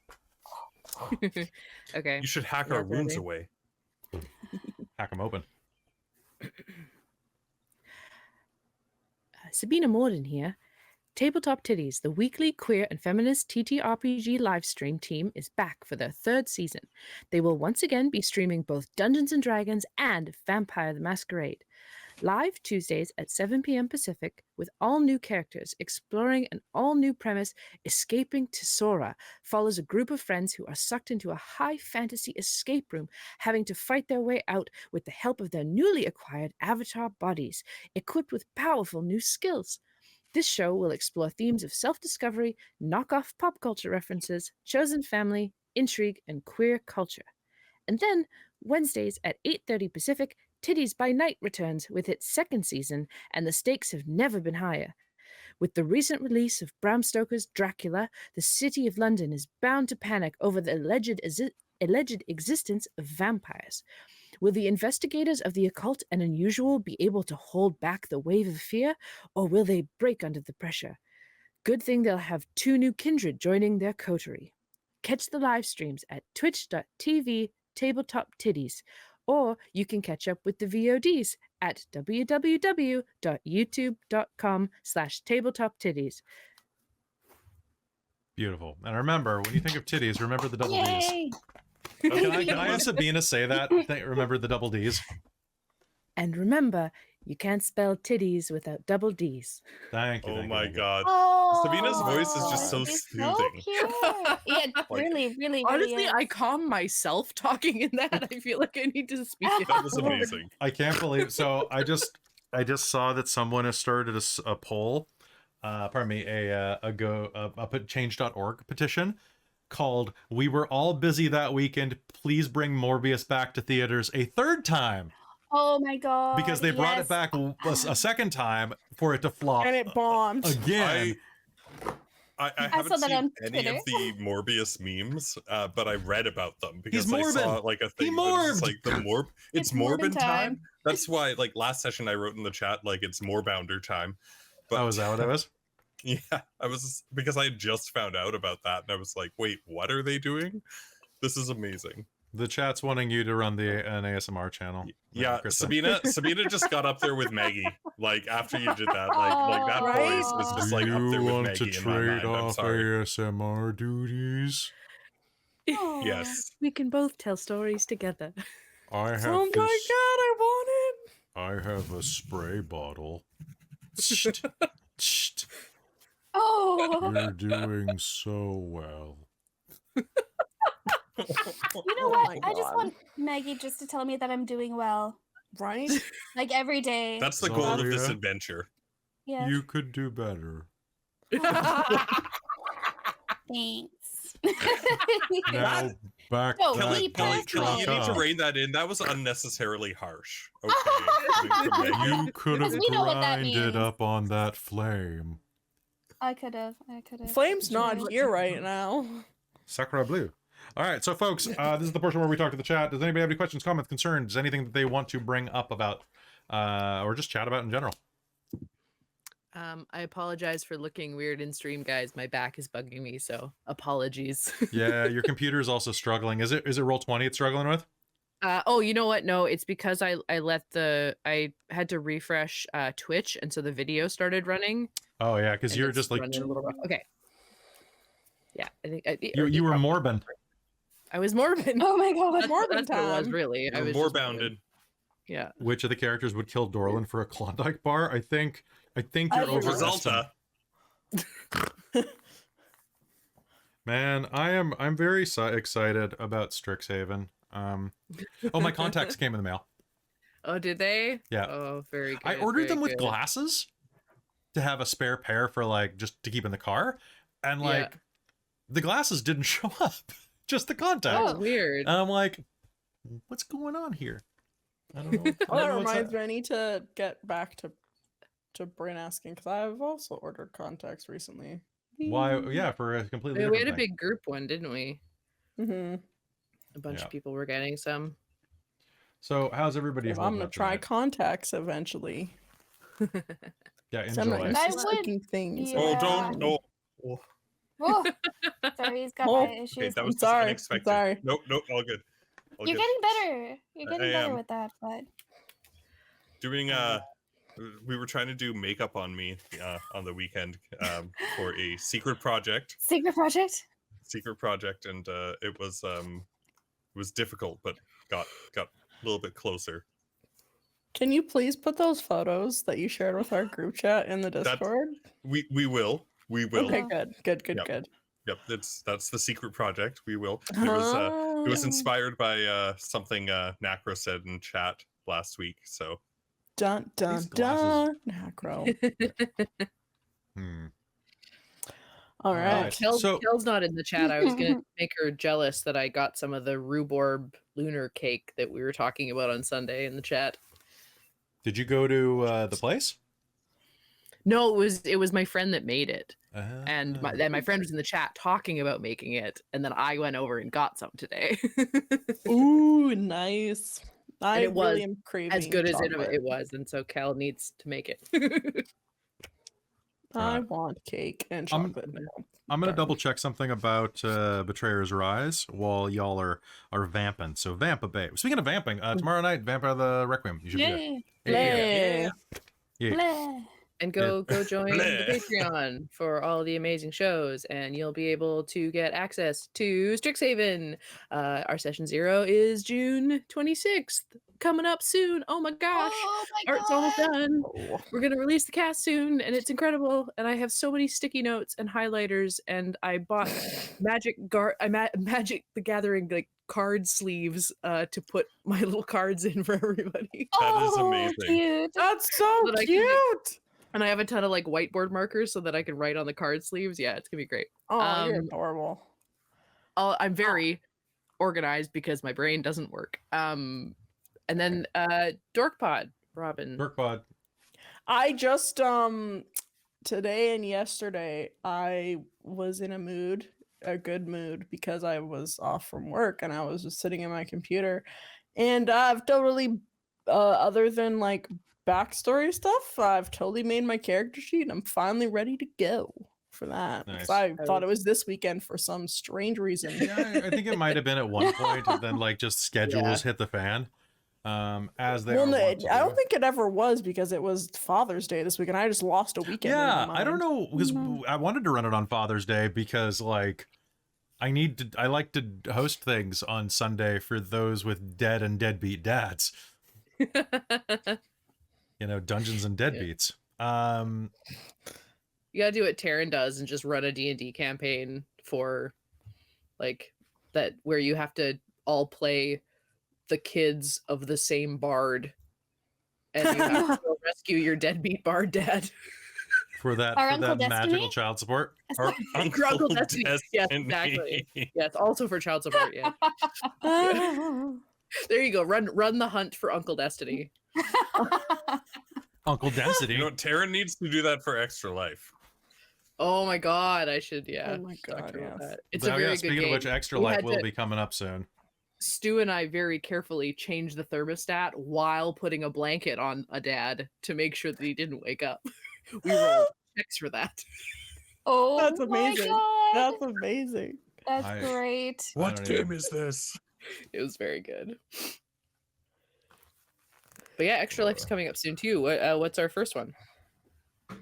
Speaker 7: Okay.
Speaker 2: You should hack
Speaker 7: Yeah,
Speaker 2: our wounds
Speaker 7: ready.
Speaker 2: away.
Speaker 1: Hack them open.
Speaker 7: Sabina Morden here. Tabletop Titties, the weekly queer and feminist TTRPG livestream team, is back for their 3rd season. They will once again be streaming both Dungeons & Dragons and Vampire the Masquerade. Live Tuesdays at 7 p.m. Pacific, with all new characters exploring an all-new premise. Escaping Tesora follows a group of friends who are sucked into a high fantasy escape room, having to fight their way out with the help of their newly acquired avatar bodies, equipped with powerful new skills. This show will explore themes of self-discovery, knockoff pop culture references, chosen family, intrigue, and queer culture. And then, Wednesdays at 8:30 Pacific, Titties by Night returns with its 2nd season, and the stakes have never been higher. With the recent release of Bram Stoker's Dracula, the city of London is bound to panic over the alleged existence of vampires. Will the investigators of the occult and unusual be able to hold back the wave of fear, or will they break under the pressure? Good thing they'll have 2 new kindred joining their coterie. Catch the live streams at twitch.tv tabletoptitties, or you can catch up with the VODs at www.youtube.com/tabletoptitties.
Speaker 1: Beautiful. And remember, when you think of titties, remember the double D's.
Speaker 5: Yay!
Speaker 1: Can I have Sabina say that? Remember the double D's?
Speaker 7: And remember, you can't spell titties without double D's.
Speaker 1: Thank you.
Speaker 2: Oh
Speaker 1: thank you,
Speaker 2: my
Speaker 1: thank you.
Speaker 2: god.
Speaker 5: Oh,
Speaker 2: Sabina's voice is just so
Speaker 5: it's
Speaker 2: soothing.
Speaker 5: cute. Yeah, really
Speaker 7: Honestly,
Speaker 5: is.
Speaker 7: I calm myself talking in that. I feel like I need to speak it.
Speaker 2: That was amazing.
Speaker 1: I can't believe. So I just saw that someone has started a poll. Pardon me, a change.org petition called "We were all busy that weekend. Please bring Morbius back to theaters a 3rd time."
Speaker 5: Oh my god!
Speaker 1: Because they brought it
Speaker 5: yes.
Speaker 1: back a 2nd time for it to flop
Speaker 3: And it bombed.
Speaker 1: again.
Speaker 2: I
Speaker 5: saw
Speaker 2: haven't
Speaker 5: that
Speaker 2: seen
Speaker 5: on
Speaker 2: any
Speaker 5: Twitter.
Speaker 2: of the Morbius memes, but I read about them because
Speaker 1: He's
Speaker 2: I saw
Speaker 1: morbid.
Speaker 2: like a
Speaker 1: He
Speaker 2: thing. That was
Speaker 1: morbed.
Speaker 2: like the morb. It's
Speaker 5: It's Morbin
Speaker 2: Morbin time. That's why, like last session, I wrote in the chat like it's Morbounder time. But
Speaker 1: Oh, is that what it was?
Speaker 2: yeah, I was because I had just found out about that, and I was like, wait, what are they doing? This is amazing.
Speaker 1: The chat's wanting you to run an ASMR channel.
Speaker 2: Yeah,
Speaker 1: Krista.
Speaker 2: Sabina just got up there with Maggie. Like after you did that, like that
Speaker 3: Right?
Speaker 2: voice was just
Speaker 1: Do
Speaker 2: like up
Speaker 1: you
Speaker 2: there with
Speaker 1: want to
Speaker 2: Maggie in my
Speaker 1: trade
Speaker 2: mind. I'm
Speaker 1: off
Speaker 2: sorry.
Speaker 1: ASMR duties?
Speaker 5: Aw.
Speaker 2: Yes.
Speaker 7: We can both tell stories together.
Speaker 1: I have
Speaker 3: Oh my god,
Speaker 1: this.
Speaker 3: I want it.
Speaker 1: I have a spray bottle. Tst, tst.
Speaker 5: Oh,
Speaker 1: You're doing so well.
Speaker 5: you know
Speaker 3: Oh
Speaker 5: what?
Speaker 3: my
Speaker 5: I just
Speaker 3: God.
Speaker 5: want Maggie just to tell me that I'm doing well,
Speaker 3: Right?
Speaker 5: like every day.
Speaker 2: That's the goal of this
Speaker 1: Zaria,
Speaker 2: adventure.
Speaker 5: Yes.
Speaker 1: You could do better.
Speaker 5: Thanks.
Speaker 1: Now back
Speaker 5: No,
Speaker 1: that
Speaker 5: be
Speaker 2: Kelly,
Speaker 1: dump
Speaker 5: perfect.
Speaker 2: you need
Speaker 1: truck
Speaker 2: to
Speaker 1: up.
Speaker 2: rein that in. That was unnecessarily harsh. Okay. coming from Maggie.
Speaker 1: You could have
Speaker 5: Because we know what that
Speaker 1: grinded
Speaker 5: means.
Speaker 1: up on that flame.
Speaker 5: I could have.
Speaker 3: Flame's not
Speaker 5: Sure.
Speaker 3: here right now.
Speaker 1: Sakura Blue. All right, so folks, this is the portion where we talk to the chat. Does anybody have any questions, comments, concerns, anything that they want to bring up about, or just chat about in general?
Speaker 7: I apologize for looking weird in stream, guys. My back is bugging me, so apologies.
Speaker 1: Yeah, your computer is also struggling. Is it Roll20 it's struggling with?
Speaker 7: Oh, you know what? No, it's because I had to refresh Twitch, and so the video started running.
Speaker 1: Oh yeah, because
Speaker 7: and
Speaker 1: you're
Speaker 7: it's
Speaker 1: just like
Speaker 7: running a little rough. Okay. Yeah, I think
Speaker 1: you were Morbin.
Speaker 7: I was Morbin.
Speaker 5: Oh my god.
Speaker 7: That's what
Speaker 3: Morbin
Speaker 7: it was
Speaker 3: time.
Speaker 7: really. I
Speaker 2: You're
Speaker 7: was
Speaker 2: more
Speaker 7: just Morbin.
Speaker 2: bounded.
Speaker 7: Yeah.
Speaker 1: Which of the characters would kill Dorlin for a Klondike bar? I think
Speaker 3: I
Speaker 1: you're
Speaker 3: would-
Speaker 1: overestimating.
Speaker 2: Resulta.
Speaker 1: Man, I'm very excited about Strixhaven. Oh, my contacts came in the mail.
Speaker 7: Oh, did they?
Speaker 1: Yeah.
Speaker 7: Oh, very good.
Speaker 1: I ordered
Speaker 7: very
Speaker 1: them with
Speaker 7: good.
Speaker 1: glasses to have a spare pair for like just to keep in the car, and
Speaker 7: Yeah.
Speaker 1: like the glasses didn't show up, just the contacts.
Speaker 7: Oh, weird.
Speaker 1: And I'm like, what's going on here? I don't know. I
Speaker 3: Oh,
Speaker 1: don't
Speaker 3: that
Speaker 1: know what's
Speaker 3: reminds me. I need to get back to Bryn asking because I've also ordered contacts recently.
Speaker 1: Why? Yeah, for a completely
Speaker 7: We
Speaker 1: different
Speaker 7: had a
Speaker 1: thing.
Speaker 7: big group one, didn't we?
Speaker 3: Mm-hmm.
Speaker 7: A bunch
Speaker 1: Yeah.
Speaker 7: of people were getting some.
Speaker 1: So how's everybody?
Speaker 3: I'm
Speaker 1: holding
Speaker 3: gonna
Speaker 1: up
Speaker 3: try
Speaker 1: tonight?
Speaker 3: contacts eventually.
Speaker 1: Yeah,
Speaker 3: 'Cause I'm not
Speaker 1: enjoy.
Speaker 3: used
Speaker 5: I
Speaker 3: to
Speaker 5: would-
Speaker 3: sticking things.
Speaker 5: yeah.
Speaker 2: Oh, don't. No.
Speaker 5: Oh, sorry, he's got
Speaker 3: Oh,
Speaker 5: eye issues.
Speaker 2: Okay, that was
Speaker 3: I'm
Speaker 2: just
Speaker 3: sorry, I'm
Speaker 2: unexpected.
Speaker 3: sorry.
Speaker 2: Nope, all good. All
Speaker 5: You're
Speaker 2: good.
Speaker 5: getting better. You're
Speaker 2: I
Speaker 5: getting better
Speaker 2: am.
Speaker 5: with that, but
Speaker 2: Doing we were trying to do makeup on me on the weekend for a secret project.
Speaker 5: secret project.
Speaker 2: And it was difficult, but got a little bit closer.
Speaker 3: Can you please put those photos that you shared with our group chat in the
Speaker 2: That's-
Speaker 3: Discord?
Speaker 2: We will.
Speaker 3: Okay, good.
Speaker 2: Yep, that's the secret project. We will. It was
Speaker 3: Oh.
Speaker 2: inspired by something Nacro said in chat last week. So
Speaker 3: Dun dun
Speaker 1: These
Speaker 3: dun.
Speaker 1: glasses.
Speaker 3: Macro.
Speaker 1: Hmm.
Speaker 3: All right.
Speaker 1: Right.
Speaker 7: Kel's,
Speaker 1: So-
Speaker 7: Kel's not in the chat. I was gonna make her jealous that I got some of the rhubarb lunar cake that we were talking about on Sunday in the chat.
Speaker 1: Did you go to the place?
Speaker 7: No, it was my friend that made it, and
Speaker 1: Ah.
Speaker 7: then my friend was in the chat talking about making it, and then I went over and got some today.
Speaker 3: Ooh, nice. I
Speaker 7: it was
Speaker 3: really am craving
Speaker 7: as good as
Speaker 3: chocolate.
Speaker 7: it was, and so Kel needs to make it.
Speaker 3: I
Speaker 1: Right.
Speaker 3: want cake and
Speaker 1: I'm-
Speaker 3: chocolate now.
Speaker 1: I'm gonna
Speaker 3: Darn.
Speaker 1: double check something about Betrayer's Rise while y'all are vamping. So Vampa Babe. Speaking of vamping, tomorrow night, Vampa the Requiem. You should be there.
Speaker 5: Yay.
Speaker 3: Play.
Speaker 1: Yeah.
Speaker 5: Blah.
Speaker 7: And go join the
Speaker 2: Bleh.
Speaker 7: Patreon for all the amazing shows, and you'll be able to get access to Strixhaven. Our session 0 is June 26th, coming up soon. Oh my gosh,
Speaker 5: Oh my
Speaker 7: art's almost
Speaker 5: God.
Speaker 7: done.
Speaker 3: Oh.
Speaker 7: We're gonna release the cast soon, and it's incredible. And I have so many sticky notes and highlighters, and I bought Magic the Gathering like card sleeves to put my little cards in for everybody.
Speaker 2: That is
Speaker 5: Oh,
Speaker 2: amazing.
Speaker 5: Cute.
Speaker 3: That's so
Speaker 7: That I can
Speaker 3: cute.
Speaker 7: And I have a ton of like whiteboard markers so that I can write on the card sleeves. Yeah, it's gonna be great.
Speaker 3: Oh, you're
Speaker 7: Um,
Speaker 3: adorable.
Speaker 7: I'm very organized because my brain doesn't work. And then Dorkpod, Robin.
Speaker 1: Dorkpod.
Speaker 3: I just today and yesterday I was in a good mood because I was off from work and I was just sitting in my computer, and I've totally other than like backstory stuff, I've totally made my character sheet and I'm finally ready to go for that. 'Cause
Speaker 1: Nice.
Speaker 3: I thought it was this weekend for some strange reason.
Speaker 1: Yeah, I think it might have been at one point, and then like just schedules hit the fan. As they
Speaker 3: Well,
Speaker 1: are
Speaker 3: no,
Speaker 1: wont to
Speaker 3: I don't
Speaker 1: do.
Speaker 3: think it ever was because it was Father's Day this week, and I just lost a weekend. in
Speaker 1: Yeah,
Speaker 3: my
Speaker 1: I don't
Speaker 3: mind.
Speaker 1: know because I wanted to run it on Father's Day because like I like to host things on Sunday for those with dead and deadbeat dads. You know, Dungeons and Deadbeats.
Speaker 4: You gotta do what Taryn does and just run a D&D campaign for like that where you have to all play the kids of the same bard and you have to go rescue your deadbeat bard dad.
Speaker 1: For that,
Speaker 5: Our
Speaker 1: for
Speaker 5: Uncle
Speaker 1: that magical
Speaker 5: Destiny?
Speaker 1: child support.
Speaker 2: Our
Speaker 4: Your Uncle
Speaker 2: Destiny.
Speaker 4: Destiny. Yes, exactly. Yes, also for child support, yeah. There you go. Run the hunt for Uncle Destiny.
Speaker 1: Uncle Density.
Speaker 2: You know, Taryn needs to do that for Extra Life.
Speaker 4: Oh my god, I should
Speaker 3: Oh my
Speaker 4: talk
Speaker 3: god,
Speaker 4: to her about
Speaker 3: yes.
Speaker 4: that. It's
Speaker 1: Oh,
Speaker 4: a very
Speaker 1: yeah,
Speaker 4: good
Speaker 1: speaking
Speaker 4: game.
Speaker 1: of which, Extra
Speaker 4: We
Speaker 1: Life
Speaker 4: had
Speaker 1: will
Speaker 4: to-
Speaker 1: be coming up soon.
Speaker 4: Stu and I very carefully changed the thermostat while putting a blanket on a dad to make sure that he didn't wake up. We rolled checks for that.
Speaker 5: Oh,
Speaker 3: That's
Speaker 5: my
Speaker 3: amazing.
Speaker 5: God.
Speaker 3: That's amazing.
Speaker 5: That's
Speaker 1: I-
Speaker 5: great.
Speaker 2: What
Speaker 1: don't even-
Speaker 2: game is this?
Speaker 4: It was very good. But yeah, Extra Life's coming up soon too. What's our first one?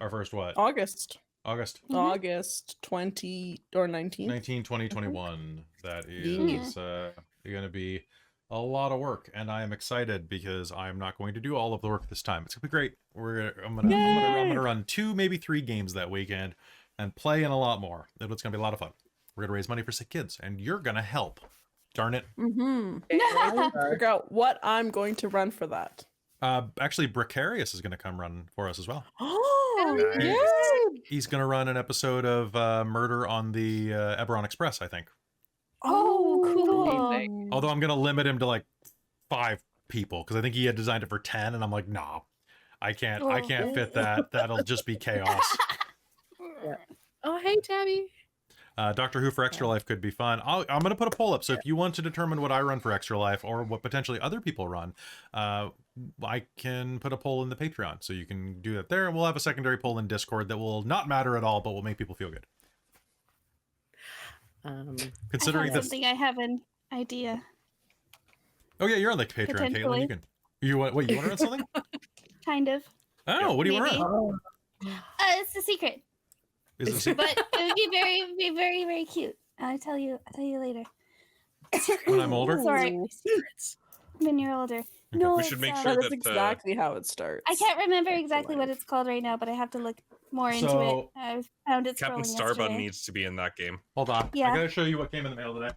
Speaker 1: Our first what?
Speaker 3: August.
Speaker 1: August
Speaker 3: August 20 or 19th.
Speaker 1: 19, 2021. That
Speaker 4: Yeah.
Speaker 1: is going to be a lot of work, and I am excited because I'm not going to do all of the work this time. It's gonna be great. I'm gonna run 2, maybe 3 games that weekend, and play in a lot more. It's gonna be a lot of fun. We're gonna raise money for sick kids, and you're gonna help. Darn it!
Speaker 3: Figure out what I'm going to run for that.
Speaker 1: Actually, Precarious is gonna come run for us as well.
Speaker 3: Oh,
Speaker 2: Nice.
Speaker 3: yay!
Speaker 1: He's gonna run an episode of Murder on the Eberron Express, I think.
Speaker 5: Oh, cool.
Speaker 4: Amazing.
Speaker 1: Although I'm gonna limit him to like 5 people because I think he had designed it for 10, and I'm like, nah, I can't fit that. That'll just be chaos.
Speaker 4: Oh, hey, Tabby.
Speaker 1: Doctor Who for Extra Life could be fun. I'm going to put a poll up. So if you want to determine what I run for Extra Life or what potentially other people run, I can put a poll in the Patreon. So you can do that there. And we'll have a secondary poll in Discord that will not matter at all, but will make people feel good. Considering
Speaker 5: I
Speaker 1: that.
Speaker 5: something I have an idea.
Speaker 1: Oh, yeah, you're on the Patreon, Caitlin.
Speaker 5: Potentially.
Speaker 1: You can. You want to run something?
Speaker 5: Kind of.
Speaker 1: Oh, what do you want to
Speaker 5: Maybe.
Speaker 1: run?
Speaker 5: It's a secret,
Speaker 1: Is it secret?
Speaker 5: but it would be very, very cute. I'll tell you later.
Speaker 1: When I'm older?
Speaker 5: Sorry,
Speaker 4: Secrets.
Speaker 5: when you're older. No,
Speaker 2: We should
Speaker 5: it's,
Speaker 2: make
Speaker 3: That
Speaker 2: sure
Speaker 3: is
Speaker 2: that
Speaker 3: exactly how it starts.
Speaker 5: I can't remember
Speaker 3: Extra
Speaker 5: exactly what
Speaker 3: Life.
Speaker 5: it's called right now, but I have to look more into
Speaker 1: So-
Speaker 5: it. I found it
Speaker 2: Captain
Speaker 5: scrolling
Speaker 2: Starbun
Speaker 5: yesterday.
Speaker 2: needs to be in that game.
Speaker 1: Hold on.
Speaker 5: Yeah.
Speaker 1: I got to show you what came in the mail today.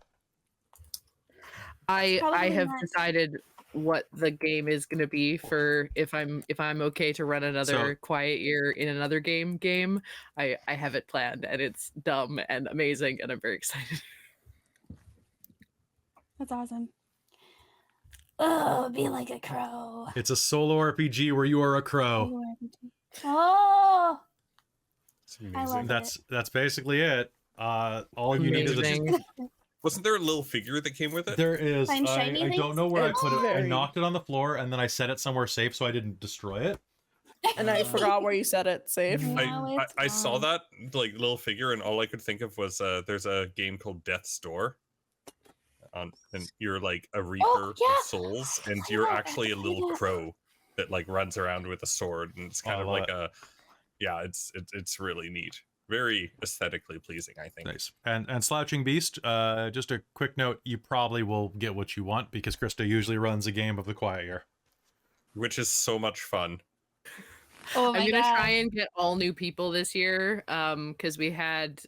Speaker 4: I
Speaker 5: Probably
Speaker 4: have
Speaker 5: not.
Speaker 4: decided what the game is going to be for if I'm okay to run another Quiet Year in another game. I have it planned, and it's dumb and amazing, and I'm very excited.
Speaker 5: That's awesome. Oh, be like a crow.
Speaker 1: It's a solo RPG where you are a crow.
Speaker 5: Oh,
Speaker 2: It's
Speaker 5: I love
Speaker 2: amazing.
Speaker 1: That's basically it. All you need is a
Speaker 4: Amazing.
Speaker 2: Wasn't there a little figure that came with it?
Speaker 1: There is.
Speaker 5: Find
Speaker 1: I
Speaker 5: shiny
Speaker 1: don't
Speaker 5: things?
Speaker 1: know where I
Speaker 3: It's
Speaker 1: put it. I
Speaker 3: very-
Speaker 1: knocked it on the floor and then I set it somewhere safe so I didn't destroy it.
Speaker 3: And I forgot where you said it. Safe.
Speaker 5: No, it's
Speaker 2: I saw
Speaker 5: gone.
Speaker 2: that like little figure, and all I could think of was there's a game called Death's Door. And you're like a reaper
Speaker 5: yeah.
Speaker 2: of souls, and
Speaker 5: I
Speaker 2: you're
Speaker 5: love
Speaker 2: actually a
Speaker 5: that.
Speaker 2: little crow that like runs around with a sword, and it's kind
Speaker 1: I
Speaker 2: of
Speaker 1: love
Speaker 2: like it's really neat, very aesthetically pleasing, I think.
Speaker 1: Nice. And Slouching Beast, just a quick note, you probably will get what you want because Krista usually runs a game of the Quiet Year.
Speaker 2: Which is so much fun.
Speaker 5: Oh my
Speaker 4: I'm gonna
Speaker 5: god.
Speaker 4: try and get all new people this year, because we had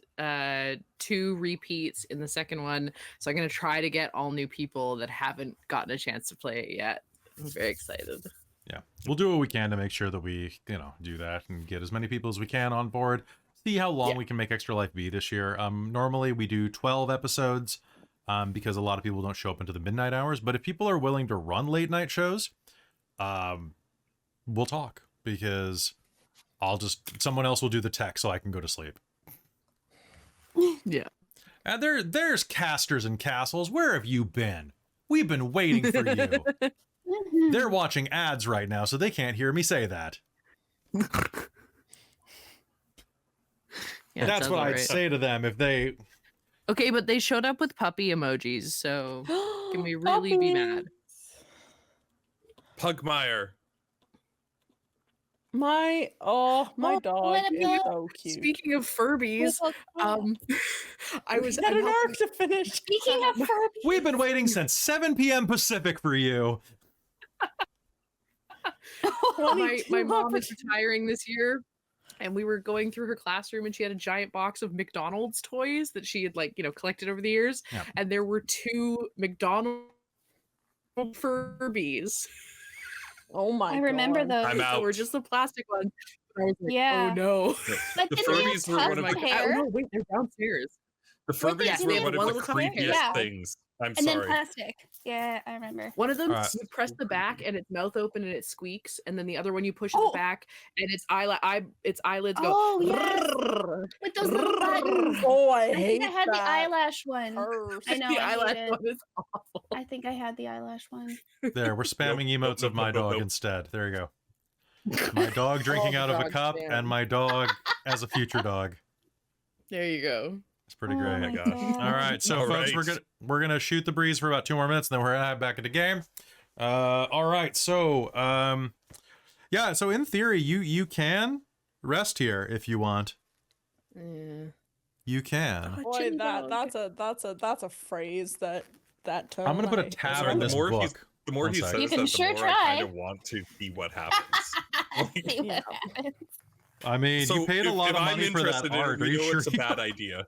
Speaker 4: 2 repeats in the second one. So I'm gonna try to get all new people that haven't gotten a chance to play it yet. I'm very excited.
Speaker 1: Yeah. We'll do what we can to make sure that we, do that and get as many people as we can on board. See how long we can make Extra Life be this year. Normally we do 12 episodes because a lot of people don't show up into the midnight hours. But if people are willing to run late night shows, we'll talk because someone else will do the tech so I can go to sleep.
Speaker 4: Yeah.
Speaker 1: And there's casters and castles. Where have you been? We've been waiting for you. They're watching ads right now, so they can't hear me say that.
Speaker 7: Yeah, it
Speaker 1: That's
Speaker 7: sounds
Speaker 1: what
Speaker 7: all
Speaker 1: I'd
Speaker 7: right.
Speaker 1: say to them if they.
Speaker 7: Okay, but they showed up with puppy emojis, so can we really be mad?
Speaker 2: Pugmire.
Speaker 3: My
Speaker 5: Oh,
Speaker 3: dog
Speaker 5: let him
Speaker 3: is
Speaker 5: go.
Speaker 3: so cute.
Speaker 7: Speaking of Furbies, I was
Speaker 3: We got
Speaker 7: I'm
Speaker 3: an
Speaker 7: helping-
Speaker 3: arc to finish.
Speaker 5: Speaking of Furby,
Speaker 1: We've been waiting since 7 p.m. Pacific for you.
Speaker 7: my mom is retiring this year, and we were going through her classroom, and she had a giant box of McDonald's toys that she had collected over the years,
Speaker 1: Yeah.
Speaker 7: and there were 2 McDonald's Furbies.
Speaker 3: Oh my!
Speaker 5: I remember
Speaker 3: God.
Speaker 5: those.
Speaker 2: I'm
Speaker 7: That
Speaker 2: out.
Speaker 7: were just the plastic ones. I was like,
Speaker 5: Yeah.
Speaker 7: oh no.
Speaker 5: But
Speaker 2: The
Speaker 5: didn't they have
Speaker 2: Furbies were one of
Speaker 5: tuft
Speaker 2: the
Speaker 5: hair?
Speaker 7: Oh no, wait, they're downstairs.
Speaker 2: the
Speaker 5: Weren't they-
Speaker 2: Furbies
Speaker 5: didn't
Speaker 2: were
Speaker 5: they have
Speaker 2: one
Speaker 7: one
Speaker 2: of the
Speaker 7: little tuft hair?
Speaker 2: creepiest
Speaker 5: Yeah.
Speaker 2: things. I'm
Speaker 5: And then
Speaker 2: sorry.
Speaker 5: plastic. Yeah, I remember.
Speaker 7: One of them,
Speaker 1: Alright.
Speaker 7: you press the back and its mouth open and it squeaks, and then the other one you push
Speaker 3: Oh.
Speaker 7: the back and its eyelids go.
Speaker 5: Oh, yes. With those little buttons.
Speaker 3: Oh, I
Speaker 5: I
Speaker 3: hate
Speaker 5: think I had
Speaker 3: that.
Speaker 5: the eyelash one.
Speaker 3: First.
Speaker 5: I know,
Speaker 7: The
Speaker 5: I hate
Speaker 7: eyelash
Speaker 5: it.
Speaker 7: one is awful.
Speaker 5: I think I had the eyelash one.
Speaker 1: There, we're spamming
Speaker 2: Nope,
Speaker 1: emotes
Speaker 2: nope,
Speaker 1: of my
Speaker 2: nope, nope,
Speaker 1: dog
Speaker 2: nope.
Speaker 1: instead. There you go. My dog drinking
Speaker 7: Oh,
Speaker 1: out of a
Speaker 7: dog
Speaker 1: cup,
Speaker 7: spam.
Speaker 1: and my dog as a future dog.
Speaker 7: There you go.
Speaker 1: It's pretty
Speaker 5: Oh
Speaker 1: great.
Speaker 5: my
Speaker 2: gosh.
Speaker 5: God.
Speaker 1: All right, so
Speaker 2: All
Speaker 1: folks,
Speaker 2: right.
Speaker 1: we're gonna shoot the breeze for about 2 more minutes, and then we're gonna head back into game. All right, so yeah, so in theory, you can rest here if you want.
Speaker 7: Yeah.
Speaker 1: You can.
Speaker 3: Boy,
Speaker 7: Chin dog.
Speaker 3: that's a phrase that took.
Speaker 1: I'm gonna put a
Speaker 3: my-
Speaker 1: tab
Speaker 2: Sorry,
Speaker 1: in
Speaker 2: the
Speaker 1: this
Speaker 2: more
Speaker 1: book.
Speaker 2: he's- The more
Speaker 1: One
Speaker 2: he
Speaker 1: sec.
Speaker 2: says
Speaker 5: You can
Speaker 2: that, the
Speaker 5: sure
Speaker 2: more I
Speaker 5: try.
Speaker 2: kind of want to see what happens.
Speaker 5: See what happens.
Speaker 1: I mean,
Speaker 2: So
Speaker 1: you paid a lot
Speaker 2: if
Speaker 1: of
Speaker 2: I'm
Speaker 1: money for that
Speaker 2: interested in it,
Speaker 1: art. Are
Speaker 2: we
Speaker 1: you
Speaker 2: know
Speaker 1: sure?
Speaker 2: it's a bad idea?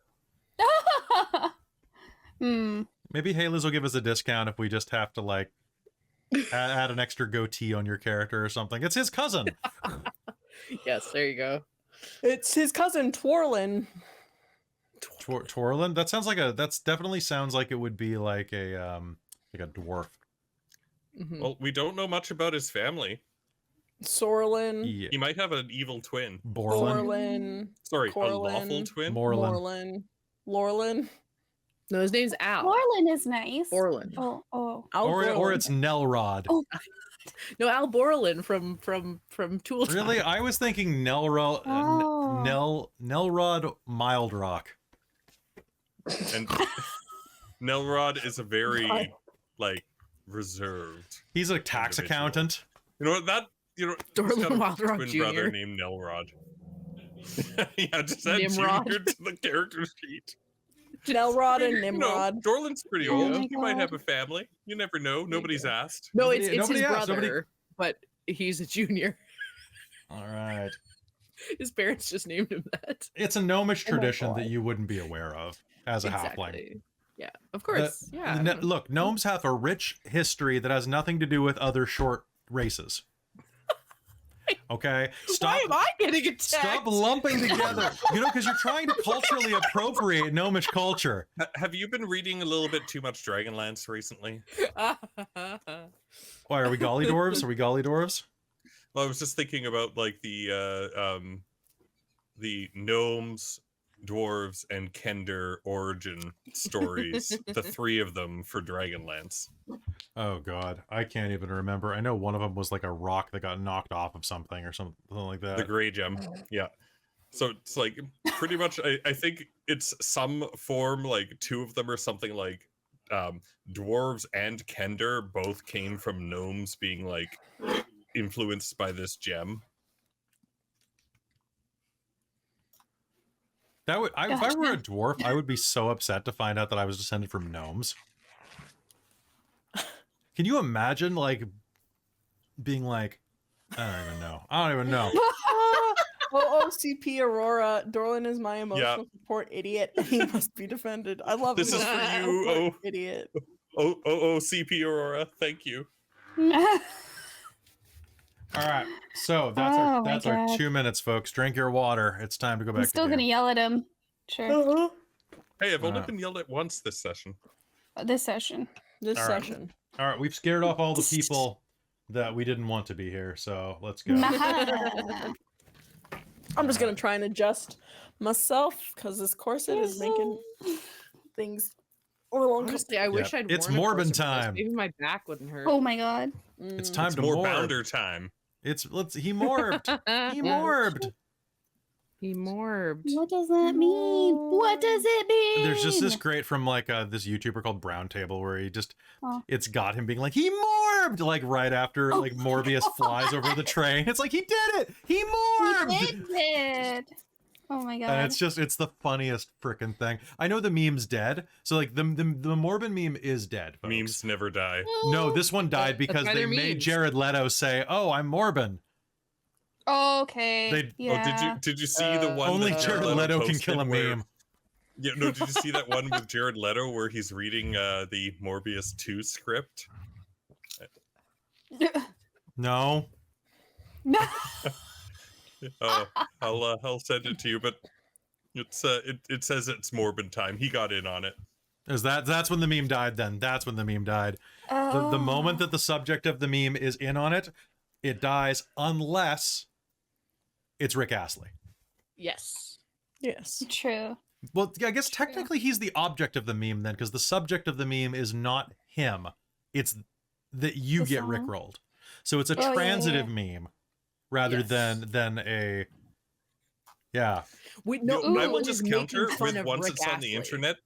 Speaker 1: Maybe Hayliz will give us a discount if we just have to like add an extra goatee on your character or something. It's his cousin.
Speaker 7: Yes, there you go.
Speaker 3: It's his cousin Twirlin.
Speaker 1: Twirlin? That's definitely sounds like it would be like a dwarf.
Speaker 7: Mhm.
Speaker 2: Well, we don't know much about his family.
Speaker 3: Sorlin.
Speaker 1: Yeah.
Speaker 2: He might have an evil twin.
Speaker 1: Borlin.
Speaker 3: Borlin.
Speaker 2: Sorry, a
Speaker 3: Corlin.
Speaker 2: lawful twin?
Speaker 1: Morlin.
Speaker 3: Morlin. Lorlin.
Speaker 7: No, his name's Al.
Speaker 5: Orlin is nice.
Speaker 7: Borland.
Speaker 5: Oh.
Speaker 1: Or
Speaker 3: Alborlin.
Speaker 1: it's Nelrod.
Speaker 5: Oh.
Speaker 7: No, Al Borland from Tool Time.
Speaker 1: Really? I was thinking Nelrod
Speaker 5: Oh.
Speaker 1: Nelrod Mild Rock.
Speaker 2: And Nelrod is a very
Speaker 3: God.
Speaker 2: like reserved.
Speaker 1: He's a tax
Speaker 2: Individual.
Speaker 1: accountant.
Speaker 2: You know what that he's
Speaker 7: Dorland
Speaker 2: got a
Speaker 7: Wildrock
Speaker 2: twin
Speaker 7: Jr..
Speaker 2: brother named Nelrod. Yeah, just add
Speaker 7: Nimrod.
Speaker 2: Junior to the character sheet.
Speaker 3: Nelrod and
Speaker 2: You know,
Speaker 3: Nimrod.
Speaker 2: Dorland's pretty
Speaker 5: Oh
Speaker 2: old.
Speaker 5: my
Speaker 2: He might
Speaker 5: God.
Speaker 2: have a family. You never know. Nobody's asked.
Speaker 7: No,
Speaker 1: Nobody-
Speaker 7: it's
Speaker 1: nobody
Speaker 7: his
Speaker 1: asked,
Speaker 7: brother,
Speaker 1: nobody-
Speaker 7: but he's a junior.
Speaker 1: All right.
Speaker 7: His parents just named him that.
Speaker 1: It's a gnomish
Speaker 3: Oh my
Speaker 1: tradition
Speaker 3: God.
Speaker 1: that you wouldn't be aware of as a halfling.
Speaker 7: Yeah, of course. Yeah. I don't know.
Speaker 1: Look, gnomes have a rich history that has nothing to do with other short races. Okay?
Speaker 7: Why am I getting attacked?
Speaker 1: Stop lumping together. Because you're trying to culturally appropriate gnomish culture.
Speaker 2: Have you been reading a little bit too much Dragonlance recently?
Speaker 1: Why, are we golly dwarves? Are we golly dwarves?
Speaker 2: Well, I was just thinking about like the gnomes, dwarves, and Kender origin stories. The 3 of them for Dragonlance.
Speaker 1: Oh god, I can't even remember. I know one of them was like a rock that got knocked off of something or something like that.
Speaker 2: The Grey Gem. Yeah. So it's like pretty much I think it's some form, like 2 of them or something like dwarves and Kender both came from gnomes being like influenced by this gem.
Speaker 1: That would if I were a dwarf, I would be so upset to find out that I was descended from gnomes. Can you imagine like being like, I don't even know.
Speaker 3: OOCP Aurora. Dorlin is my emotional support idiot, and he must be defended. I love
Speaker 2: This
Speaker 3: him.
Speaker 2: is for you,
Speaker 3: Support idiot.
Speaker 2: CP Aurora. Thank you.
Speaker 1: All right, so that's
Speaker 5: Oh my
Speaker 1: our
Speaker 5: God.
Speaker 1: 2 minutes, folks. Drink your water. It's time to go back.
Speaker 5: I'm still
Speaker 1: to
Speaker 5: gonna
Speaker 1: game.
Speaker 5: yell at him. Sure.
Speaker 2: Hey, I've only
Speaker 1: Uh.
Speaker 2: been yelled at once this session.
Speaker 5: This session.
Speaker 3: This
Speaker 1: All right.
Speaker 3: session.
Speaker 1: All right, we've scared off all the people that we didn't want to be here, so let's go.
Speaker 3: I'm just gonna try and adjust myself because this corset is making things a little uncomfortable.
Speaker 7: Honestly, I wish I'd
Speaker 1: It's
Speaker 7: worn a
Speaker 1: Morbin
Speaker 7: corset for this.
Speaker 1: time.
Speaker 7: Maybe my back wouldn't hurt.
Speaker 5: Oh my God.
Speaker 1: It's time
Speaker 2: It's
Speaker 1: to
Speaker 2: more
Speaker 1: morb.
Speaker 2: bounder time.
Speaker 1: He morbed. He morbed.
Speaker 7: He morbed.
Speaker 5: What does that mean? What does it mean?
Speaker 1: There's just this great from like this YouTuber called Brown Table where he just
Speaker 5: Oh.
Speaker 1: it's got him being like he morbed like right after like Morbius flies over the train. It's like he did it. He morbed.
Speaker 5: He did. Oh my god.
Speaker 1: And it's the funniest freaking thing. I know the meme's dead. So like the Morbin meme is dead. Folks.
Speaker 2: Memes never die.
Speaker 1: No, this one died because
Speaker 7: why
Speaker 1: they
Speaker 7: they're
Speaker 1: made
Speaker 7: memes.
Speaker 1: Jared Leto say, "Oh, I'm Morbin."
Speaker 5: Okay.
Speaker 1: They-
Speaker 5: yeah.
Speaker 2: Oh, did you see the one?
Speaker 1: Only
Speaker 2: that
Speaker 1: Jared Leto can
Speaker 2: posted
Speaker 1: kill a
Speaker 2: where-
Speaker 1: meme.
Speaker 2: Yeah, no. Did you see that one with Jared Leto where he's reading the Morbius 2 script?
Speaker 1: No.
Speaker 2: Oh, I'll send it to you. But it's it says it's Morbin time. He got in on it.
Speaker 1: That's when the meme died then. That's when the meme died. The moment that the subject of the meme is in on it, it dies unless it's Rick Astley.
Speaker 4: Yes.
Speaker 3: Yes.
Speaker 5: True.
Speaker 1: Well, yeah, I guess technically he's the object of the meme then, because the subject of the meme is not him. It's that you
Speaker 5: The
Speaker 1: get
Speaker 5: song?
Speaker 1: rickrolled. So it's a
Speaker 5: Oh, yeah,
Speaker 1: transitive meme rather
Speaker 4: Yes.
Speaker 1: than a yeah.
Speaker 2: No, I will
Speaker 4: one
Speaker 2: just
Speaker 4: is
Speaker 2: counter
Speaker 4: making fun
Speaker 2: with
Speaker 4: of
Speaker 2: once
Speaker 4: Rick
Speaker 2: it's on the
Speaker 4: Astley.
Speaker 2: internet.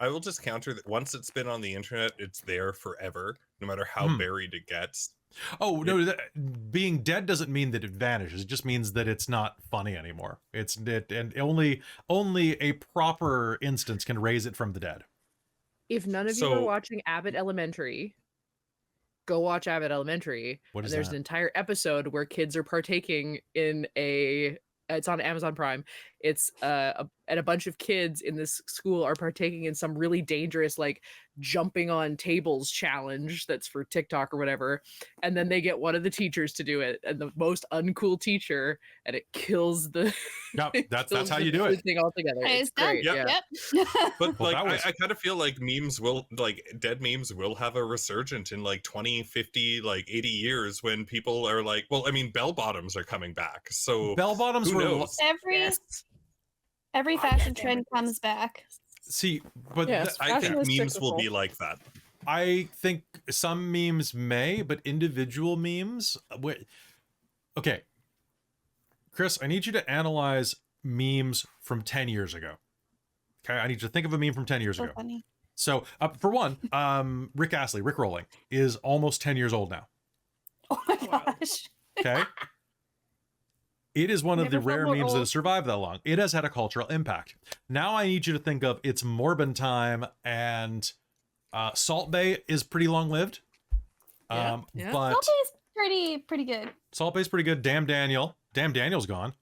Speaker 2: I will just counter that once it's been on the internet, it's there forever, no matter how
Speaker 1: Hmm.
Speaker 2: buried it gets.
Speaker 1: Oh no, being dead doesn't mean that it vanishes. It just means that it's not funny anymore. And only a proper instance can raise it from the dead.
Speaker 7: If none of you are
Speaker 2: So-
Speaker 7: watching Abbott Elementary, go watch Abbott Elementary.
Speaker 1: What
Speaker 7: And
Speaker 1: is
Speaker 7: there's
Speaker 1: that?
Speaker 7: an entire episode where kids are partaking in it's on Amazon Prime. It's and a bunch of kids in this school are partaking in some really dangerous like jumping on tables challenge that's for TikTok or whatever. And then they get one of the teachers to do it, and the most uncool teacher, and it kills the
Speaker 1: No,
Speaker 7: it
Speaker 1: that's
Speaker 7: kills
Speaker 1: how
Speaker 7: the
Speaker 1: you do it.
Speaker 7: thing altogether.
Speaker 5: It's
Speaker 7: It's
Speaker 5: done.
Speaker 7: great.
Speaker 2: Yep.
Speaker 7: Yeah.
Speaker 2: But
Speaker 1: Well,
Speaker 2: like,
Speaker 1: that was-
Speaker 2: I kind of feel like memes will, like, dead memes will have a resurgent in like 20, 50, like 80 years when people are like, well, I mean, bell bottoms are coming back. So
Speaker 1: Bell bottoms
Speaker 2: who
Speaker 1: were
Speaker 2: knows?
Speaker 5: Every fashion trend comes back.
Speaker 1: see, but
Speaker 3: Yes.
Speaker 2: I think
Speaker 3: Fashion is
Speaker 2: memes will
Speaker 3: cyclical.
Speaker 2: be like that.
Speaker 1: I think some memes may, but individual memes. Okay, Chris, I need you to analyze memes from 10 years ago. Okay, I need you to think of a meme from 10 years
Speaker 5: So
Speaker 1: ago.
Speaker 5: funny.
Speaker 1: So, for one, Rick Astley, Rick Rolling, is almost 10 years old now.
Speaker 5: Oh my
Speaker 4: Wow.
Speaker 5: gosh.
Speaker 1: Okay. It is one of the
Speaker 5: Never felt
Speaker 1: rare
Speaker 5: more
Speaker 1: memes that
Speaker 5: old.
Speaker 1: has survived that long. It has had a cultural impact. Now I need you to think of It's Morbin Time, and Salt Bay is pretty long lived.
Speaker 7: Yeah, yeah.
Speaker 1: But
Speaker 5: Salty's pretty good.
Speaker 1: Salt Bay's pretty good. Damn Daniel's gone,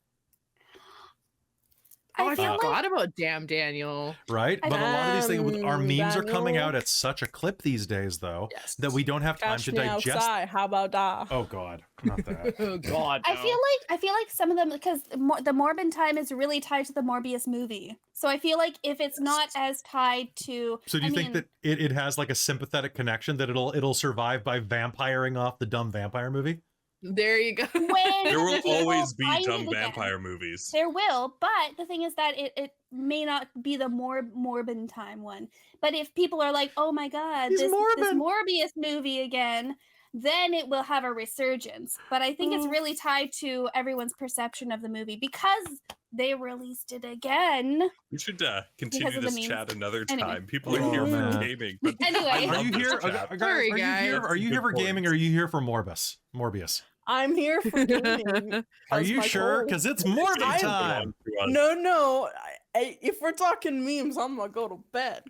Speaker 7: Oh, I
Speaker 5: I feel like
Speaker 7: forgot about Damn Daniel.
Speaker 1: right? But a lot of these things, our memes are coming
Speaker 3: Daniel.
Speaker 1: out at such a clip these days, though,
Speaker 4: Yes.
Speaker 1: that we don't have time
Speaker 3: Catch
Speaker 1: to
Speaker 3: me
Speaker 1: digest.
Speaker 3: outside. How about that?
Speaker 1: Oh God, not that.
Speaker 4: Oh God.
Speaker 5: I feel like some of them, because the Morbin time is really tied to the Morbius movie. So I feel like if it's not as tied to,
Speaker 1: So do you
Speaker 5: I
Speaker 1: think
Speaker 5: mean,
Speaker 1: that it has like a sympathetic connection that it'll survive by vampiring off the dumb vampire movie?
Speaker 7: There you go.
Speaker 5: when
Speaker 2: There will
Speaker 5: people
Speaker 2: always be
Speaker 5: find
Speaker 2: dumb
Speaker 5: it again,
Speaker 2: vampire movies.
Speaker 5: There will, but the thing is that it may not be the Morbin time one. But if people are like, oh my god,
Speaker 1: He's
Speaker 5: this
Speaker 1: Morbin.
Speaker 5: Morbius movie again, then it will have a resurgence. But I think it's really tied to everyone's perception of the movie because they released it again.
Speaker 2: We should continue
Speaker 5: Because of the
Speaker 2: this
Speaker 5: memes.
Speaker 2: chat another
Speaker 5: Anyway.
Speaker 2: time. People are
Speaker 1: Oh,
Speaker 2: here
Speaker 1: man.
Speaker 2: for gaming. But
Speaker 5: Anyway.
Speaker 2: I
Speaker 1: Are
Speaker 2: love
Speaker 1: you
Speaker 2: this
Speaker 1: here?
Speaker 2: chat.
Speaker 1: Guys,
Speaker 7: Sorry,
Speaker 1: are you
Speaker 7: guys.
Speaker 1: here? Are you here for
Speaker 2: Good
Speaker 1: gaming? Or are you here for Morbius?
Speaker 3: I'm here for gaming.
Speaker 1: Are
Speaker 3: That's
Speaker 1: you
Speaker 3: my
Speaker 1: sure?
Speaker 3: goal.
Speaker 1: Because it's Morbin
Speaker 3: I'm-
Speaker 1: time.
Speaker 3: No. If we're talking memes, I'm gonna go to bed.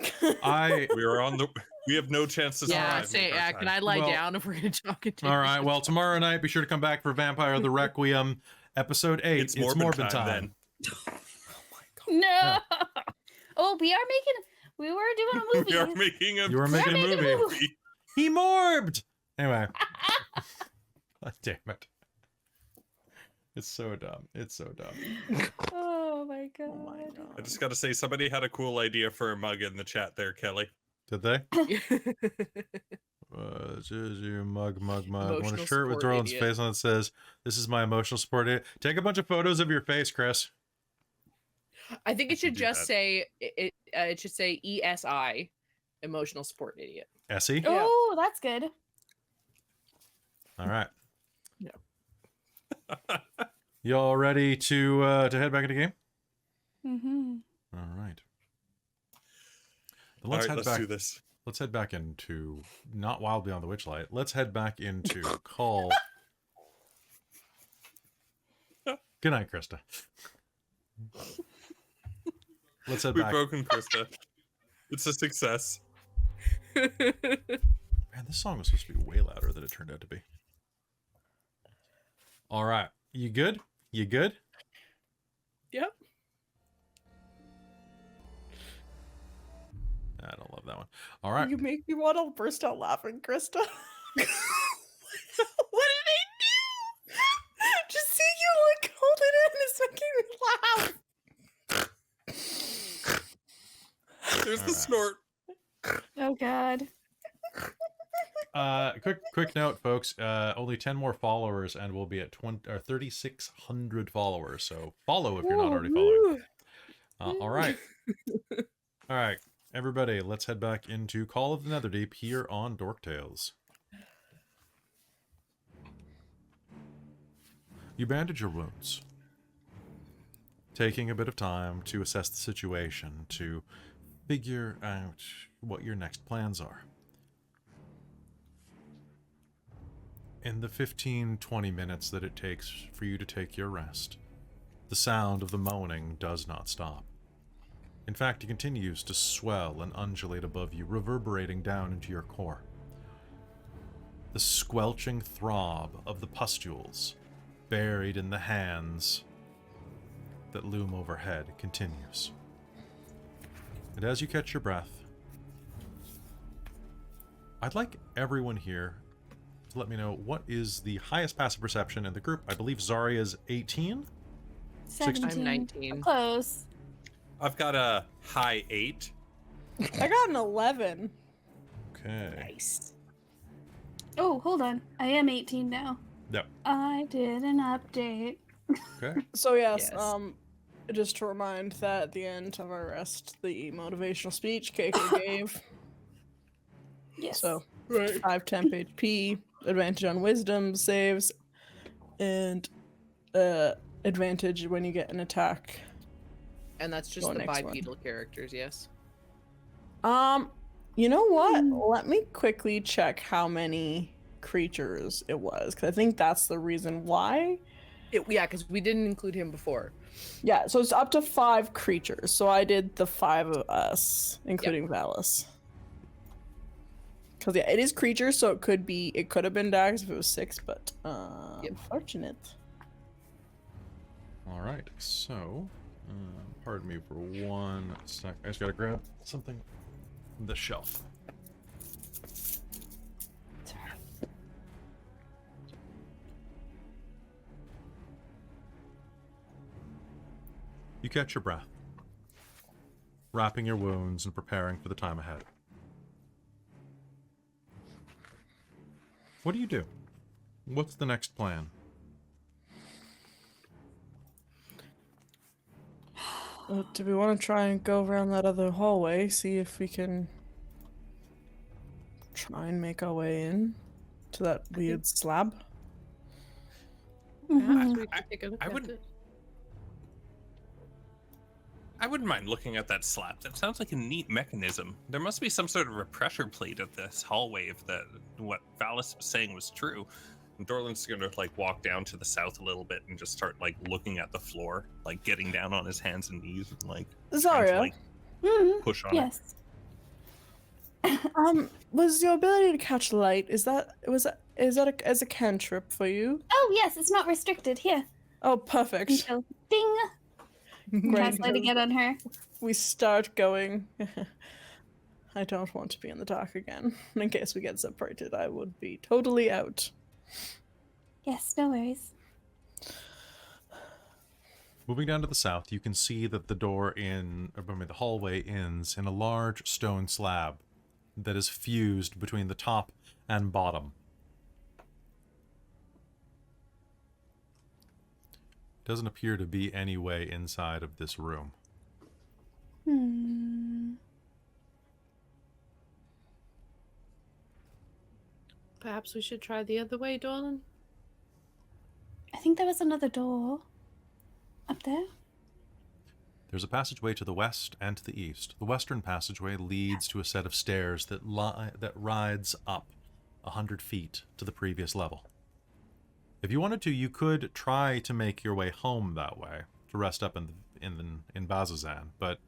Speaker 2: We have no chance to
Speaker 7: Yeah,
Speaker 2: survive.
Speaker 7: say,
Speaker 2: in our
Speaker 7: can
Speaker 2: time.
Speaker 7: I lie
Speaker 1: Well-
Speaker 7: down if we're gonna talk it?
Speaker 1: All right. Well, tomorrow night, be sure to come back for Vampire the Requiem, episode 8.
Speaker 2: It's Morbin time then.
Speaker 5: No.
Speaker 1: Yeah.
Speaker 5: Oh, we were doing a movie.
Speaker 2: We are making a
Speaker 1: You were making a
Speaker 5: making a
Speaker 1: movie.
Speaker 5: movie.
Speaker 1: He morbed. Anyway. God damn it. It's so dumb. It's so dumb.
Speaker 5: Oh my god.
Speaker 2: I just got to say, somebody had a cool idea for a mug in the chat there, Kelly.
Speaker 1: Did they? This is your mug. Want a
Speaker 7: Emotional
Speaker 1: shirt with
Speaker 7: support
Speaker 1: Dorland's
Speaker 7: idiot.
Speaker 1: face on it says, "This is my emotional support idiot." Take a bunch of photos of your face, Chris.
Speaker 7: I think
Speaker 2: I
Speaker 7: it should
Speaker 2: should do
Speaker 7: just
Speaker 2: that.
Speaker 7: say it should say ESI, emotional support idiot.
Speaker 1: Essie.
Speaker 7: Yeah.
Speaker 5: Oh, that's good.
Speaker 1: All right.
Speaker 7: Yeah.
Speaker 1: Y'all ready to head back into game?
Speaker 3: Mm-hmm.
Speaker 1: All right.
Speaker 2: All right, let's do this.
Speaker 1: Let's head back into not Wild Beyond the Witchlight. Let's head back into Call. Good night, Krista. Let's head
Speaker 2: We've
Speaker 1: back.
Speaker 2: broken Krista. It's a success.
Speaker 1: Man, this song was supposed to be way louder than it turned out to be. All right. You good? You good?
Speaker 3: Yep.
Speaker 1: I don't love that one. All right.
Speaker 3: You make me want to burst out laughing, Krista. What did I do? Just seeing you like hold it in is making me laugh.
Speaker 2: There's
Speaker 1: All
Speaker 2: the
Speaker 1: right.
Speaker 2: snort.
Speaker 5: Oh God.
Speaker 1: Quick note, folks. Only 10 more followers, and we'll be at 3,600 followers. So follow if you're not already following. All right. All right, everybody. Let's head back into Call of the Netherdeep here on Dork Tales. You bandage your wounds, taking a bit of time to assess the situation, to figure out what your next plans are. In the 15-20 minutes that it takes for you to take your rest, the sound of the moaning does not stop. In fact, it continues to swell and undulate above you, reverberating down into your core. The squelching throb of the pustules buried in the hands that loom overhead continues. And as you catch your breath, I'd like everyone here to let me know what is the highest passive perception in the group. I believe Zarya's 18?
Speaker 5: 17.
Speaker 7: I'm 19.
Speaker 5: Close.
Speaker 2: I've got a high 8.
Speaker 3: I got an 11.
Speaker 1: Okay.
Speaker 7: Nice.
Speaker 5: Oh, hold on. I am 18 now.
Speaker 1: Yep.
Speaker 5: I did an update.
Speaker 1: Okay.
Speaker 3: So yes,
Speaker 4: Yes.
Speaker 3: just to remind that at the end of our rest, the motivational speech Keiko gave.
Speaker 5: Yes.
Speaker 3: So 5 temp HP, advantage on wisdom saves, and advantage when you get an attack.
Speaker 4: And that's just
Speaker 3: Go
Speaker 4: the
Speaker 3: next one.
Speaker 4: bipedal characters, yes.
Speaker 3: You know what?
Speaker 5: Hmm.
Speaker 3: Let me quickly check how many creatures it was, because I think that's the reason why.
Speaker 4: Yeah, because we didn't include him before.
Speaker 3: Yeah, so it's up to 5 creatures. So I did the 5 of us, including Valis. Because yeah, it is creatures, so it could have been Dax if it was 6, but unfortunate.
Speaker 1: All right. So, pardon me for 1 sec. I just gotta grab something from the shelf. You catch your breath, wrapping your wounds and preparing for the time ahead. What do you do? What's the next plan?
Speaker 3: Do we want to try and go around that other hallway, see if we can try and make our way in to that weird slab?
Speaker 5: Mhm.
Speaker 4: We could take a look
Speaker 2: I
Speaker 4: at
Speaker 2: wouldn't-
Speaker 4: it.
Speaker 2: I wouldn't mind looking at that slab. That sounds like a neat mechanism. There must be some sort of a pressure plate at this hallway if what Valis was saying was true. And Dorland's gonna like walk down to the south a little bit and just start like looking at the floor, like getting down on his hands and knees and like trying to,
Speaker 3: Zarya,
Speaker 2: like,
Speaker 5: Mhm.
Speaker 2: push on it.
Speaker 5: Yes.
Speaker 3: was your ability to catch light, is that as a cantrip for you?
Speaker 5: Oh yes, it's not restricted. Here.
Speaker 3: Oh, perfect.
Speaker 5: So, ding. Cast light again on her.
Speaker 3: We start going. I don't want to be in the dark again. In case we get separated, I would be totally out.
Speaker 5: Yes, no worries.
Speaker 1: Moving down to the south, you can see that the hallway ends in a large stone slab that is fused between the top and bottom. Doesn't appear to be any way inside of this room.
Speaker 7: Perhaps we should try the other way, darling.
Speaker 5: I think there was another door up there.
Speaker 1: There's a passageway to the west and to the east. The western passageway leads to a set of stairs that rides up 100 feet to the previous level. If you wanted to, you could try to make your way home that way, to rest up in Bazazan, but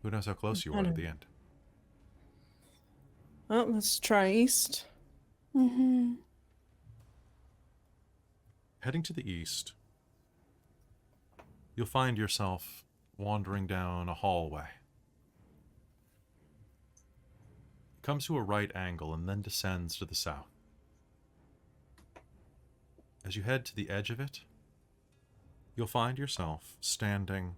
Speaker 1: who knows how close you are to the end.
Speaker 3: Well, let's try east.
Speaker 5: Mm-hmm.
Speaker 1: Heading to the east, you'll find yourself wandering down a hallway. It comes to a right angle and then descends to the south. As you head to the edge of it, you'll find yourself standing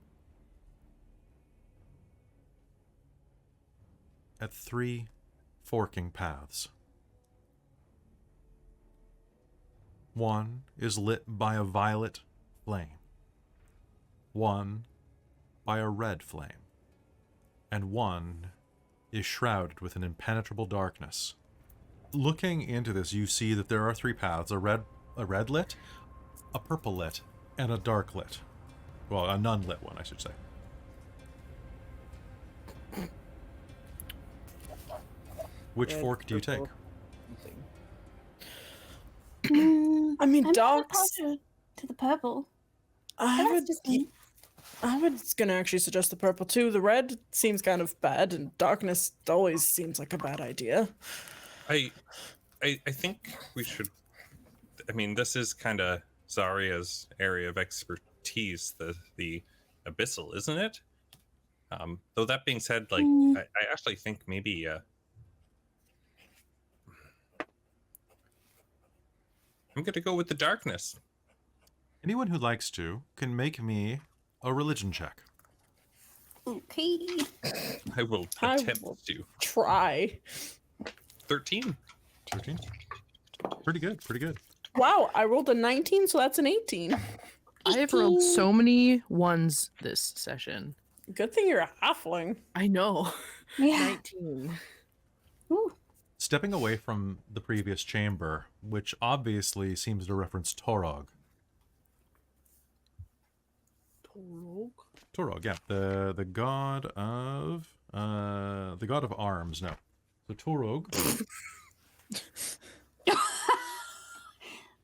Speaker 1: at 3 forking paths. One is lit by a violet flame, one by a red flame, and one is shrouded with an impenetrable darkness. Looking into this, you see that there are 3 paths, a red lit, a purple lit, and a dark lit. Well, a non-lit one, I should say. Which
Speaker 3: Red,
Speaker 1: fork do you take?
Speaker 3: purple. I mean,
Speaker 5: I'm
Speaker 3: dogs.
Speaker 5: partial to the purple.
Speaker 3: I
Speaker 5: But
Speaker 3: would.
Speaker 5: that's just me.
Speaker 3: I was gonna actually suggest the purple too. The red seems kind of bad, and darkness always seems like a bad idea.
Speaker 2: I think we should. I mean, this is kind of Zaria's area of expertise, the abyssal, isn't it? Though that being said, like I actually think maybe I'm gonna go with the darkness.
Speaker 1: Anyone who likes to can make me a religion check.
Speaker 5: Okay.
Speaker 2: I will
Speaker 3: I
Speaker 2: attempt
Speaker 3: will-
Speaker 2: to.
Speaker 3: Try.
Speaker 2: 13.
Speaker 1: 13? Pretty good, pretty good.
Speaker 3: Wow, I rolled a 19, so that's an 18.
Speaker 7: I have rolled so many ones this session.
Speaker 3: Good thing you're a halfling.
Speaker 7: I know.
Speaker 5: Yeah.
Speaker 7: 19.
Speaker 5: Ooh.
Speaker 1: Stepping away from the previous chamber, which obviously seems to reference Torog. Torog, yeah, the god of arms. No, so Torog.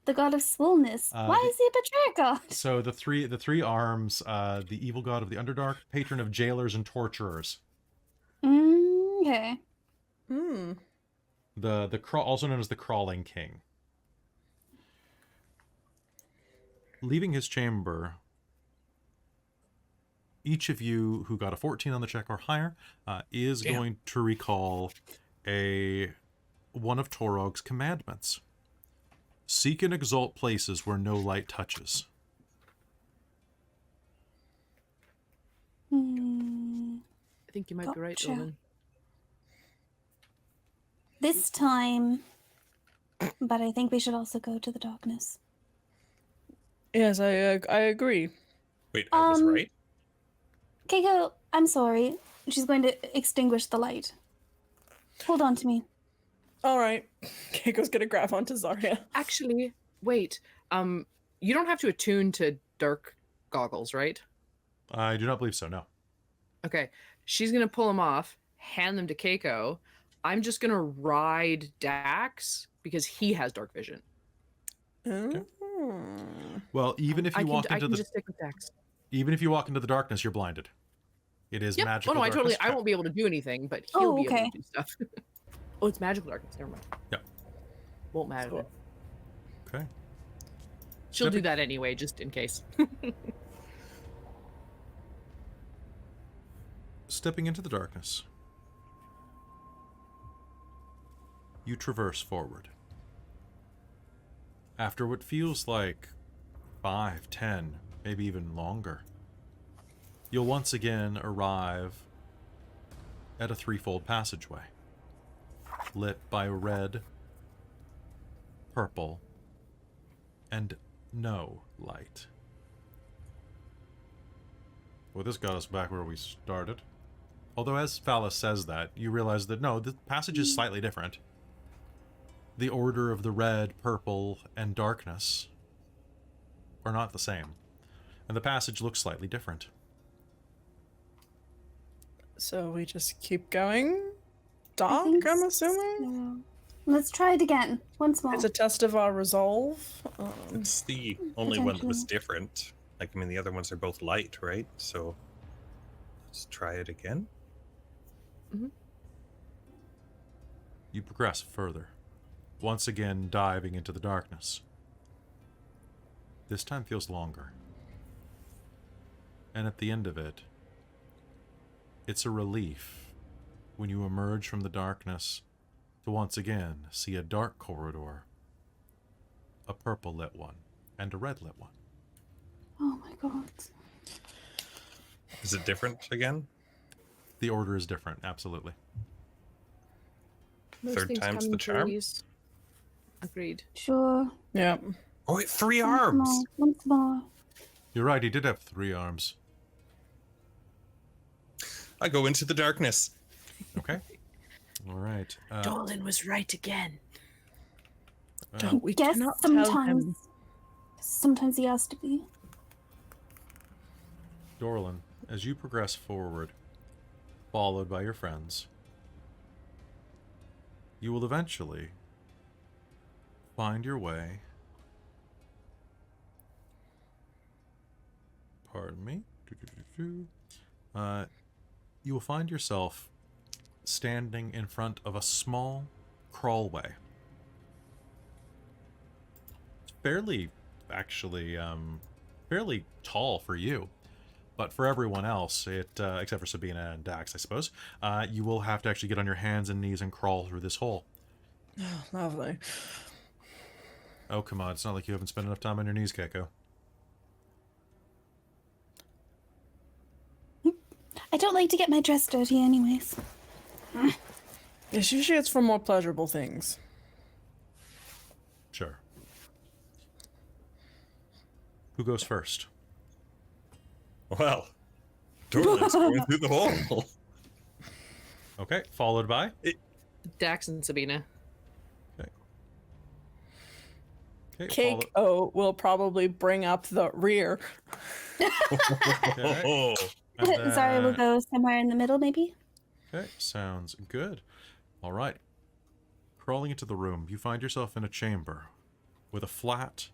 Speaker 5: The god of swollenness. Why is he a betrayer god?
Speaker 1: So the three arms, the evil god of the Underdark, patron of jailers and torturers.
Speaker 5: Okay.
Speaker 3: Hmm.
Speaker 1: Also known as the Crawling King. Leaving his chamber, each of you who got a 14 on the check or higher is going to recall one of Torog's commandments. Seek and exalt places where no light touches.
Speaker 7: I think you might be right,
Speaker 5: Gotcha.
Speaker 7: Dylan.
Speaker 5: This time, but I think we should also go to the darkness.
Speaker 3: Yes, I agree.
Speaker 2: Wait, I was right?
Speaker 5: Keiko, I'm sorry. She's going to extinguish the light. Hold on to me.
Speaker 3: All right. Keiko's gonna grab onto Zarya.
Speaker 7: Actually, wait. You don't have to attune to dark goggles, right?
Speaker 1: I do not believe so, no.
Speaker 7: Okay. She's gonna pull them off, hand them to Keiko. I'm just gonna ride Dax because he has dark vision.
Speaker 1: Well, even if you walk
Speaker 7: I
Speaker 1: into
Speaker 7: can
Speaker 1: the
Speaker 7: just stick with Dax.
Speaker 1: even if you walk into the darkness, you're blinded. It is
Speaker 7: Yep.
Speaker 1: magical
Speaker 7: Oh no,
Speaker 1: darkness.
Speaker 7: I won't be able to do anything, but he'll be
Speaker 5: okay.
Speaker 7: able to do stuff. Oh, it's magical darkness. Never mind.
Speaker 1: Yeah.
Speaker 7: Won't matter.
Speaker 3: Cool.
Speaker 1: Okay.
Speaker 7: She'll do
Speaker 1: Stepping-
Speaker 7: that anyway, just in case.
Speaker 1: Stepping into the darkness, you traverse forward. After what feels like 5, 10, maybe even longer, you'll once again arrive at a threefold passageway, lit by red, purple, and no light. Well, this got us back where we started. Although as Phallus says that, you realize that no, the passage is slightly different. The order of the red, purple, and darkness are not the same. and the passage looks slightly different.
Speaker 3: So we just keep going?
Speaker 5: I
Speaker 3: Dark,
Speaker 5: think
Speaker 3: I'm assuming?
Speaker 5: so. Let's try it again. Once more.
Speaker 3: It's a test of our resolve.
Speaker 2: It's the only one that was
Speaker 5: Potentially.
Speaker 2: different. Like, I mean, the other ones are both light, right? So let's try it again.
Speaker 1: You progress further, once again diving into the darkness. This time feels longer. And at the end of it, it's a relief when you emerge from the darkness to once again see a dark corridor, a purple lit one, and a red lit one.
Speaker 5: Oh my god.
Speaker 2: Is it different again?
Speaker 1: The order is different, absolutely.
Speaker 7: Most
Speaker 2: Third
Speaker 7: things
Speaker 2: time's
Speaker 7: come
Speaker 2: the
Speaker 7: in
Speaker 2: charm?
Speaker 7: threes. Agreed.
Speaker 5: Sure.
Speaker 3: Yeah.
Speaker 2: Oh, wait, 3
Speaker 5: Once
Speaker 2: arms!
Speaker 5: more. Once more.
Speaker 1: You're right, he did have 3 arms.
Speaker 2: I go into the darkness.
Speaker 1: Okay. All right.
Speaker 7: Dolan was right again.
Speaker 3: We
Speaker 5: Guess
Speaker 3: cannot tell
Speaker 5: sometimes.
Speaker 3: him.
Speaker 5: Sometimes he has to be.
Speaker 1: Dorlin, as you progress forward, followed by your friends, you will eventually find your way. Pardon me. You will find yourself standing in front of a small crawlway. It's fairly, actually, fairly tall for you. But for everyone else, except for Sabina and Dax, I suppose, you will have to actually get on your hands and knees and crawl through this hole.
Speaker 3: Oh, lovely.
Speaker 1: Oh, come on. It's not like you haven't spent enough time on your knees, Keiko.
Speaker 5: I don't like to get my dress dirty, anyways.
Speaker 3: Yes, usually it's for more pleasurable things.
Speaker 1: Sure. Who goes first?
Speaker 2: Well, Dorland's going through the hole.
Speaker 1: Okay, followed by?
Speaker 7: Dax and Sabina.
Speaker 1: Okay,
Speaker 3: Keiko will probably bring up the rear.
Speaker 1: Okay.
Speaker 2: Oh,
Speaker 1: And
Speaker 5: Sorry, we'll
Speaker 1: then-
Speaker 5: go somewhere in the middle, maybe?
Speaker 1: Okay, sounds good. All right. Crawling into the room, you find yourself in a chamber with a flat,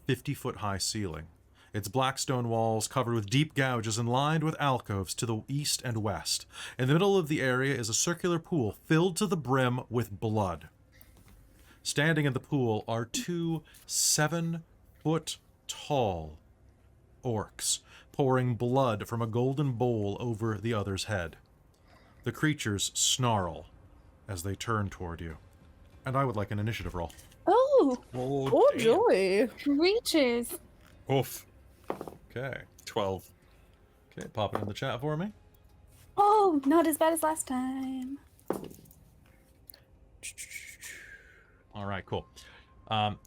Speaker 1: 50-foot high ceiling. Its black stone walls covered with deep gouges and lined with alcoves to the east and west. In the middle of the area is a circular pool filled to the brim with blood. Standing in the pool are 2 7-foot-tall orcs, pouring blood from a golden bowl over the other's head. The creatures snarl as they turn toward you. And I would like an initiative roll.
Speaker 5: Oh,
Speaker 3: Oh,
Speaker 2: damn.
Speaker 3: joy.
Speaker 5: creatures.
Speaker 2: Oof.
Speaker 1: Okay.
Speaker 2: 12.
Speaker 1: Okay, pop it in the chat for me.
Speaker 5: Oh, not as bad as last time.
Speaker 1: All right, cool.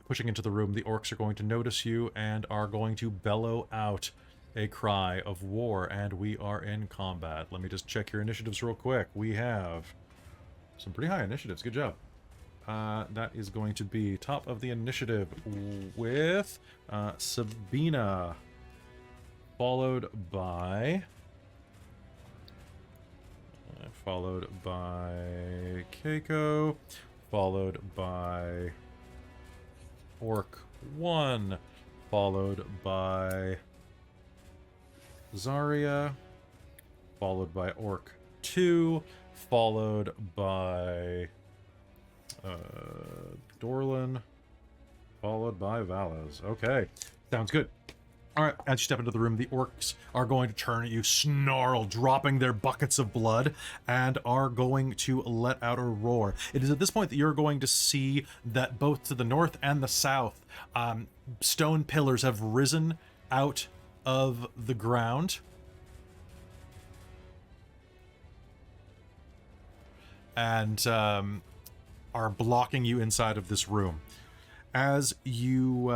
Speaker 1: Pushing into the room, the orcs are going to notice you and are going to bellow out a cry of war, and we are in combat. Let me just check your initiatives real quick. We have some pretty high initiatives. Good job. That is going to be top of the initiative with Sabina, followed by Keiko, followed by Orc 1, followed by Zarya, followed by Orc 2, followed by Dorlin, followed by Valas. Okay, sounds good. All right, as you step into the room, the orcs are going to turn at you, snarl, dropping their buckets of blood, and are going to let out a roar. It is at this point that you're going to see that both to the north and the south, stone pillars have risen out of the ground. And are blocking you inside of this room. As you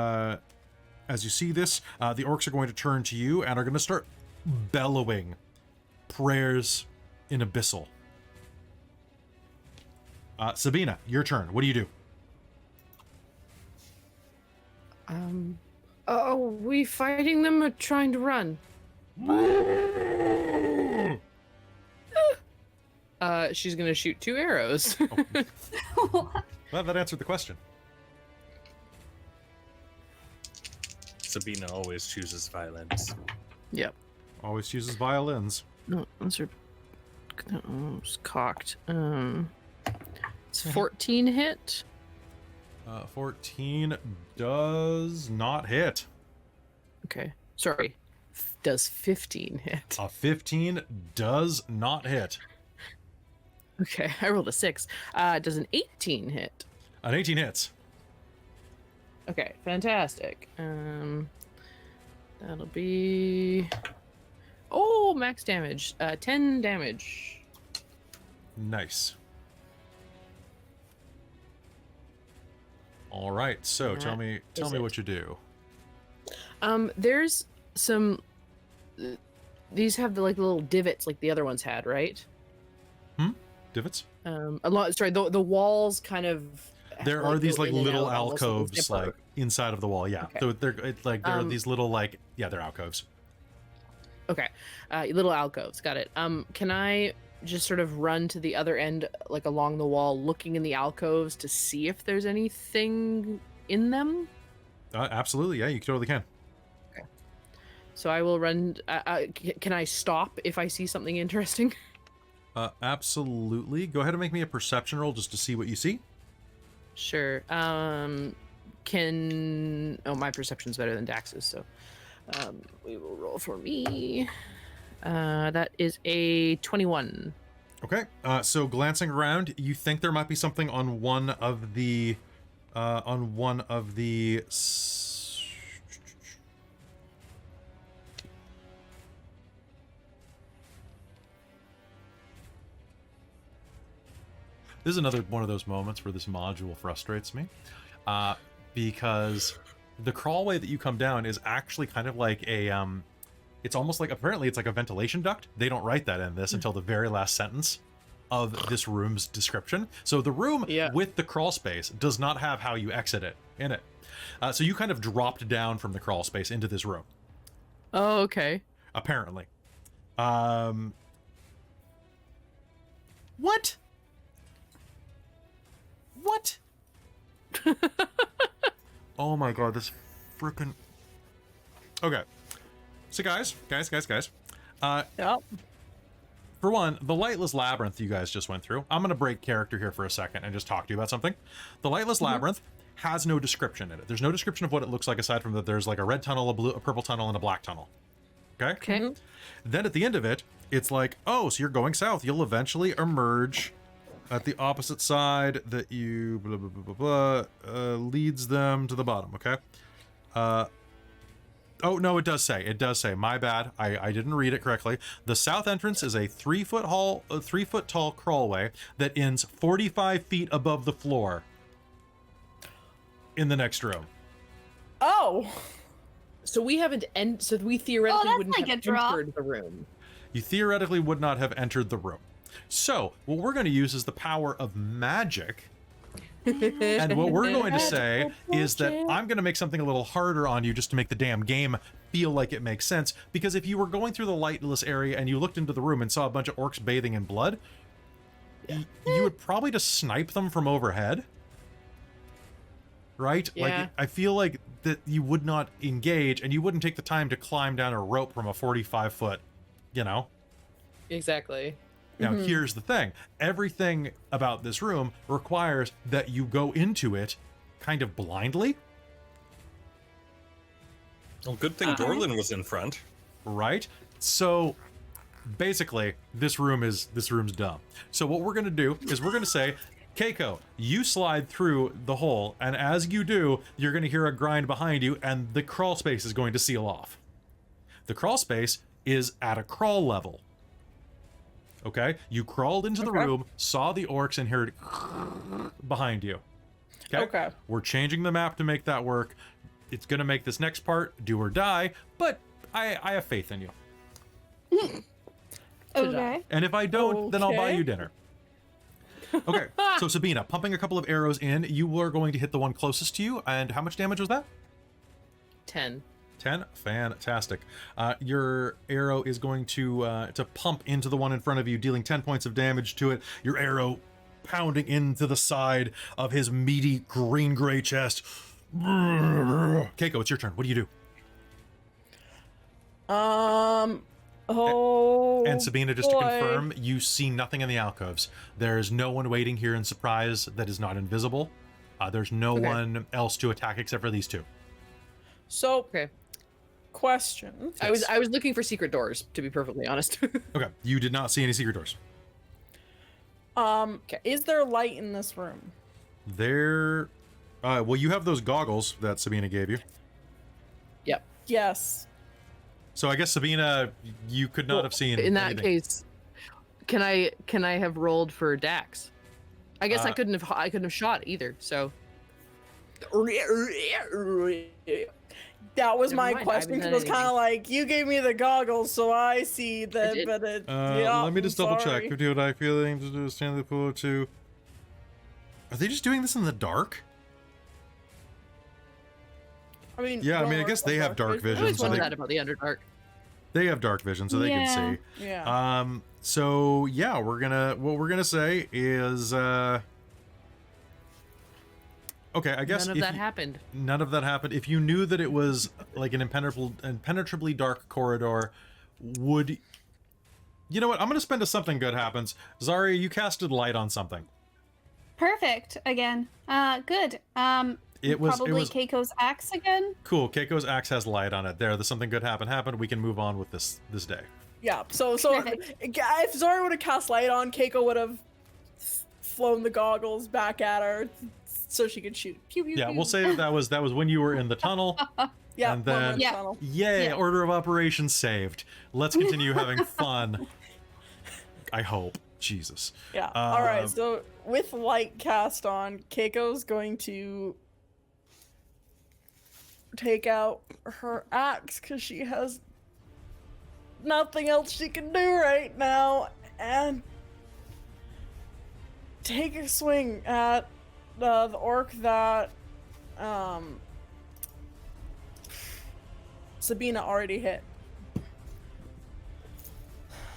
Speaker 1: see this, the orcs are going to turn to you and are going to start bellowing prayers in Abyssal. Sabina, your turn. What do you do?
Speaker 7: Oh, we fighting them or trying to run? She's gonna shoot 2 arrows.
Speaker 1: Well, that answered the question.
Speaker 2: Sabina always chooses violence.
Speaker 7: Yep.
Speaker 1: Always chooses violins.
Speaker 7: No, those are it's cocked. It's 14 hit.
Speaker 1: 14 does not hit.
Speaker 7: Okay. Sorry. Does 15 hit?
Speaker 1: A 15 does not hit.
Speaker 7: Okay, I rolled a 6. Does an 18 hit?
Speaker 1: An 18 hits.
Speaker 7: Okay, fantastic. That'll be max damage. 10 damage.
Speaker 1: Nice. All right, so tell me what you do.
Speaker 7: There's some. These have the little divots like the other ones had, right?
Speaker 1: Divots?
Speaker 7: A lot. Sorry, the walls kind of.
Speaker 1: There are these
Speaker 7: go in and
Speaker 1: little
Speaker 7: out, almost like a
Speaker 1: alcoves
Speaker 7: zipper.
Speaker 1: inside of the wall. Yeah,
Speaker 7: Okay.
Speaker 1: so there are these little they're alcoves.
Speaker 7: Okay, little alcoves. Got it. Can I just sort of run to the other end, along the wall, looking in the alcoves to see if there's anything in them?
Speaker 1: Absolutely, yeah, you totally can.
Speaker 7: So I will run. Can I stop if I see something interesting?
Speaker 1: Absolutely. Go ahead and make me a perception roll just to see what you see.
Speaker 7: Sure. My perception's better than Dax's, so we will roll for me. That is a 21.
Speaker 1: Okay. So glancing around, you think there might be something on one of the This is another one of those moments where this module frustrates me, because the crawlway that you come down is actually kind of like a, it's almost like, apparently it's like a ventilation duct. They don't write that in this until the very last sentence of this room's description. So the room with the crawl space does not have how you exit it in it. So you kind of dropped down from the crawl space into this room.
Speaker 7: Oh, okay.
Speaker 1: Apparently. What? What? Oh my god, this freaking... Okay. So guys.
Speaker 3: Yep.
Speaker 1: For one, the Lightless Labyrinth you guys just went through, I'm going to break character here for a second and just talk to you about something. The Lightless Labyrinth has no description in it. There's no description of what it looks like aside from that there's like a red tunnel, a purple tunnel, and a black tunnel. Okay?
Speaker 7: Okay.
Speaker 1: Then at the end of it, it's like, oh, so you're going south. You'll eventually emerge at the opposite side that you blah, blah, blah, blah, blah, leads them to the bottom, okay? Oh, no, it does say, my bad. I didn't read it correctly. The south entrance is a 3 foot tall crawlway that ends 45 feet above the floor in the next room.
Speaker 3: Oh.
Speaker 7: So we haven't so we theoretically
Speaker 5: that's
Speaker 7: wouldn't
Speaker 5: like
Speaker 7: have
Speaker 5: a drop.
Speaker 7: entered the room.
Speaker 1: You theoretically would not have entered the room. So what we're going to use is the power of magic. And what we're going to say is that I'm going to make something a little harder on you just to make the damn game feel like it makes sense. Because if you were going through the lightless area and you looked into the room and saw a bunch of orcs bathing in blood, you would probably just snipe them from overhead. Right?
Speaker 7: Yeah.
Speaker 1: Like, I feel like that you would not engage and you wouldn't take the time to climb down a rope from a 45 foot, you know?
Speaker 7: Exactly.
Speaker 1: Now, here's the thing. Everything about this room requires that you go into it kind of blindly.
Speaker 2: Well, good thing Dorlin was in front.
Speaker 1: Right? So basically, this room's dumb. So what we're going to do is we're going to say, Keiko, you slide through the hole, and as you do, you're going to hear a grind behind you, and the crawl space is going to seal off. The crawl space is at a crawl level. Okay? You crawled into the room, saw the orcs, and heard behind you. Okay? We're changing the map to make that work. It's going to make this next part do or die, but I have faith in you.
Speaker 5: Okay.
Speaker 1: And if I don't, then I'll buy you dinner. Okay, so Sabina, pumping a couple of arrows in, you were going to hit the one closest to you, and how much damage was that?
Speaker 7: 10.
Speaker 1: 10, fantastic. Your arrow is going to pump into the one in front of you, dealing 10 points of damage to it. Your arrow pounding into the side of his meaty green-gray chest. Keiko, it's your turn. What do you do?
Speaker 3: Oh.
Speaker 1: And Sabina, just
Speaker 3: boy.
Speaker 1: to confirm, you see nothing in the alcoves. There's no one waiting here in surprise that is not invisible. There's no one else to attack except for these two.
Speaker 3: So,
Speaker 7: Okay.
Speaker 3: question.
Speaker 7: I was looking for secret doors, to be perfectly honest.
Speaker 1: Okay, you did not see any secret doors.
Speaker 3: Is there light in this room?
Speaker 1: There, well, you have those goggles that Sabina gave you.
Speaker 7: Yep.
Speaker 3: Yes.
Speaker 1: So I guess Sabina, you could not have seen.
Speaker 7: In that
Speaker 1: anything.
Speaker 7: case, can I have rolled for Dax? I guess I couldn't have shot either. So
Speaker 3: That was
Speaker 7: Never
Speaker 3: my
Speaker 7: mind, I
Speaker 3: question.
Speaker 7: haven't
Speaker 3: It
Speaker 7: done
Speaker 3: was kind
Speaker 7: anything.
Speaker 3: of like, you gave me the goggles, so I see them,
Speaker 7: did.
Speaker 3: but it.
Speaker 1: Let me just double check.
Speaker 3: sorry.
Speaker 1: 50 what I feeling to do stand the pool to. Are they just doing this in the dark?
Speaker 3: I mean,
Speaker 1: Yeah, I mean, I
Speaker 3: well,
Speaker 1: guess they have dark
Speaker 7: I
Speaker 1: vision.
Speaker 7: always
Speaker 1: so
Speaker 7: wondered
Speaker 1: they-
Speaker 7: that about the Underdark.
Speaker 1: They have dark vision, so they
Speaker 5: Yeah.
Speaker 1: can see.
Speaker 3: Yeah.
Speaker 1: So yeah, what we're gonna say is okay, I guess
Speaker 7: None of
Speaker 1: if
Speaker 7: that
Speaker 1: you-
Speaker 7: happened.
Speaker 1: None of that happened. If you knew that it was like an impenetrably dark corridor, would you know what? I'm gonna spend a something good happens. Zarya, you casted light on something.
Speaker 5: Perfect. Again. Good.
Speaker 1: It was
Speaker 5: Probably
Speaker 1: it was
Speaker 5: Keiko's axe again.
Speaker 1: cool. Keiko's axe has light on it. There, the something good happened. We can move on with this day.
Speaker 3: Yeah. So if Zora would have cast light on, Keiko would have flown the goggles back at her, so she could shoot. Pew, pew,
Speaker 1: Yeah,
Speaker 3: pew.
Speaker 1: we'll say that was when you were in the tunnel.
Speaker 3: Yeah.
Speaker 1: and
Speaker 3: when we're in
Speaker 1: then-
Speaker 3: the
Speaker 5: Yeah.
Speaker 3: tunnel.
Speaker 1: Yay!
Speaker 5: Yeah.
Speaker 1: Order of operations saved. Let's continue having fun. I hope. Jesus.
Speaker 3: Yeah. All right. So with light cast on, Keiko's going to take out her axe because she has nothing else she can do right now, and take a swing at the orc that Sabina already hit.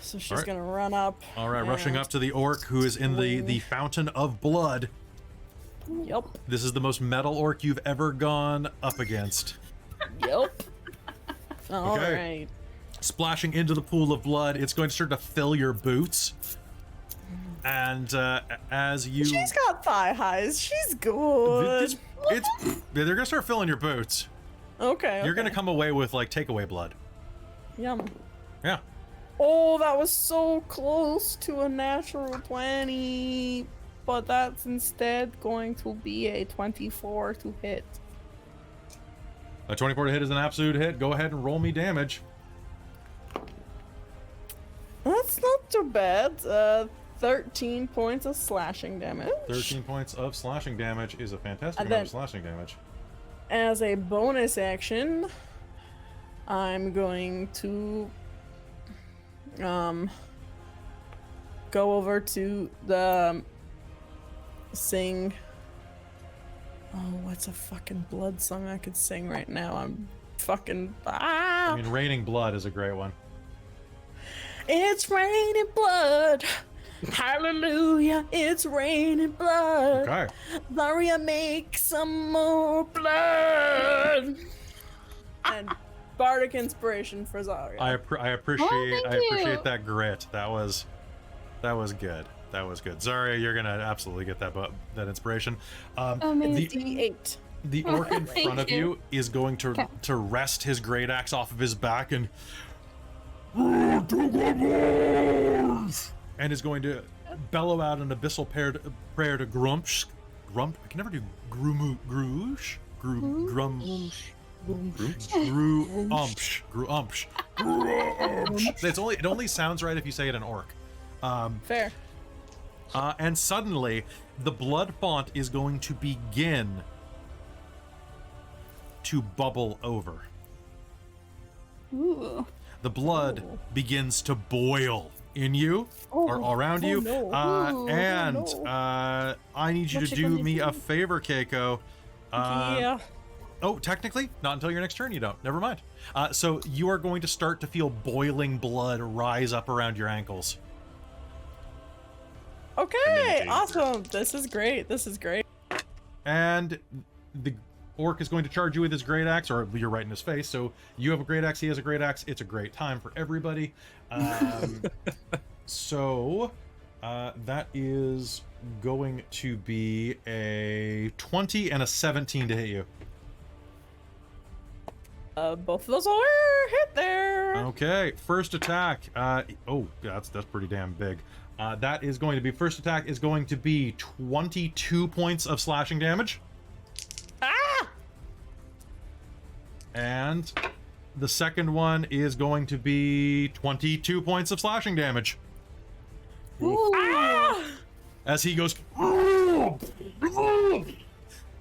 Speaker 3: So she's
Speaker 1: Alright.
Speaker 3: gonna run up.
Speaker 1: All right, rushing
Speaker 3: and-
Speaker 1: up to the orc who is in the fountain of blood.
Speaker 3: Yep.
Speaker 1: This is the most metal orc you've ever gone up against.
Speaker 3: Yep. All right.
Speaker 1: Okay. Splashing into the pool of blood, it's going to start to fill your boots. And as you,
Speaker 3: She's got thigh highs. She's good.
Speaker 1: they're gonna start filling your boots.
Speaker 3: Okay.
Speaker 1: You're gonna
Speaker 3: okay.
Speaker 1: come away with like takeaway blood.
Speaker 3: Yum.
Speaker 1: Yeah.
Speaker 3: Oh, that was so close to a natural 20, but that's instead going to be a 24 to hit.
Speaker 1: A 24 to hit is an absolute hit. Go ahead and roll me damage.
Speaker 3: That's not too bad. 13 points of slashing damage.
Speaker 1: 13 points of slashing damage is a fantastic
Speaker 3: And
Speaker 1: amount of
Speaker 3: then-
Speaker 1: slashing damage.
Speaker 3: As a bonus action, I'm going to go over to the sing. Oh, what's a fucking blood song I could sing right now? I'm fucking
Speaker 1: I mean, raining blood is a great one.
Speaker 3: It's raining blood. Hallelujah, it's raining blood.
Speaker 1: Okay.
Speaker 3: Zarya, make some more blood. And bardic inspiration for Zarya.
Speaker 1: I appreciate
Speaker 5: thank you.
Speaker 1: that grit. That was good. That was good. Zarya, you're gonna absolutely get that inspiration.
Speaker 5: Amazing.
Speaker 3: D8.
Speaker 1: The orc in
Speaker 5: Thank
Speaker 1: front of
Speaker 5: you.
Speaker 1: you is going to
Speaker 5: Okay.
Speaker 1: to rest his great axe off of his back and is going to bellow out an abyssal prayer to Grump. I can never do Grumush. Grumpsh. It only sounds right if you say it in orc.
Speaker 3: Fair.
Speaker 1: And suddenly, the blood font is going to begin to bubble over.
Speaker 5: Ooh.
Speaker 1: The blood begins to boil in you or around you.
Speaker 3: no.
Speaker 5: Ooh,
Speaker 1: I need you
Speaker 3: What
Speaker 1: to
Speaker 3: you
Speaker 1: do
Speaker 3: gonna
Speaker 1: me a
Speaker 3: do?
Speaker 1: favor, Keiko.
Speaker 3: Yeah.
Speaker 1: Oh, technically, not until your next turn you don't. Never mind. So you are going to start to feel boiling blood rise up around your ankles.
Speaker 3: Okay,
Speaker 2: Amazing.
Speaker 3: awesome. This is great. This is great.
Speaker 1: And the orc is going to charge you with his great axe, or you're right in his face. So you have a great axe, he has a great axe. It's a great time for everybody. So that is going to be a 20 and a 17 to hit you.
Speaker 3: Both of those are hit there.
Speaker 1: Okay, first attack. Oh, that's pretty damn big. That is going to be, first attack is going to be 22 points of slashing damage.
Speaker 3: Ah!
Speaker 1: And the second one is going to be 22 points of slashing damage.
Speaker 5: Ooh.
Speaker 3: Ah!
Speaker 1: As he goes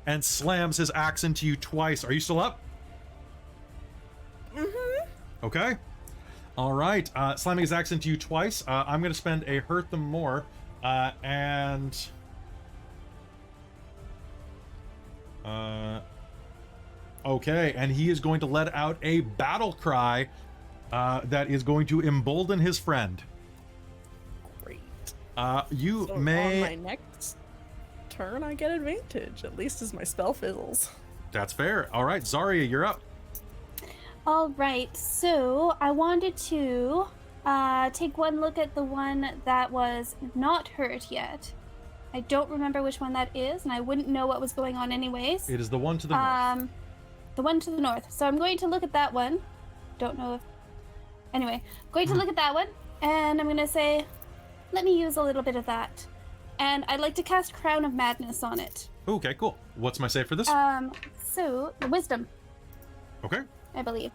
Speaker 1: and slams his axe into you twice. Are you still up?
Speaker 3: Mm-hmm.
Speaker 1: Okay. All right. Slamming his axe into you twice. I'm going to spend a hurt them more. And... okay, and he is going to let out a battle cry that is going to embolden his friend.
Speaker 3: Great.
Speaker 1: You
Speaker 3: So
Speaker 1: may...
Speaker 3: on my next turn, I get advantage, at least as my spell fizzles.
Speaker 1: That's fair. All right, Zarya, you're up.
Speaker 5: All right, so I wanted to take one look at the one that was not hurt yet. I don't remember which one that is, and I wouldn't know what was going on anyways.
Speaker 1: It is the one to the north.
Speaker 5: The one to the north. So I'm going to look at that one. Don't know if... Anyway, going to look at that one, and I'm going to say, let me use a little bit of that. And I'd like to cast Crown of Madness on it.
Speaker 1: Okay, cool. What's my save for this?
Speaker 5: So, the Wisdom,
Speaker 1: Okay.
Speaker 5: I believe.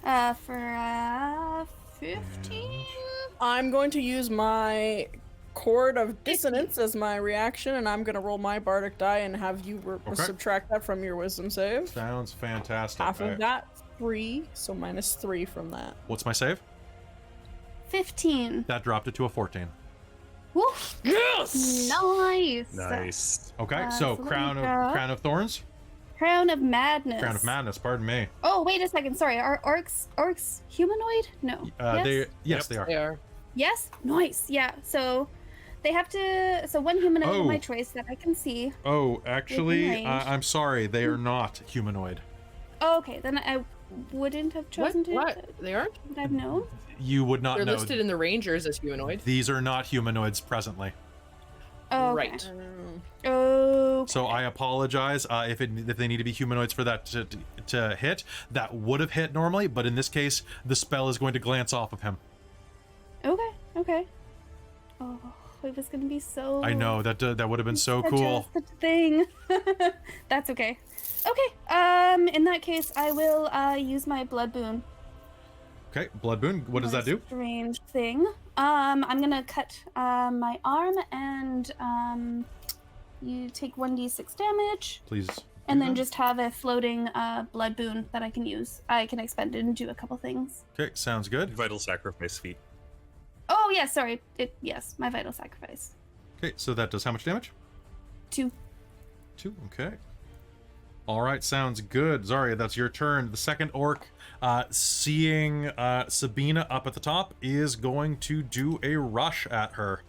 Speaker 5: For 15?
Speaker 3: I'm going to use my Chord of Dissonance as my reaction, and I'm going to roll my Bardic die and have you subtract that from your Wisdom save.
Speaker 1: Sounds fantastic.
Speaker 3: Half of that, 3, so minus 3 from that.
Speaker 1: What's my save?
Speaker 5: 15.
Speaker 1: That dropped it to a 14.
Speaker 5: Woof.
Speaker 3: Yes!
Speaker 5: Nice.
Speaker 2: Nice.
Speaker 1: Okay,
Speaker 5: So
Speaker 1: so
Speaker 5: let me
Speaker 1: Crown
Speaker 5: grab-
Speaker 1: of Thorns?
Speaker 5: Crown of Madness.
Speaker 1: Crown of Madness, pardon me.
Speaker 5: Oh, wait a second. Sorry. Are orcs humanoid? No. Yes?
Speaker 1: Yes, they are.
Speaker 4: They are.
Speaker 5: Yes? Nice. Yeah. So they have to. So one humanoid
Speaker 1: Oh.
Speaker 5: of my choice that I can see.
Speaker 1: Oh, actually,
Speaker 5: range.
Speaker 1: I'm sorry, they are not humanoid.
Speaker 5: Oh, okay. Then I wouldn't have chosen to.
Speaker 4: What? They aren't?
Speaker 5: Would I've known?
Speaker 1: You would not
Speaker 4: They're
Speaker 1: know.
Speaker 4: listed in the Rangers as humanoid.
Speaker 1: These are not humanoids presently.
Speaker 5: Oh, okay.
Speaker 4: Right.
Speaker 5: Oh.
Speaker 1: So I apologize if they need to be humanoids for that to hit. That would have hit normally, but in this case, the spell is going to glance off of him.
Speaker 5: Okay. Okay. Oh, it was gonna be so.
Speaker 1: I know that would have been so
Speaker 5: such
Speaker 1: cool.
Speaker 5: Such a thing. That's okay. Okay. In that case, I will use my blood boon.
Speaker 1: Okay, blood boon. What does that do?
Speaker 5: Strange thing. I'm gonna cut my arm, and you take 1d6 damage,
Speaker 1: Please.
Speaker 5: and
Speaker 1: do
Speaker 5: then
Speaker 1: that.
Speaker 5: just have a floating blood boon that I can use. I can expend it and do a couple things.
Speaker 1: Okay, sounds good.
Speaker 2: Vital sacrifice feat.
Speaker 5: Oh yeah, sorry. Yes, my vital sacrifice.
Speaker 1: Okay, so that does how much damage?
Speaker 5: 2.
Speaker 1: 2. Okay. All right, sounds good. Zarya, that's your turn. The second orc, seeing Sabina up at the top, is going to do a rush at her.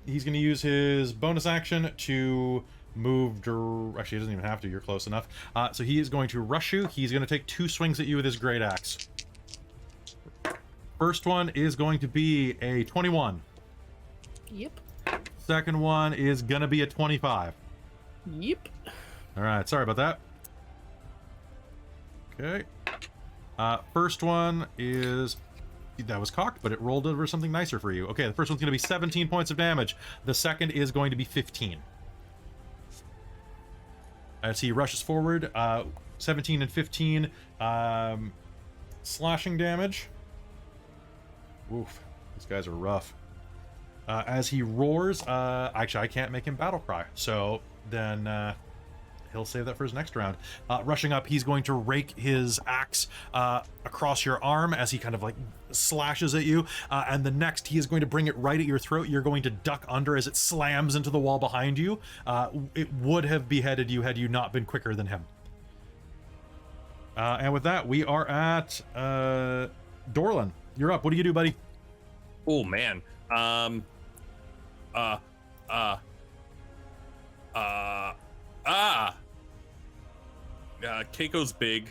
Speaker 1: He's going to use his bonus action to move. Actually, he doesn't even have to. You're close enough. So he is going to rush you. He's going to take 2 swings at you with his great axe. First one is going to be a 21.
Speaker 4: Yep.
Speaker 1: Second one is going to be a 25.
Speaker 4: Yep.
Speaker 1: All right, sorry about that. Okay. First one is... That was cocked, but it rolled over something nicer for you. Okay, the first one's going to be 17 points of damage. The second is going to be 15. As he rushes forward, 17 and 15 slashing damage. Oof, these guys are rough. As he roars, actually, I can't make him battle cry, so then he'll save that for his next round. Rushing up, he's going to rake his axe across your arm as he kind of like slashes at you, and the next he is going to bring it right at your throat. You're going to duck under as it slams into the wall behind you. It would have beheaded you had you not been quicker than him. And with that, we are at Dorlin. You're up. What do you do, buddy?
Speaker 2: Oh man. Keiko's big,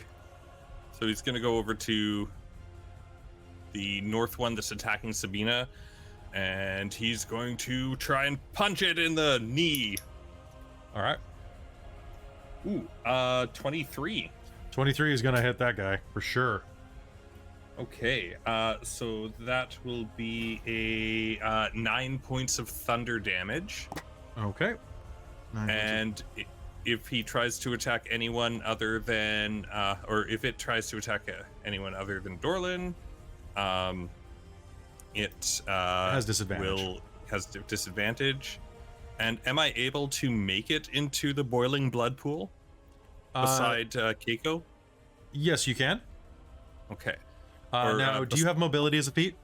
Speaker 2: so he's gonna go over to the north one that's attacking Sabina, and he's going to try and punch it in the knee.
Speaker 1: All right.
Speaker 2: Ooh, 23.
Speaker 1: 23 is going to hit that guy for sure.
Speaker 2: Okay, so that will be a 9 points of thunder damage.
Speaker 1: Okay.
Speaker 2: And if he tries to attack anyone other than, or if it tries to attack anyone other than Dorlin, it
Speaker 1: has disadvantage.
Speaker 2: Has disadvantage. And am I able to make it into the boiling blood pool beside Keiko?
Speaker 1: Yes, you can.
Speaker 2: Okay.
Speaker 1: Now, do you have mobility as a feat?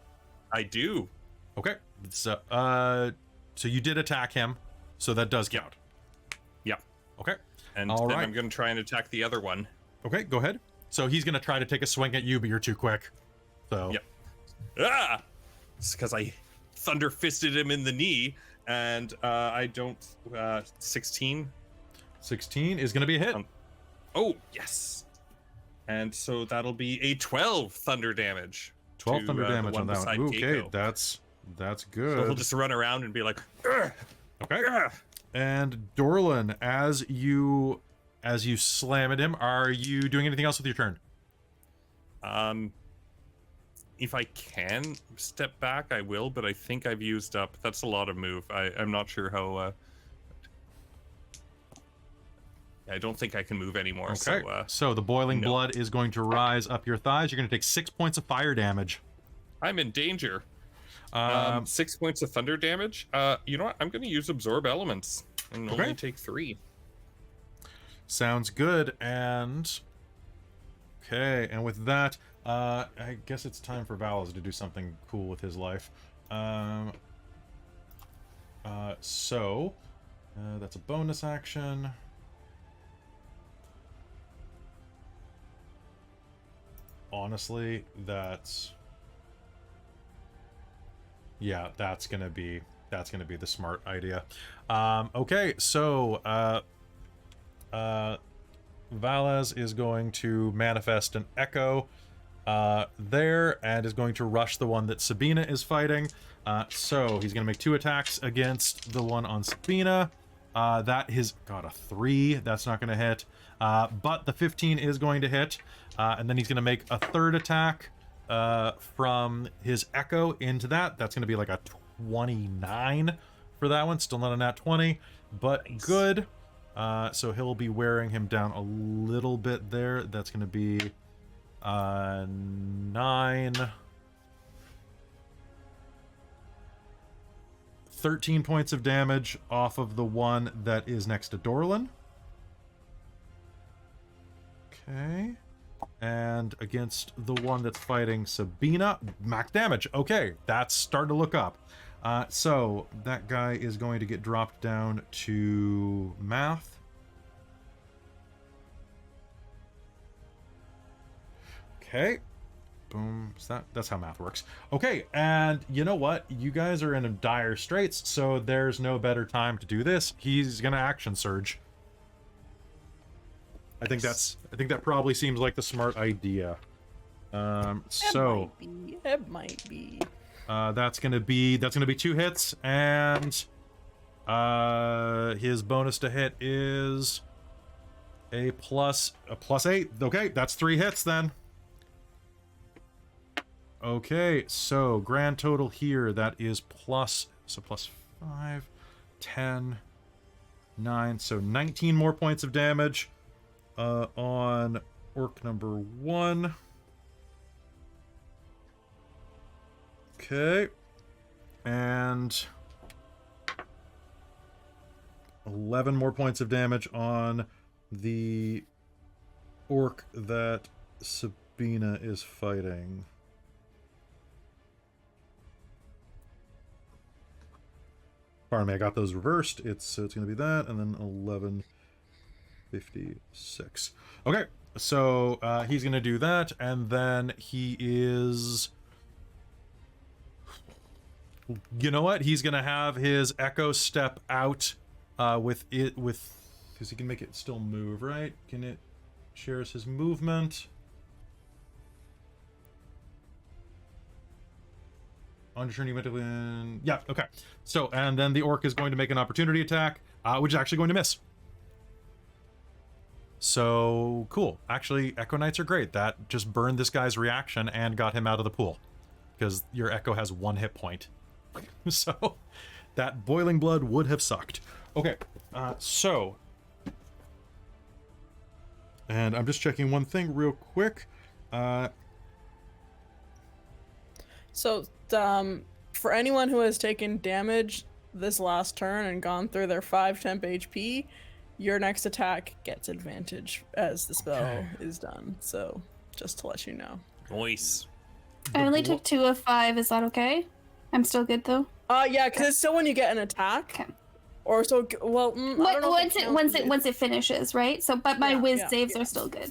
Speaker 2: I do.
Speaker 1: Okay. So you did attack him, so that does count.
Speaker 2: Yeah.
Speaker 1: Okay.
Speaker 2: And
Speaker 1: all
Speaker 2: then
Speaker 1: right.
Speaker 2: I'm going to try and attack the other one.
Speaker 1: Okay, go ahead. So he's going to try to take a swing at you, but you're too quick. So.
Speaker 2: Yep. Ah! It's because I thunder fisted him in the knee, and I don't. 16.
Speaker 1: 16 is going to be a hit.
Speaker 2: Oh yes. And so that'll be a 12 thunder damage.
Speaker 1: 12 thunder damage on that one. Okay,
Speaker 2: Keiko.
Speaker 1: that's
Speaker 2: So
Speaker 1: good.
Speaker 2: he'll just run around and be like, "Ugh,
Speaker 1: Okay.
Speaker 2: ugh."
Speaker 1: And Dorlin, as you slam at him, are you doing anything else with your turn?
Speaker 2: If I can step back, I will, but I think I've used up. That's a lot of move. I'm not sure how. I don't think I can move anymore.
Speaker 1: Okay.
Speaker 2: So
Speaker 1: the boiling
Speaker 2: no.
Speaker 1: blood is going to rise up your thighs. You're going to take 6 points of fire damage.
Speaker 2: I'm in danger. 6 points of thunder damage. You know what? I'm going to use absorb elements and only take 3.
Speaker 1: Sounds good. And and with that, I guess it's time for Valas to do something cool with his life. So that's a bonus action. Honestly, that's gonna be the smart idea. Okay, so Valas is going to manifest an echo there and is going to rush the one that Sabina is fighting. So he's gonna make 2 attacks against the one on Sabina. That has got a 3. That's not gonna hit. But the 15 is going to hit. And then he's going to make a 3rd attack from his echo into that. That's going to be like a 29 for that one. Still not a nat 20, but nice. Good. So he'll be wearing him down a little bit there. That's going to be 9. 13 points of damage off of the one that is next to Dorlin. Okay. And against the one that's fighting Sabina, max damage. Okay, that's starting to look up. So that guy is going to get dropped down to math. Okay. Boom. That's how math works. Okay, and you know what? You guys are in dire straits, so there's no better time to do this. He's gonna action surge. I think that probably seems like the smart idea.
Speaker 3: It might be.
Speaker 1: That's gonna be 2 hits, and his bonus to hit is a plus 8. Okay, that's 3 hits then. Okay, so grand total here, that is plus 5, 10, 9, so 19 more points of damage. On orc number 1. Okay. And 11 more points of damage on the orc that Sabina is fighting. Pardon me, I got those reversed. It's going to be that, and then 11... 56. Okay, So he's going to do that, and then he is... You know what? He's going to have his Echo step out with it, because he can make it still move, right? Can it shares his movement? On your turn, you automatically... Yeah, okay. So, and then the orc is going to make an opportunity attack, which is actually going to miss. So, cool. Actually, Echo Knights are great. That just burned this guy's reaction and got him out of the pool. Because your Echo has 1 hit point. So, that boiling blood would have sucked. Okay, so... And I'm just checking one thing real quick.
Speaker 3: So, for anyone who has taken damage this last turn and gone through their 5 temp HP, your next attack gets advantage as the spell is done. So, just to let you know.
Speaker 2: Nice.
Speaker 5: I only took 2 of 5. Is that okay? I'm still good though.
Speaker 3: Yeah, because it's still when you get an attack.
Speaker 5: Okay.
Speaker 3: Or so, well, I don't know
Speaker 5: once it finishes, right? So, but my whiz saves are still good.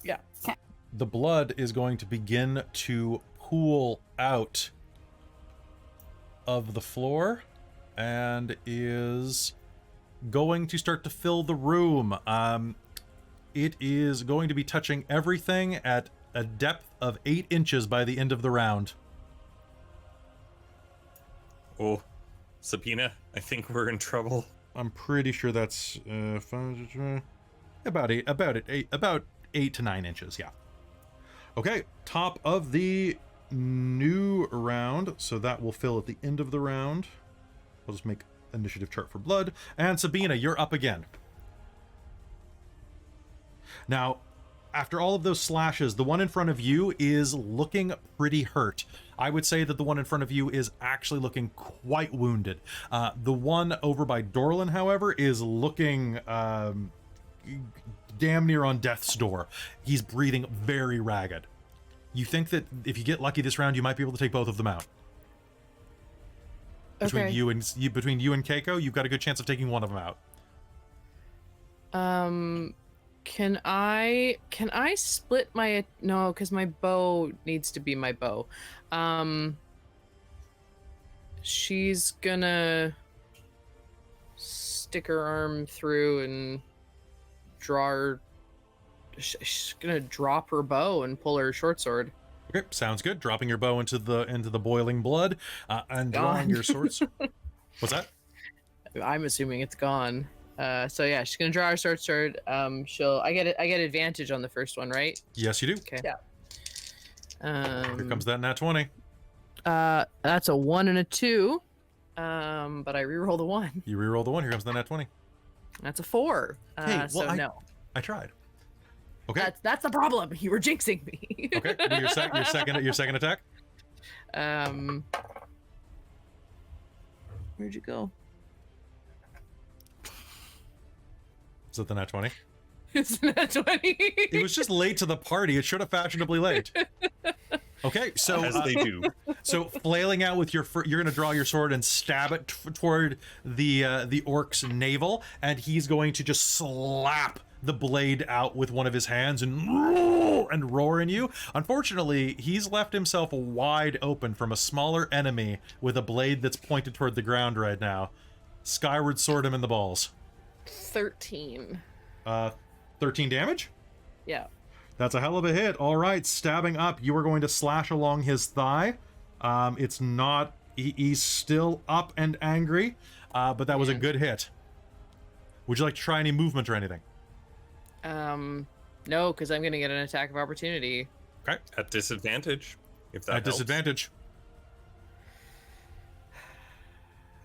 Speaker 3: Yeah.
Speaker 5: Okay.
Speaker 1: The blood is going to begin to pool out of the floor and is going to start to fill the room. It is going to be touching everything at a depth of 8 inches by the end of the round.
Speaker 2: Oh, Sabina, I think we're in trouble.
Speaker 1: I'm pretty sure that's about 8 to 9 inches. Yeah. Okay, top of the new round, so that will fill at the end of the round. I'll just make initiative chart for blood. And Sabina, you're up again. Now, after all of those slashes, the one in front of you is looking pretty hurt. I would say that the one in front of you is actually looking quite wounded. The one over by Dorlin, however, is looking damn near on death's door. He's breathing very ragged. You think that if you get lucky this round, you might be able to take both of them out.
Speaker 7: Okay.
Speaker 1: Between you and Keiko, you've got a good chance of taking one of them out.
Speaker 7: Can I split my... No, because my bow needs to be my bow. She's gonna stick her arm through and draw her... She's gonna drop her bow and pull her short sword.
Speaker 1: Okay, sounds good. Dropping your bow into the boiling blood and drawing your swords. What's that?
Speaker 7: I'm assuming it's gone. So yeah, she's gonna draw her short sword. I get advantage on the first one, right?
Speaker 1: Yes, you do.
Speaker 7: Okay.
Speaker 3: Yeah.
Speaker 1: Here comes that nat 20.
Speaker 7: That's a 1 and a 2. But I reroll the 1.
Speaker 1: You reroll the 1. Here comes the nat 20.
Speaker 7: That's a 4.
Speaker 1: Hey, well,
Speaker 7: so no.
Speaker 1: I tried. Okay.
Speaker 7: That's the problem. You were jinxing me.
Speaker 1: Okay. Your second attack.
Speaker 7: Where'd you go?
Speaker 1: Is it the nat 20?
Speaker 7: It's not 20.
Speaker 1: It was just late to the party. It should have fashionably late. Okay, so
Speaker 2: As they do.
Speaker 1: So flailing out with your, you're going to draw your sword and stab it toward the orc's navel, and he's going to just slap the blade out with one of his hands and roar in you. Unfortunately, he's left himself wide open from a smaller enemy with a blade that's pointed toward the ground right now. Skyward sword him in the balls.
Speaker 7: 13.
Speaker 1: 13 damage?
Speaker 7: Yeah.
Speaker 1: That's a hell of a hit. All right, stabbing up, you are going to slash along his thigh. It's not... He's still up and angry, but that was a good hit. Would you like to try any movement or anything?
Speaker 7: No, because I'm gonna get an attack of opportunity.
Speaker 1: Okay.
Speaker 2: At disadvantage, if that
Speaker 1: At
Speaker 2: helps.
Speaker 1: disadvantage.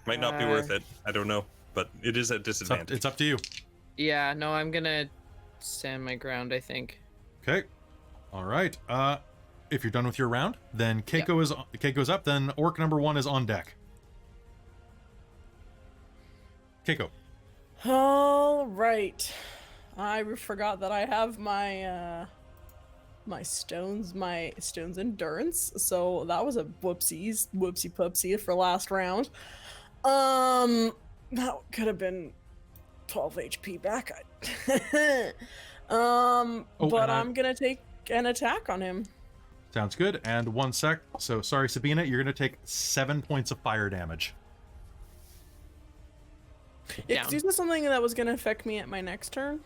Speaker 2: Might not be worth it. I don't know, but it is at disadvantage.
Speaker 1: It's up to you.
Speaker 7: Yeah, no, I'm gonna stand my ground, I think.
Speaker 1: Okay. All right. If you're done with your round, then Keiko's up. Then orc number 1 is on deck. Keiko.
Speaker 3: All right. I forgot that I have my my stones endurance, so that was a whoopsie poopsie for last round. That could have been 12 HP back. But I'm gonna take an attack on him.
Speaker 1: Sounds good. And 1 sec. So sorry, Sabina, you're gonna take 7 points of fire damage.
Speaker 3: Yeah, 'cause this is something that was gonna affect me at my next turn.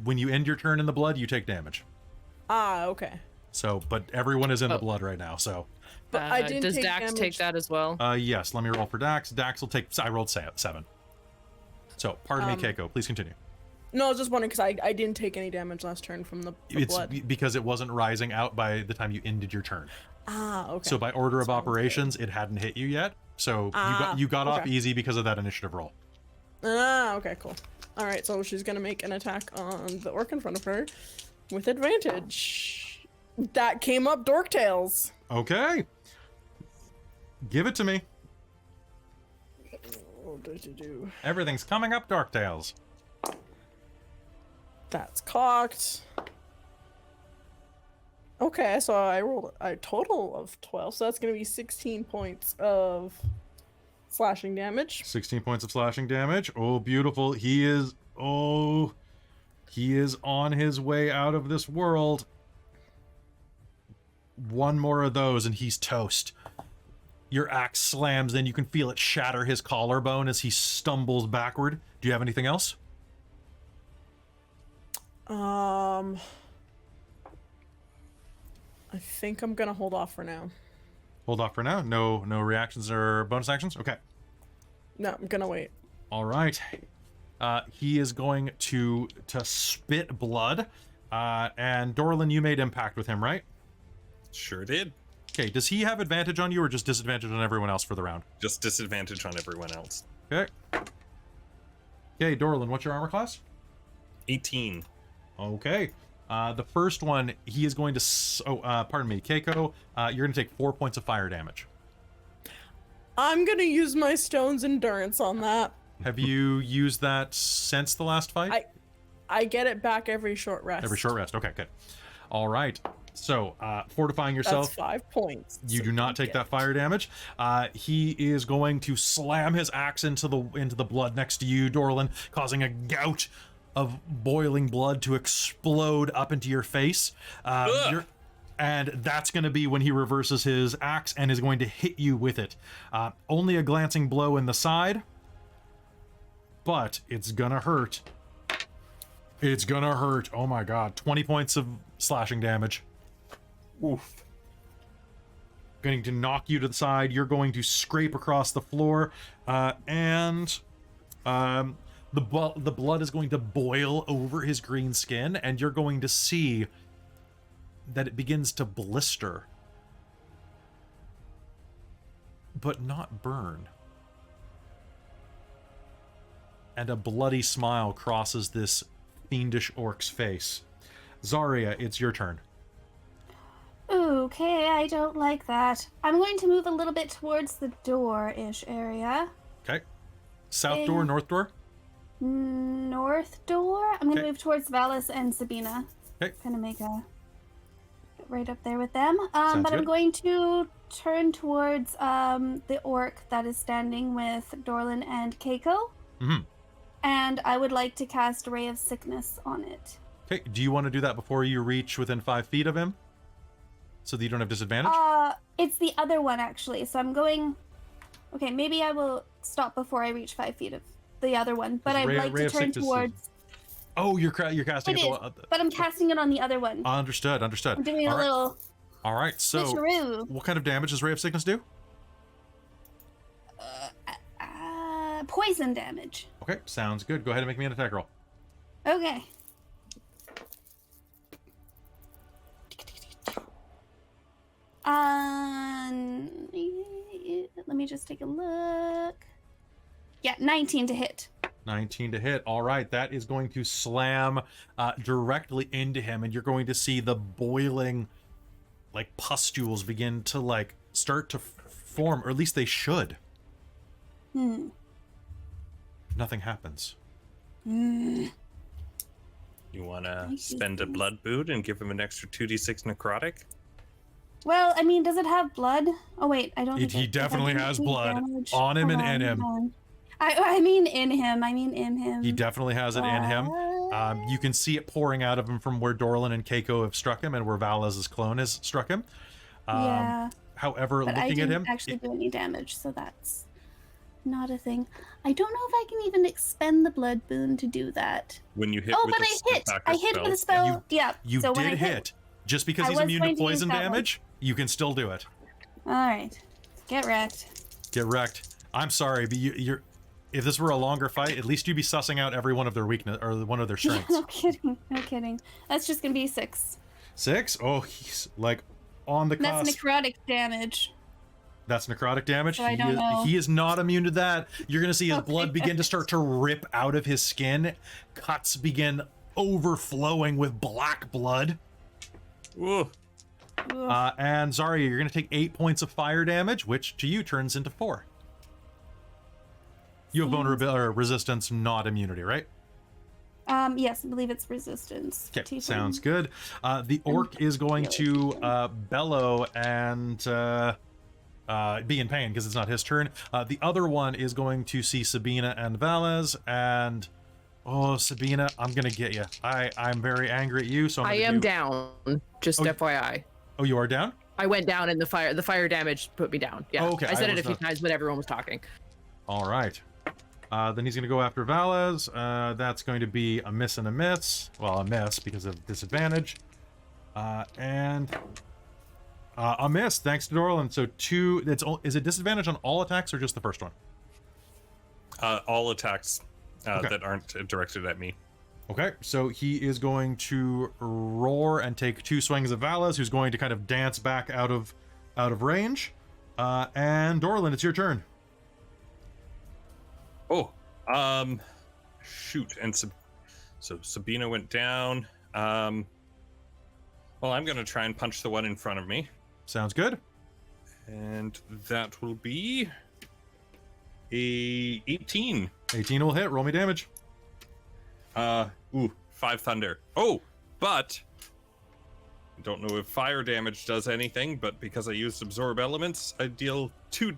Speaker 1: When you end your turn in the blood, you take damage.
Speaker 3: Ah, okay.
Speaker 1: So, but everyone is in the blood right now, so.
Speaker 3: But I didn't
Speaker 7: Does
Speaker 3: take
Speaker 7: Dax
Speaker 3: damage.
Speaker 7: take that as well?
Speaker 1: Yes, let me roll for Dax. Dax will take, I rolled 7. So, pardon me, Keiko, please continue.
Speaker 3: No, I was just wondering because I didn't take any damage last turn from the
Speaker 1: It's
Speaker 3: blood.
Speaker 1: because it wasn't rising out by the time you ended your turn.
Speaker 3: Ah, okay.
Speaker 1: So by order of
Speaker 3: Sounds
Speaker 1: operations, it hadn't hit you yet. So you got off
Speaker 3: okay.
Speaker 1: easy because of that initiative roll.
Speaker 3: Ah, okay, cool. All right, so she's gonna make an attack on the orc in front of her with advantage. That came up Dork Tails.
Speaker 1: Okay. Give it to me.
Speaker 3: What did you do?
Speaker 1: Everything's coming up, Darktails.
Speaker 3: That's cocked. Okay, so I rolled a total of 12, so that's gonna be 16 points of slashing damage.
Speaker 1: 16 points of slashing damage. Oh, beautiful. He is on his way out of this world. One more of those and he's toast. Your axe slams, then you can feel it shatter his collarbone as he stumbles backward. Do you have anything else?
Speaker 3: I think I'm gonna hold off for now.
Speaker 1: Hold off for now. No reactions or bonus actions? Okay.
Speaker 3: No, I'm gonna wait.
Speaker 1: All right. He is going to spit blood. And Dorlin, you made impact with him, right?
Speaker 2: Sure did.
Speaker 1: Okay, does he have advantage on you or just disadvantage on everyone else for the round?
Speaker 2: Just disadvantage on everyone else.
Speaker 1: Okay. Okay, Dorlin, what's your armor class?
Speaker 2: 18.
Speaker 1: Okay. The first one, he is going to... pardon me, Keiko, you're going to take 4 points of fire damage.
Speaker 3: I'm gonna use my stone's endurance on that.
Speaker 1: Have you used that since the last fight?
Speaker 3: I get it back every short rest.
Speaker 1: Every short rest. Okay, good. All right. So, fortifying yourself.
Speaker 3: That's 5 points.
Speaker 1: You do not take that fire damage. He is going to slam his axe into the blood next to you, Dorlin, causing a gout of boiling blood to explode up into your face. And that's going to be when he reverses his axe and is going to hit you with it. Only a glancing blow in the side, but it's gonna hurt. It's gonna hurt. Oh my god. 20 points of slashing damage. Oof. Going to knock you to the side. You're going to scrape across the floor. And the blood is going to boil over his green skin, and you're going to see that it begins to blister. But not burn. And a bloody smile crosses this fiendish orc's face. Zarya, it's your turn.
Speaker 5: Okay, I don't like that. I'm going to move a little bit towards the door-ish area.
Speaker 1: Okay. South door, north door?
Speaker 5: North door? I'm going to
Speaker 1: Okay.
Speaker 5: move towards Valis and Sabina.
Speaker 1: Okay.
Speaker 5: Kind of make a... Get right up there with them.
Speaker 1: Sounds
Speaker 5: But I'm
Speaker 1: good.
Speaker 5: going to turn towards the orc that is standing with Dorlin and Keiko.
Speaker 1: Mm-hmm.
Speaker 5: And I would like to cast Ray of Sickness on it.
Speaker 1: Okay, do you want to do that before you reach within 5 feet of him? So that you don't have disadvantage?
Speaker 5: It's the other one, actually. So I'm going... Okay, maybe I will stop before I reach 5 feet of the other one. But I'd like
Speaker 1: Ray
Speaker 5: to
Speaker 1: of
Speaker 5: turn
Speaker 1: Sickness is-
Speaker 5: towards...
Speaker 1: Oh, you're casting
Speaker 5: It
Speaker 1: it.
Speaker 5: is, but I'm casting it on the other one.
Speaker 1: Understood.
Speaker 5: I'm doing
Speaker 1: All
Speaker 5: a
Speaker 1: right.
Speaker 5: little
Speaker 1: All right, so
Speaker 5: switcheroo.
Speaker 1: what kind of damage does Ray of Sickness do?
Speaker 5: Poison damage.
Speaker 1: Okay, sounds good. Go ahead and make me an attack roll.
Speaker 5: Okay. Let me just take a look. Yeah, 19 to hit.
Speaker 1: 19 to hit. All right, that is going to slam directly into him, and you're going to see the boiling, like, pustules begin to, start to form, or at least they should. Nothing happens.
Speaker 2: You want to spend a blood boot and give him an extra 2d6 necrotic?
Speaker 5: Well, I mean, does it have blood? Oh, wait, I don't think
Speaker 1: He
Speaker 5: it-
Speaker 1: definitely
Speaker 5: if I
Speaker 1: has
Speaker 5: do
Speaker 1: blood
Speaker 5: damage-
Speaker 1: on him
Speaker 5: hold
Speaker 1: and in
Speaker 5: on,
Speaker 1: him.
Speaker 5: hold on. I mean in him.
Speaker 1: He definitely has it in him. You can see it pouring out of him from where Dorlin and Keiko have struck him and where Valaz's clone has struck him.
Speaker 5: Yeah.
Speaker 1: However,
Speaker 5: But I
Speaker 1: looking at
Speaker 5: didn't
Speaker 1: him,
Speaker 5: actually do any damage, so that's not a thing. I don't know if I can even expend the blood boon to do that.
Speaker 2: When you hit
Speaker 5: Oh,
Speaker 2: with
Speaker 5: but
Speaker 2: a
Speaker 5: I hit!
Speaker 2: attack
Speaker 5: I
Speaker 2: or
Speaker 5: hit
Speaker 2: spell.
Speaker 5: with a spell. Yeah.
Speaker 1: you
Speaker 5: so when I
Speaker 1: did hit. Just because
Speaker 5: I
Speaker 1: he's
Speaker 5: was
Speaker 1: immune to
Speaker 5: going to use
Speaker 1: poison
Speaker 5: that one.
Speaker 1: damage, you can still do it.
Speaker 5: All right. Get wrecked.
Speaker 1: Get wrecked. I'm sorry, but you're. If this were a longer fight, at least you'd be sussing out every one of their weakness or one of their strengths.
Speaker 5: No kidding. No kidding. That's just gonna be 6.
Speaker 1: 6? Oh, he's like on the cusp.
Speaker 5: That's necrotic damage.
Speaker 1: That's necrotic damage.
Speaker 5: So I don't know.
Speaker 1: He is not immune to that. You're going to see his
Speaker 5: Okay,
Speaker 1: blood begin to start to rip out of his skin. Cuts begin overflowing with black blood.
Speaker 2: Ooh.
Speaker 1: And Zarya, you're going to take 8 points of fire damage, which to you turns into 4. You have vulnerability or resistance, not immunity, right?
Speaker 5: Yes, I believe it's resistance.
Speaker 1: Okay, sounds good. The orc is going to bellow and be in pain because it's not his turn. The other one is going to see Sabina and Valaz, and oh, Sabina, I'm gonna get you. I'm very angry at you, so
Speaker 7: I am down. Just
Speaker 1: Oh,
Speaker 7: FYI.
Speaker 1: Oh, you are down?
Speaker 7: I went down in the fire. The fire damage put me down. Yeah.
Speaker 1: Oh, okay,
Speaker 7: I said
Speaker 1: I
Speaker 7: it a
Speaker 1: was
Speaker 7: few
Speaker 1: not-
Speaker 7: times, but everyone was talking.
Speaker 1: All right. Then he's going to go after Valaz. That's going to be a miss and a miss. Well, a miss because of disadvantage. And a miss, thanks to Dorlin. So 2... Is it disadvantage on all attacks or just the first one?
Speaker 2: All attacks
Speaker 1: Okay.
Speaker 2: that aren't directed at me.
Speaker 1: Okay, so he is going to roar and take 2 swings at Valaz, who's going to kind of dance back out of range. And Dorlin, it's your turn.
Speaker 2: Oh, shoot. And so Sabina went down. Well, I'm going to try and punch the one in front of me.
Speaker 1: Sounds good.
Speaker 2: And that will be a 18.
Speaker 1: 18 will hit. Roll me damage.
Speaker 2: 5 thunder. Oh, but I don't know if fire damage does anything, but because I used absorb elements, I deal 2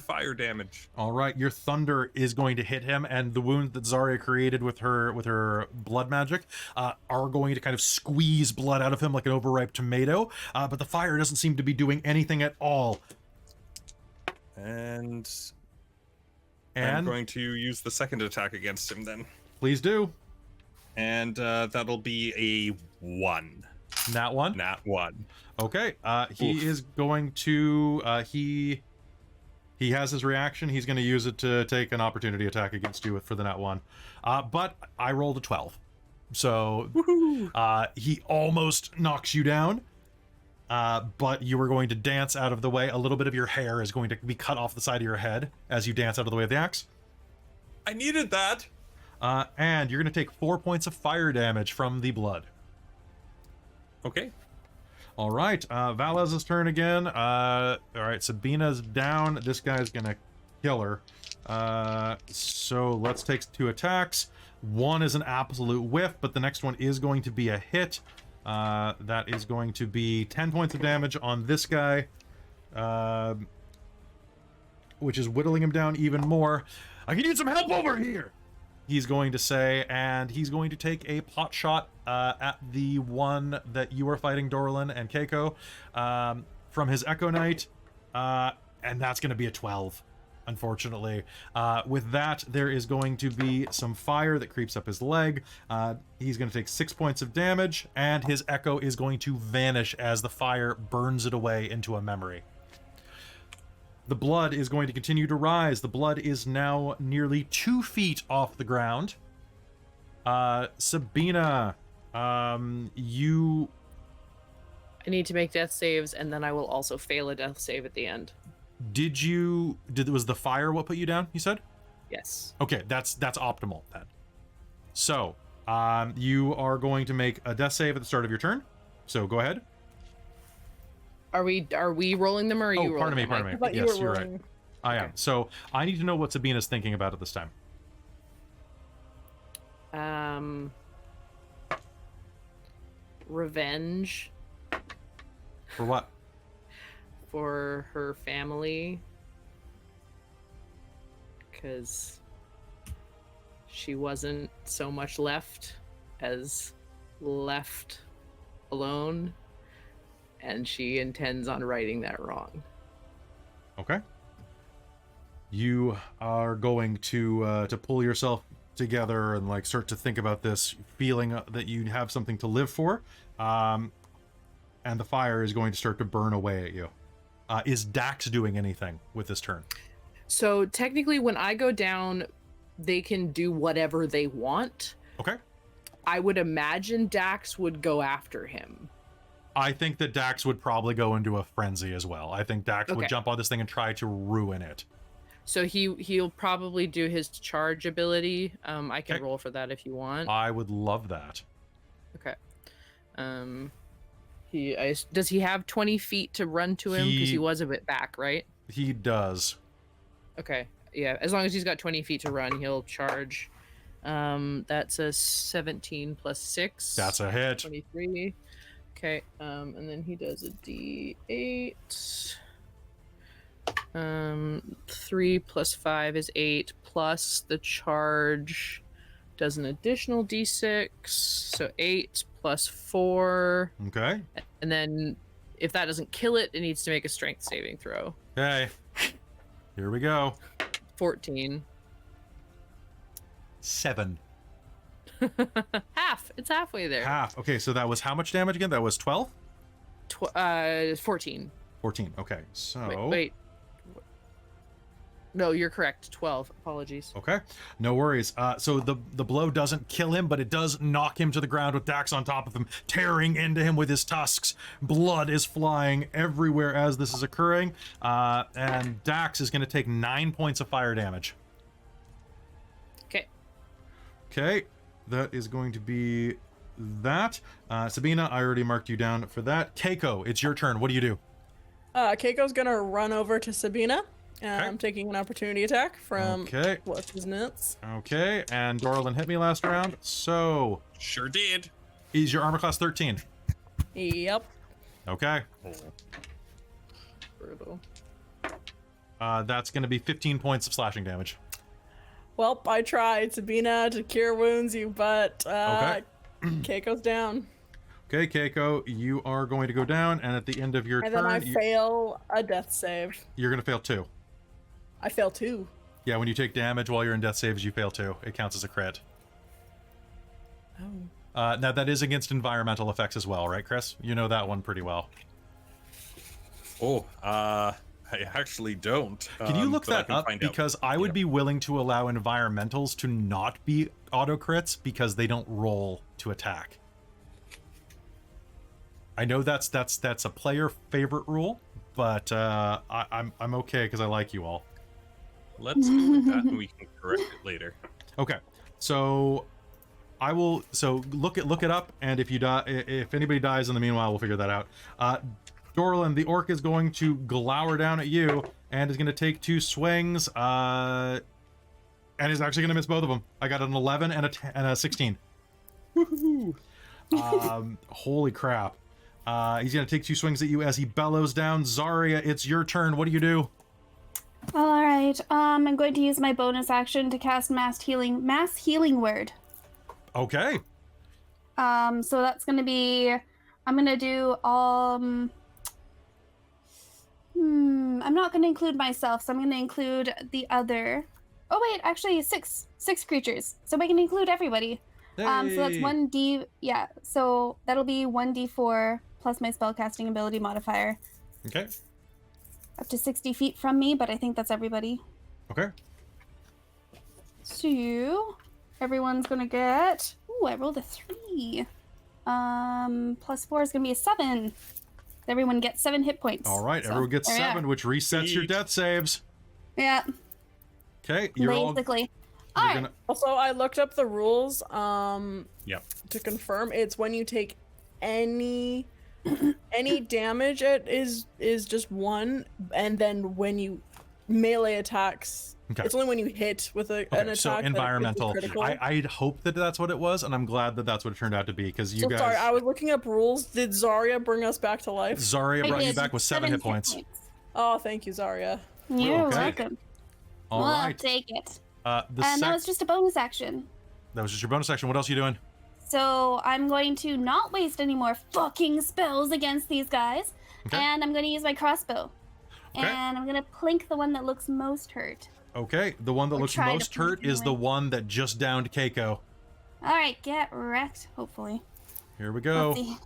Speaker 2: fire damage.
Speaker 1: All right, your thunder is going to hit him, and the wound that Zarya created with her blood magic are going to kind of squeeze blood out of him like an overripe tomato. But the fire doesn't seem to be doing anything at all.
Speaker 2: And I'm going to use the second attack against him then.
Speaker 1: Please do.
Speaker 2: And that'll be a 1.
Speaker 1: Nat 1.
Speaker 2: Nat 1.
Speaker 1: Okay. He is going to he has his reaction. He's going to use it to take an opportunity attack against you for the nat 1. But I rolled a 12. So he almost knocks you down. But you are going to dance out of the way. A little bit of your hair is going to be cut off the side of your head as you dance out of the way of the axe.
Speaker 2: I needed that.
Speaker 1: And you're going to take 4 points of fire damage from the blood.
Speaker 2: Okay.
Speaker 1: All right, Valaz's turn again. All right, Sabina's down. This guy's gonna kill her. So let's take 2 attacks. One is an absolute whiff, but the next one is going to be a hit. That is going to be 10 points of damage on this guy, which is whittling him down even more. I can use some help over here, he's going to say, and he's going to take a pot shot at the one that you are fighting, Dorlin and Keiko, from his Echo Knight, and that's going to be a 12, unfortunately. With that, there is going to be some fire that creeps up his leg. He's going to take 6 points of damage, and his Echo is going to vanish as the fire burns it away into a memory. The blood is going to continue to rise. The blood is now nearly 2 feet off the ground. Sabina, you...
Speaker 7: I need to make death saves, and then I will also fail a death save at the end.
Speaker 1: Was the fire what put you down, you said?
Speaker 7: Yes.
Speaker 1: Okay, that's optimal then. So, you are going to make a death save at the start of your turn. So go ahead.
Speaker 7: Are we rolling them, or are you rolling
Speaker 1: pardon me,
Speaker 7: them?
Speaker 1: pardon me.
Speaker 3: I thought you
Speaker 1: Yes,
Speaker 3: were
Speaker 1: you're right.
Speaker 3: rolling.
Speaker 1: I am. So I need to know what Sabina's thinking about at this time.
Speaker 7: Revenge
Speaker 1: For what?
Speaker 7: for her family, because she wasn't so much left as left alone, and she intends on righting that wrong.
Speaker 1: Okay. You are going to pull yourself together and like start to think about this, feeling that you have something to live for, and the fire is going to start to burn away at you. Is Dax doing anything with this turn?
Speaker 7: So technically, when I go down, they can do whatever they want.
Speaker 1: Okay.
Speaker 7: I would imagine Dax would go after him.
Speaker 1: I think that Dax would probably go into a frenzy as well. I think Dax would
Speaker 7: Okay.
Speaker 1: jump on this thing and try to ruin it.
Speaker 7: So he'll probably do his charge ability. I can
Speaker 1: Okay.
Speaker 7: roll for that if you want.
Speaker 1: I would love that.
Speaker 7: Okay. Does he have 20 feet to run to him? Because he was a bit back, right?
Speaker 1: He does.
Speaker 7: Okay. Yeah, as long as he's got 20 feet to run, he'll charge. That's a 17 plus 6.
Speaker 1: That's a hit.
Speaker 7: 23. Okay. And then he does a D8. 3 plus 5 is 8, plus the charge does an additional D6. So 8 plus 4.
Speaker 1: Okay.
Speaker 7: And then if that doesn't kill it, it needs to make a strength saving throw.
Speaker 1: Okay. Here we go.
Speaker 7: 14.
Speaker 1: 7.
Speaker 7: Half. It's halfway there.
Speaker 1: Half. Okay, so that was how much damage again? That was 12?
Speaker 7: 14.
Speaker 1: 14. Okay, so...
Speaker 7: Wait. No, you're correct. 12. Apologies.
Speaker 1: Okay, no worries. So the blow doesn't kill him, but it does knock him to the ground with Dax on top of him, tearing into him with his tusks. Blood is flying everywhere as this is occurring. And Dax is going to take 9 points of fire damage.
Speaker 7: Okay.
Speaker 1: Okay, that is going to be that. Sabina, I already marked you down for that. Keiko, it's your turn. What do you do?
Speaker 3: Keiko's gonna run over to Sabina. I'm
Speaker 1: Okay.
Speaker 3: taking an opportunity attack from
Speaker 1: Okay.
Speaker 3: what's his nuts.
Speaker 1: Okay, and Dorlin hit me last round. So,
Speaker 2: Sure did.
Speaker 1: is your armor class 13?
Speaker 3: Yep.
Speaker 1: Okay.
Speaker 7: Brutal.
Speaker 1: That's going to be 15 points of slashing damage.
Speaker 3: Well, I tried, Sabina, to cure wounds you, but
Speaker 1: Okay.
Speaker 3: Keiko's down.
Speaker 1: Okay, Keiko, you are going to go down, and at the end of your
Speaker 3: And
Speaker 1: turn,
Speaker 3: then I fail a death save.
Speaker 1: you're going to fail 2.
Speaker 3: I fail 2.
Speaker 1: Yeah, when you take damage while you're in death saves, you fail 2. It counts as a crit.
Speaker 3: Oh.
Speaker 1: Now, that is against environmental effects as well, right, Chris? You know that one pretty well.
Speaker 2: Oh, I actually don't.
Speaker 1: Can you look
Speaker 2: but I
Speaker 1: that
Speaker 2: can
Speaker 1: up?
Speaker 2: find out.
Speaker 1: Because I would be willing to allow environmentals to not be auto crits because they don't roll to attack. I know that's a player favorite rule, but I'm okay because I like you all.
Speaker 2: Let's go with that, and we can correct it later.
Speaker 1: Okay, so I will. So look it up, and if you die, if anybody dies in the meanwhile, we'll figure that out. Dorlin, the orc is going to glower down at you and is going to take 2 swings. And is actually going to miss both of them. I got an 11 and a 16. Woohoo! Holy crap! He's going to take 2 swings at you as he bellows down. Zarya, it's your turn. What do you do?
Speaker 5: All right. I'm going to use my bonus action to cast mass healing word.
Speaker 1: Okay.
Speaker 5: So that's going to be, I'm going to do I'm not going to include myself, so I'm going to include the other. Oh wait, actually six creatures. So we can include everybody. So that's
Speaker 1: Hey.
Speaker 5: 1d, yeah. So that'll be 1d4 plus my spellcasting ability modifier.
Speaker 1: Okay.
Speaker 5: Up to 60 feet from me, but I think that's everybody.
Speaker 1: Okay.
Speaker 5: So everyone's gonna get. Ooh, I rolled a 3. Plus 4 is gonna be a 7. Everyone gets 7 hit points.
Speaker 1: All right.
Speaker 5: So,
Speaker 1: Everyone gets
Speaker 5: there we
Speaker 1: 7, which resets your
Speaker 2: Sweet.
Speaker 1: death saves.
Speaker 5: Yeah,
Speaker 1: Okay. You're all.
Speaker 5: basically.
Speaker 1: You're
Speaker 5: All right.
Speaker 1: gonna,
Speaker 3: Also, I looked up the rules
Speaker 2: Yep.
Speaker 3: to confirm. It's when you take any damage, it is just 1, and then when you melee attacks,
Speaker 1: Okay.
Speaker 3: it's only when you hit with an
Speaker 1: Okay,
Speaker 3: attack.
Speaker 1: so
Speaker 3: that it is
Speaker 1: environmental.
Speaker 3: critical.
Speaker 1: I'd hope that that's what it was, and I'm glad that that's what it turned out to be because you
Speaker 3: So
Speaker 1: guys.
Speaker 3: sorry, I was looking up rules. Did Zarya bring us back to life?
Speaker 1: Zarya
Speaker 5: I
Speaker 1: brought you
Speaker 5: did.
Speaker 1: back with 7 hit points.
Speaker 3: Oh, thank you, Zarya.
Speaker 5: You're
Speaker 1: Okay.
Speaker 5: welcome.
Speaker 1: All
Speaker 5: We'll
Speaker 1: right.
Speaker 5: take it. And that was just a bonus action.
Speaker 1: That was just your bonus action. What else are you doing?
Speaker 5: So I'm going to not waste any more fucking spells against these guys.
Speaker 1: Okay.
Speaker 5: And I'm going to use my crossbow.
Speaker 1: Okay.
Speaker 5: And I'm going to plink the one that looks most hurt.
Speaker 1: Okay, the one that
Speaker 5: Or
Speaker 1: looks
Speaker 5: try to
Speaker 1: most
Speaker 5: plink
Speaker 1: hurt
Speaker 5: it
Speaker 1: is the
Speaker 5: anyway.
Speaker 1: one that just downed Keiko.
Speaker 5: Alright, get wrecked, hopefully.
Speaker 1: Here we go.
Speaker 5: Let's see.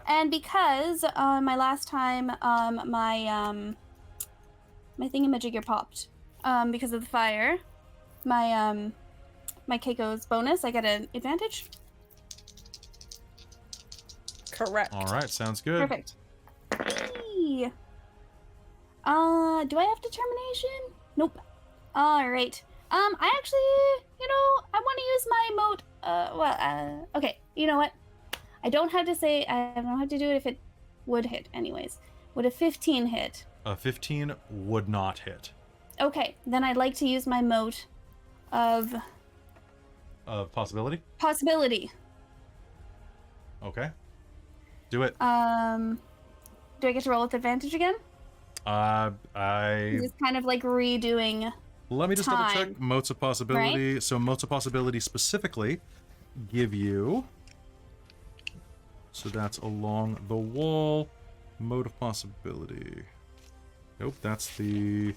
Speaker 5: And because my last time my thingamajigger popped because of the fire, my Keiko's bonus, I get an advantage.
Speaker 3: Correct.
Speaker 1: All right, sounds good.
Speaker 5: Perfect. Hey. Do I have determination? Nope. All right. I actually, I want to use my moat. Okay. You know what? I don't have to do it if it would hit anyways. Would a 15 hit?
Speaker 1: A 15 would not hit.
Speaker 5: Okay, then I'd like to use my moat of
Speaker 1: Possibility?
Speaker 5: possibility.
Speaker 1: Okay. Do it.
Speaker 5: Do I get to roll with advantage again? It's kind of like redoing.
Speaker 1: Let me just double check
Speaker 5: time,
Speaker 1: motes of possibility. So motes of possibility specifically give you. So that's along the wall. Mode of possibility. Nope, that's the.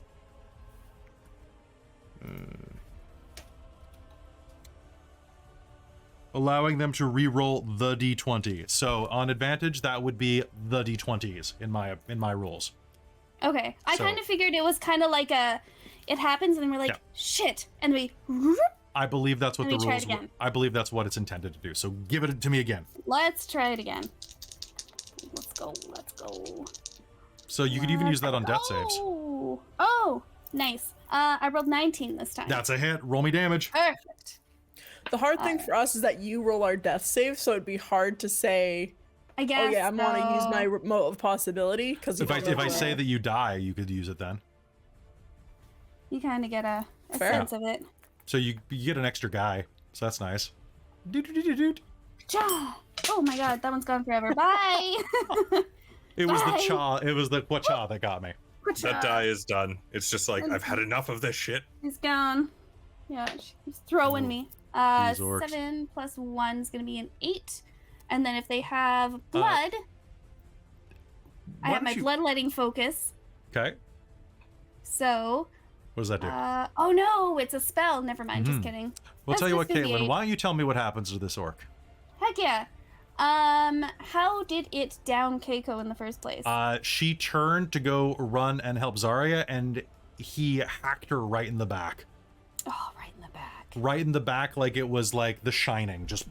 Speaker 1: Allowing them to re-roll the d20. So on advantage, that would be the d20s in my rules.
Speaker 5: Okay, I
Speaker 1: So-
Speaker 5: kind of figured it was kind of like it happens and we're like,
Speaker 1: Yeah.
Speaker 5: shit, and we.
Speaker 1: I believe that's what
Speaker 5: Let
Speaker 1: the
Speaker 5: me try
Speaker 1: rules.
Speaker 5: it again.
Speaker 1: I believe that's what it's intended to do. So give it to me again.
Speaker 5: Let's try it again. Let's go. Let's go.
Speaker 1: So you could even use that on death saves.
Speaker 5: Oh, nice. I rolled 19 this time.
Speaker 1: That's a hit. Roll me damage.
Speaker 5: Perfect.
Speaker 3: The hard thing for us is that you roll our death save, so it'd be hard to say,
Speaker 5: I guess.
Speaker 3: oh yeah, I want to use my
Speaker 5: so.
Speaker 3: remote of possibility, because
Speaker 1: If I say that you die, you could use it then.
Speaker 5: You kind of get a
Speaker 3: Fair.
Speaker 5: sense of it.
Speaker 1: So you get an extra guy. So that's nice. Doot.
Speaker 5: Ja. Oh my god, that one's gone forever. Bye.
Speaker 1: It was the
Speaker 5: Bye.
Speaker 1: cha. It was the quacha that got me.
Speaker 2: That die is done. It's just like, I've had enough of this shit.
Speaker 5: He's gone. Yeah, he's throwing me.
Speaker 1: These orcs.
Speaker 5: 7 plus 1 is going to be an 8. And then if they have blood, I
Speaker 1: Why
Speaker 5: have my
Speaker 1: don't you-
Speaker 5: bloodletting focus.
Speaker 1: Okay.
Speaker 5: So,
Speaker 1: What does that do?
Speaker 5: oh no, it's a spell. Never mind, just
Speaker 1: Mhm.
Speaker 5: kidding.
Speaker 1: Well,
Speaker 5: that's
Speaker 1: tell you what,
Speaker 5: just gonna be
Speaker 1: Caitlin.
Speaker 5: eight.
Speaker 1: Why don't you tell me what happens to this orc?
Speaker 5: Heck yeah. How did it down Keiko in the first place?
Speaker 1: She turned to go run and help Zarya, and he hacked her right in the back.
Speaker 5: Oh, right in the back.
Speaker 1: Right in the back, like it was like The Shining. Just.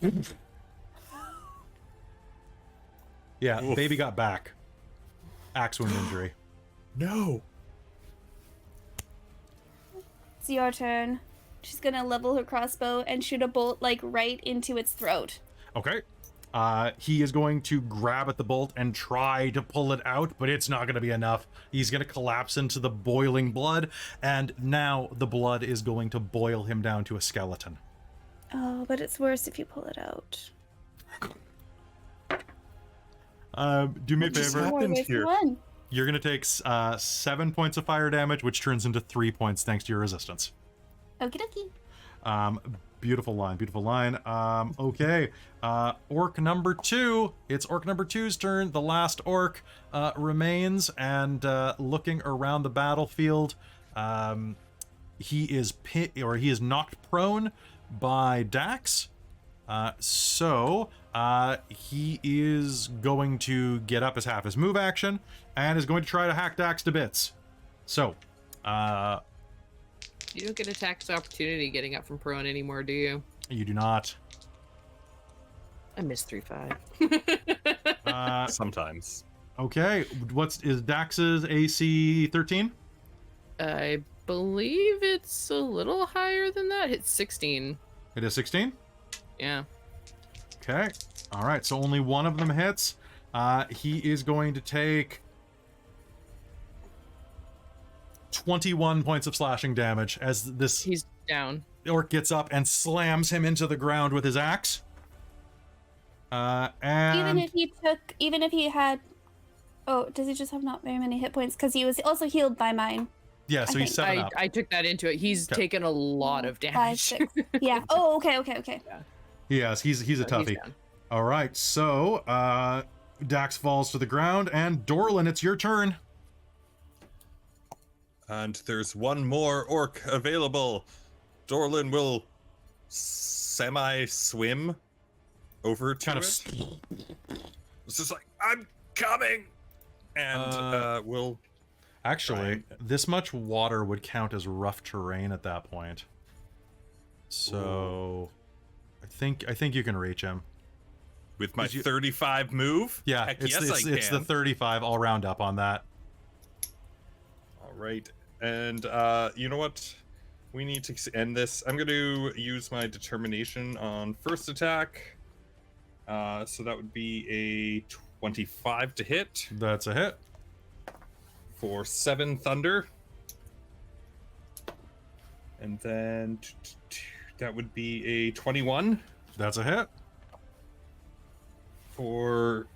Speaker 1: Yeah,
Speaker 2: Oof.
Speaker 1: baby got back. Axe wound injury.
Speaker 2: No.
Speaker 5: It's your turn. She's gonna level her crossbow and shoot a bolt like right into its throat.
Speaker 1: Okay. He is going to grab at the bolt and try to pull it out, but it's not going to be enough. He's going to collapse into the boiling blood, and now the blood is going to boil him down to a skeleton.
Speaker 5: Oh, but it's worse if you pull it out.
Speaker 1: Do me a
Speaker 2: What just
Speaker 1: favor.
Speaker 2: happened?
Speaker 5: Four
Speaker 2: here?
Speaker 5: One.
Speaker 1: You're going to take 7 points of fire damage, which turns into 3 points thanks to your resistance.
Speaker 5: Okie dokie.
Speaker 1: Beautiful line, beautiful line. Okay. Orc number 2. It's orc number 2's turn. The last orc remains, and looking around the battlefield, he is knocked prone by Dax. So he is going to get up as half his move action and is going to try to hack Dax to bits. So,
Speaker 7: You don't get a tax opportunity getting up from prone anymore, do you?
Speaker 1: you do not.
Speaker 7: I missed 3-5.
Speaker 2: Sometimes.
Speaker 1: Okay, is Dax's AC 13?
Speaker 7: I believe it's a little higher than that. It's 16.
Speaker 1: It is 16?
Speaker 7: Yeah.
Speaker 1: Okay. All right, so only one of them hits. He is going to take 21 points of slashing damage as this
Speaker 7: He's down.
Speaker 1: orc gets up and slams him into the ground with his axe. And
Speaker 5: Even if he had, oh, does he just have not very many hit points? Because he was also healed by mine.
Speaker 1: Yeah, so
Speaker 5: I
Speaker 1: he's
Speaker 5: think
Speaker 1: 7 up.
Speaker 7: I took that into it. He's
Speaker 1: Okay.
Speaker 7: taken a lot of
Speaker 5: 5,
Speaker 7: damage.
Speaker 5: 6. Yeah. Oh, okay.
Speaker 1: Yes, he's a
Speaker 7: So
Speaker 1: toughie.
Speaker 7: down.
Speaker 1: All right, so Dax falls to the ground, and Dorlin, it's your turn.
Speaker 2: And there's one more orc available. Dorlin will semi-swim over to
Speaker 1: Kind of
Speaker 2: it. It's just like, I'm coming! And we'll...
Speaker 1: Actually, this much water would count as rough terrain at that point. So, I think you can reach him.
Speaker 2: With my
Speaker 1: Did you-
Speaker 2: 35 move?
Speaker 1: Yeah,
Speaker 2: Heck,
Speaker 1: it's
Speaker 2: yes,
Speaker 1: it's the 35. I'll round up on that.
Speaker 2: All right. And you know what? We need to end this. I'm going to use my determination on first attack. So that would be a 25 to hit
Speaker 1: That's a hit.
Speaker 2: for 7 thunder. And then that would be a 21
Speaker 1: That's a hit.
Speaker 2: for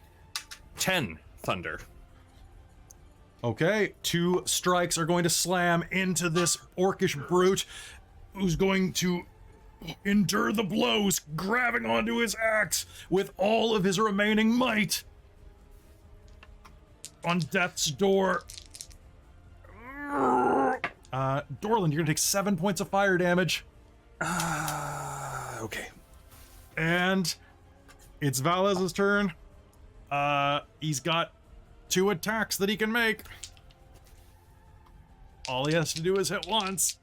Speaker 2: 10 thunder.
Speaker 1: Okay, 2 strikes are going to slam into this orcish brute, who's going to endure the blows, grabbing onto his axe with all of his remaining might. On death's door. Dorlin, you're gonna take 7 points of fire damage.
Speaker 2: Okay.
Speaker 1: And it's Valez's turn. He's got 2 attacks that he can make. All he has to do is hit once.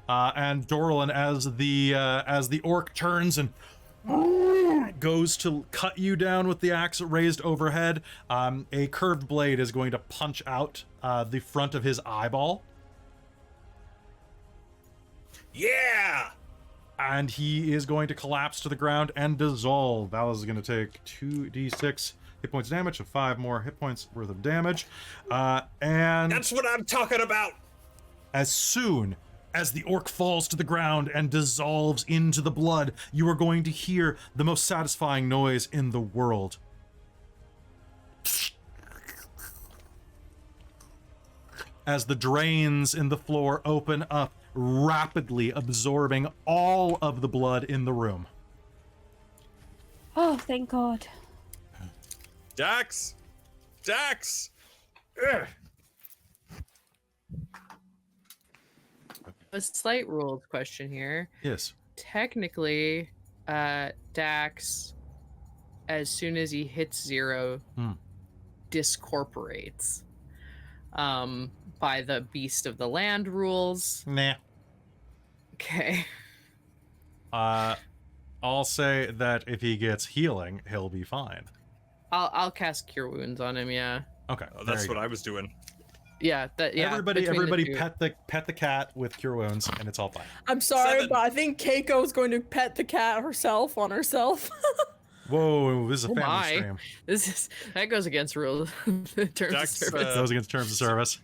Speaker 1: And Dorlin, as the orc turns and goes to cut you down with the axe raised overhead, a curved blade is going to punch out the front of his eyeball.
Speaker 2: Yeah!
Speaker 1: And he is going to collapse to the ground and dissolve. Valez is going to take 2d6 hit points damage, so 5 more hit points worth of damage. And
Speaker 2: That's what I'm talking about!
Speaker 1: as soon as the orc falls to the ground and dissolves into the blood, you are going to hear the most satisfying noise in the world. As the drains in the floor open up, rapidly absorbing all of the blood in the room.
Speaker 5: Oh, thank God.
Speaker 2: Dax! Dax! Ugh.
Speaker 7: A slight rules question here.
Speaker 1: Yes.
Speaker 7: Technically, Dax, as soon as he hits 0, discorporates. By the Beast of the Land rules.
Speaker 1: Nah.
Speaker 7: Okay.
Speaker 1: I'll say that if he gets healing, he'll be fine.
Speaker 7: I'll cast Cure Wounds on him. Yeah.
Speaker 1: Okay.
Speaker 2: Oh, that's what I was doing.
Speaker 7: Yeah.
Speaker 1: Everybody
Speaker 7: between the two.
Speaker 1: pet the cat with cure wounds, and it's all fine.
Speaker 3: I'm sorry,
Speaker 2: 7.
Speaker 3: but I think Keiko's going to pet the cat herself on herself.
Speaker 1: Whoa, this is a family
Speaker 7: my.
Speaker 1: stream.
Speaker 7: That goes against rules. Terms of
Speaker 2: Dax,
Speaker 7: service.
Speaker 1: Those against terms of service.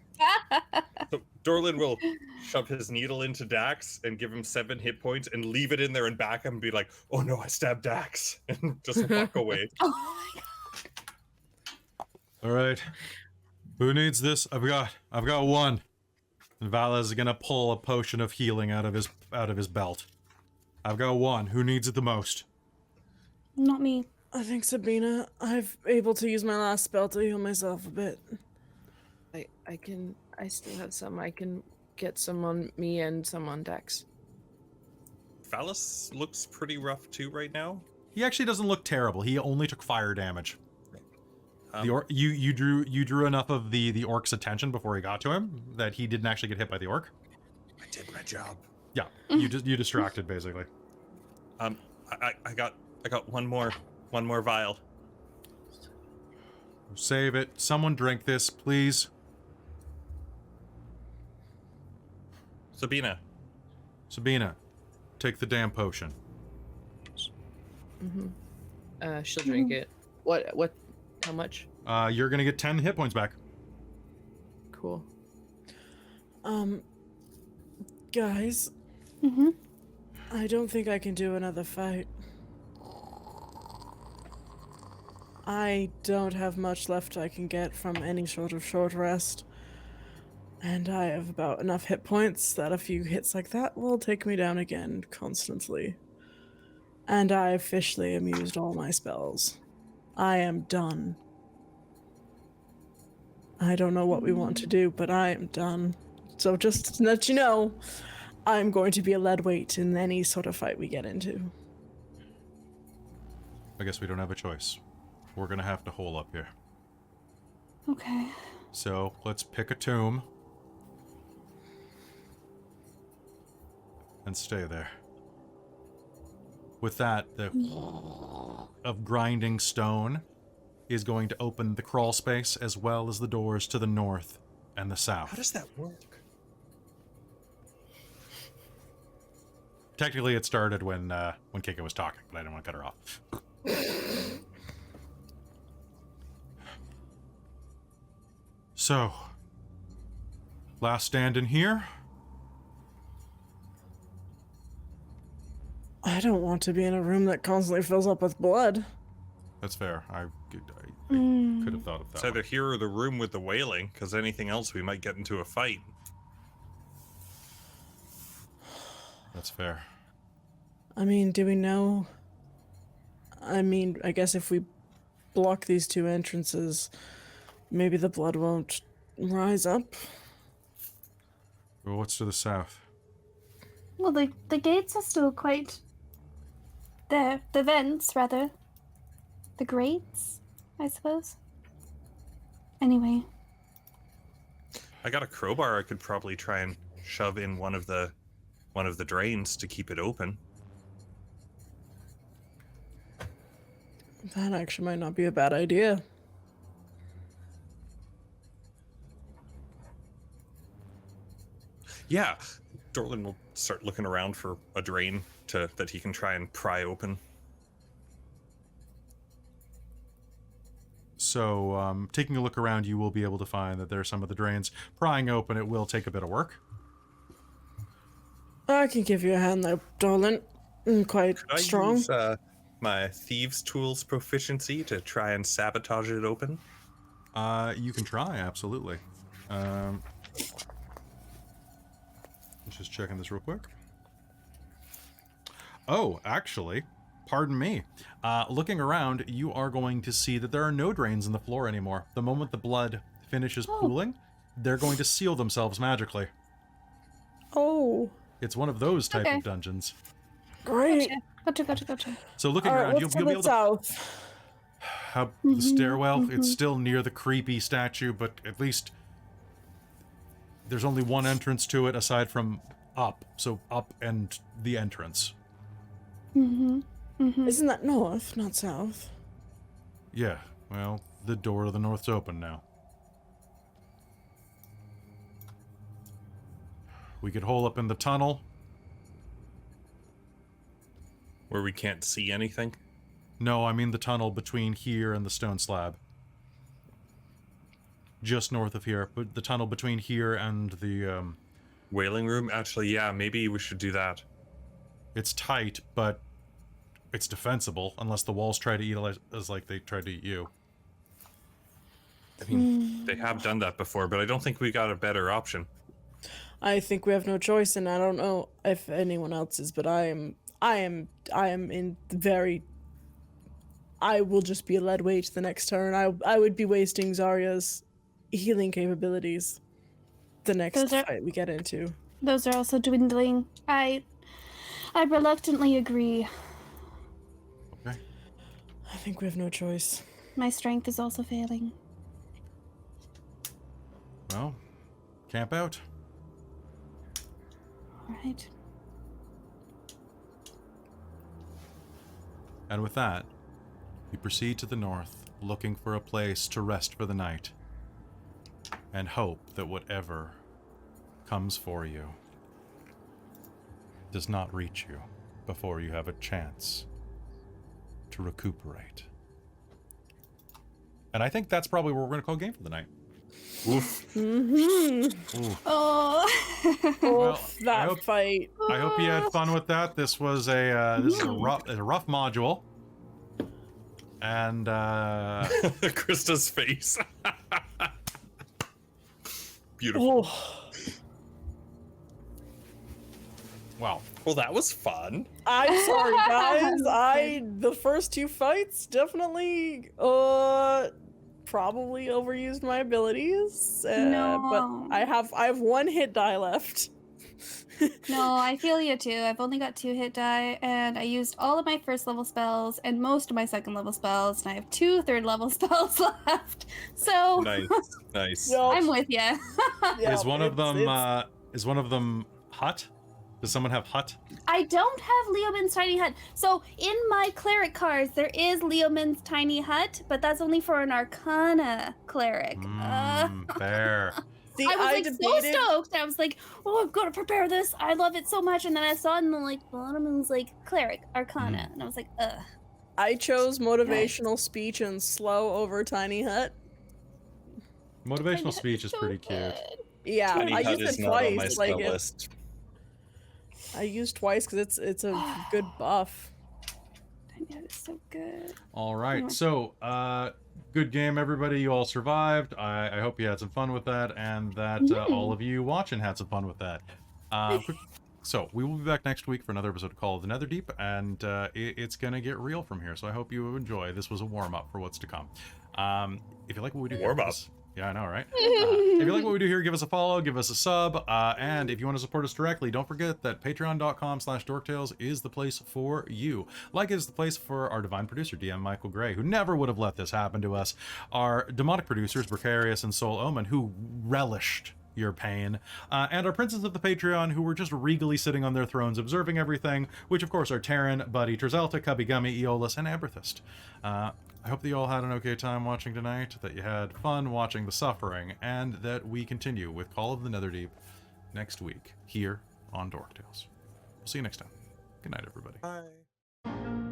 Speaker 2: So Dorlin will shove his needle into Dax and give him 7 hit points and leave it in there and back him and be like, oh no, I stabbed Dax, and just walk away.
Speaker 5: Oh my God.
Speaker 1: All right. Who needs this? I've got 1. And Valez is gonna pull a potion of healing out of his belt. I've got 1. Who needs it the most?
Speaker 5: Not me.
Speaker 3: I think Sabina, I've able to use my last spell to heal myself a bit.
Speaker 7: I still have some. I can get some on me and some on Dex.
Speaker 2: Phallus looks pretty rough too right now.
Speaker 1: He actually doesn't look terrible. He only took fire damage. You drew enough of the orc's attention before he got to him that he didn't actually get hit by the orc.
Speaker 2: I did my job.
Speaker 1: Yeah, you distracted basically.
Speaker 2: I got one more vial.
Speaker 1: Save it. Someone drink this, please. Sabina, take the damn potion.
Speaker 7: She'll drink it. What? How much?
Speaker 1: You're gonna get 10 hit points back.
Speaker 7: Cool.
Speaker 3: Guys,
Speaker 5: Mm-hmm.
Speaker 3: I don't think I can do another fight. I don't have much left I can get from any sort of short rest. And I have about enough hit points that a few hits like that will take me down again constantly. And I officially am used all my spells. I am done. I don't know what we want to do, but I am done. So just to let you know, I'm going to be a lead weight in any sort of fight we get into.
Speaker 1: I guess we don't have a choice. We're gonna have to hole up here.
Speaker 5: Okay.
Speaker 1: So let's pick a tomb and stay there. With that, the of grinding stone is going to open the crawl space as well as the doors to the north and the south.
Speaker 2: How does that work?
Speaker 1: Technically, it started when Keiko was talking, but I didn't want to cut her off. So, last stand in here.
Speaker 3: I don't want to be in a room that constantly fills up with blood.
Speaker 1: That's fair. I could have thought of that.
Speaker 2: It's either here or the room with the wailing, because anything else we might get into a fight.
Speaker 1: That's fair.
Speaker 3: I mean, do we know? I mean, I guess if we block these two entrances, maybe the blood won't rise up.
Speaker 1: Well, what's to the south?
Speaker 5: Well, the gates are still quite there. The vents, rather. The grates, I suppose. Anyway.
Speaker 2: I got a crowbar I could probably try and shove in one of the drains to keep it open.
Speaker 3: That actually might not be a bad idea.
Speaker 2: Yeah, Dorlin will start looking around for a drain that he can try and pry open.
Speaker 1: So, taking a look around, you will be able to find that there are some of the drains. Prying open, it will take a bit of work.
Speaker 3: I can give you a hand though, Dorlin. Quite
Speaker 2: Could I
Speaker 3: strong.
Speaker 2: use my thieves' tools proficiency to try and sabotage it open?
Speaker 1: You can try, absolutely. Just checking this real quick. Oh, actually, pardon me. Looking around, you are going to see that there are no drains in the floor anymore. The moment the blood finishes pooling, they're going to seal themselves magically.
Speaker 3: Oh,
Speaker 1: It's one of those type of dungeons.
Speaker 3: great.
Speaker 5: Gotcha.
Speaker 1: So looking
Speaker 3: All right,
Speaker 1: around,
Speaker 3: let's
Speaker 1: you'll be able to...
Speaker 3: south.
Speaker 1: Up the stairwell, it's still near the creepy statue, but at least there's only one entrance to it aside from up. So up and the entrance.
Speaker 3: Isn't that north, not south?
Speaker 1: Yeah, well, the door to the north's open now. We could hole up in the tunnel.
Speaker 2: Where we can't see anything?
Speaker 1: No, I mean the tunnel between here and the stone slab. Just north of here, but the tunnel between here and the,
Speaker 2: Wailing room? Actually, yeah, maybe we should do that.
Speaker 1: It's tight, but it's defensible, unless the walls try to eat as like they tried to eat you.
Speaker 2: I mean, they have done that before, but I don't think we got a better option.
Speaker 3: I think we have no choice, and I don't know if anyone else is, but I am in very... I will just be a lead weight the next turn. I would be wasting Zarya's healing capabilities the next fight we get into.
Speaker 5: Those are also dwindling. I reluctantly agree.
Speaker 1: Okay.
Speaker 3: I think we have no choice.
Speaker 5: My strength is also failing.
Speaker 1: Well, camp out.
Speaker 5: Right.
Speaker 1: And with that, you proceed to the north, looking for a place to rest for the night, and hope that whatever comes for you does not reach you before you have a chance to recuperate. And I think that's probably where we're going to call game for the night.
Speaker 2: Oof.
Speaker 5: Oh.
Speaker 1: Well,
Speaker 3: That fight.
Speaker 1: I hope you had fun with that. This was a rough module. And
Speaker 2: Krista's face. Beautiful.
Speaker 3: Oh,
Speaker 1: wow.
Speaker 2: Well, that was fun.
Speaker 3: I'm sorry, guys. The first two fights definitely probably overused my abilities. But
Speaker 5: No.
Speaker 3: I have one hit die left.
Speaker 5: No, I feel you too. I've only got 2 hit die, and I used all of my first level spells and most of my second level spells, and I have 2 third level spells left. So
Speaker 2: Nice.
Speaker 3: Yup.
Speaker 5: I'm with you.
Speaker 3: Yeah,
Speaker 1: Is one of them
Speaker 3: it's-
Speaker 1: hut? Does someone have hut?
Speaker 5: I don't have Leoman's tiny hut. So in my cleric cards, there is Leoman's tiny hut, but that's only for an Arcana cleric.
Speaker 1: Fair.
Speaker 3: See,
Speaker 5: I was like
Speaker 3: debated.
Speaker 5: so stoked. I was like, oh, I'm gonna prepare this. I love it so much. And then I saw it in the bottom and it was like cleric, Arcana. And I was like, ugh.
Speaker 3: I chose motivational speech and slow over tiny hut.
Speaker 1: Motivational speech is pretty cute.
Speaker 3: Yeah,
Speaker 2: Tiny
Speaker 3: I
Speaker 2: Hut
Speaker 3: used
Speaker 2: is
Speaker 3: it
Speaker 2: not on my
Speaker 3: twice.
Speaker 2: spell list.
Speaker 3: I used twice because it's a good buff.
Speaker 5: Tiny hut is so good.
Speaker 1: All right,
Speaker 5: Oh.
Speaker 1: so good game, everybody. You all survived. I hope you had some fun with that, and that all of you watching had some fun with that. So we will be back next week for another episode of Call of the Netherdeep, and it's gonna get real from here. So I hope you enjoy. This was a warm up for what's to come. If you like what we do,
Speaker 2: Warm up.
Speaker 1: Yeah, I know, right? If you like what we do here, give us a follow, give us a sub, and if you want to support us directly, don't forget that patreon.com/dorktales is the place for you. Like is the place for our divine producer, DM Michael Gray, who never would have let this happen to us, our demonic producers, Precarious and Soul Omen, who relished your pain, and our princes of the Patreon, who were just regally sitting on their thrones observing everything, which of course are Terran, Buddy, Terzalta, Cubby Gummy, Aeolus, and Amethyst. I hope that you all had an okay time watching tonight, that you had fun watching the suffering, and that we continue with Call of the Netherdeep next week here on Dork Tales. We'll see you next time. Good night, everybody.
Speaker 2: Bye.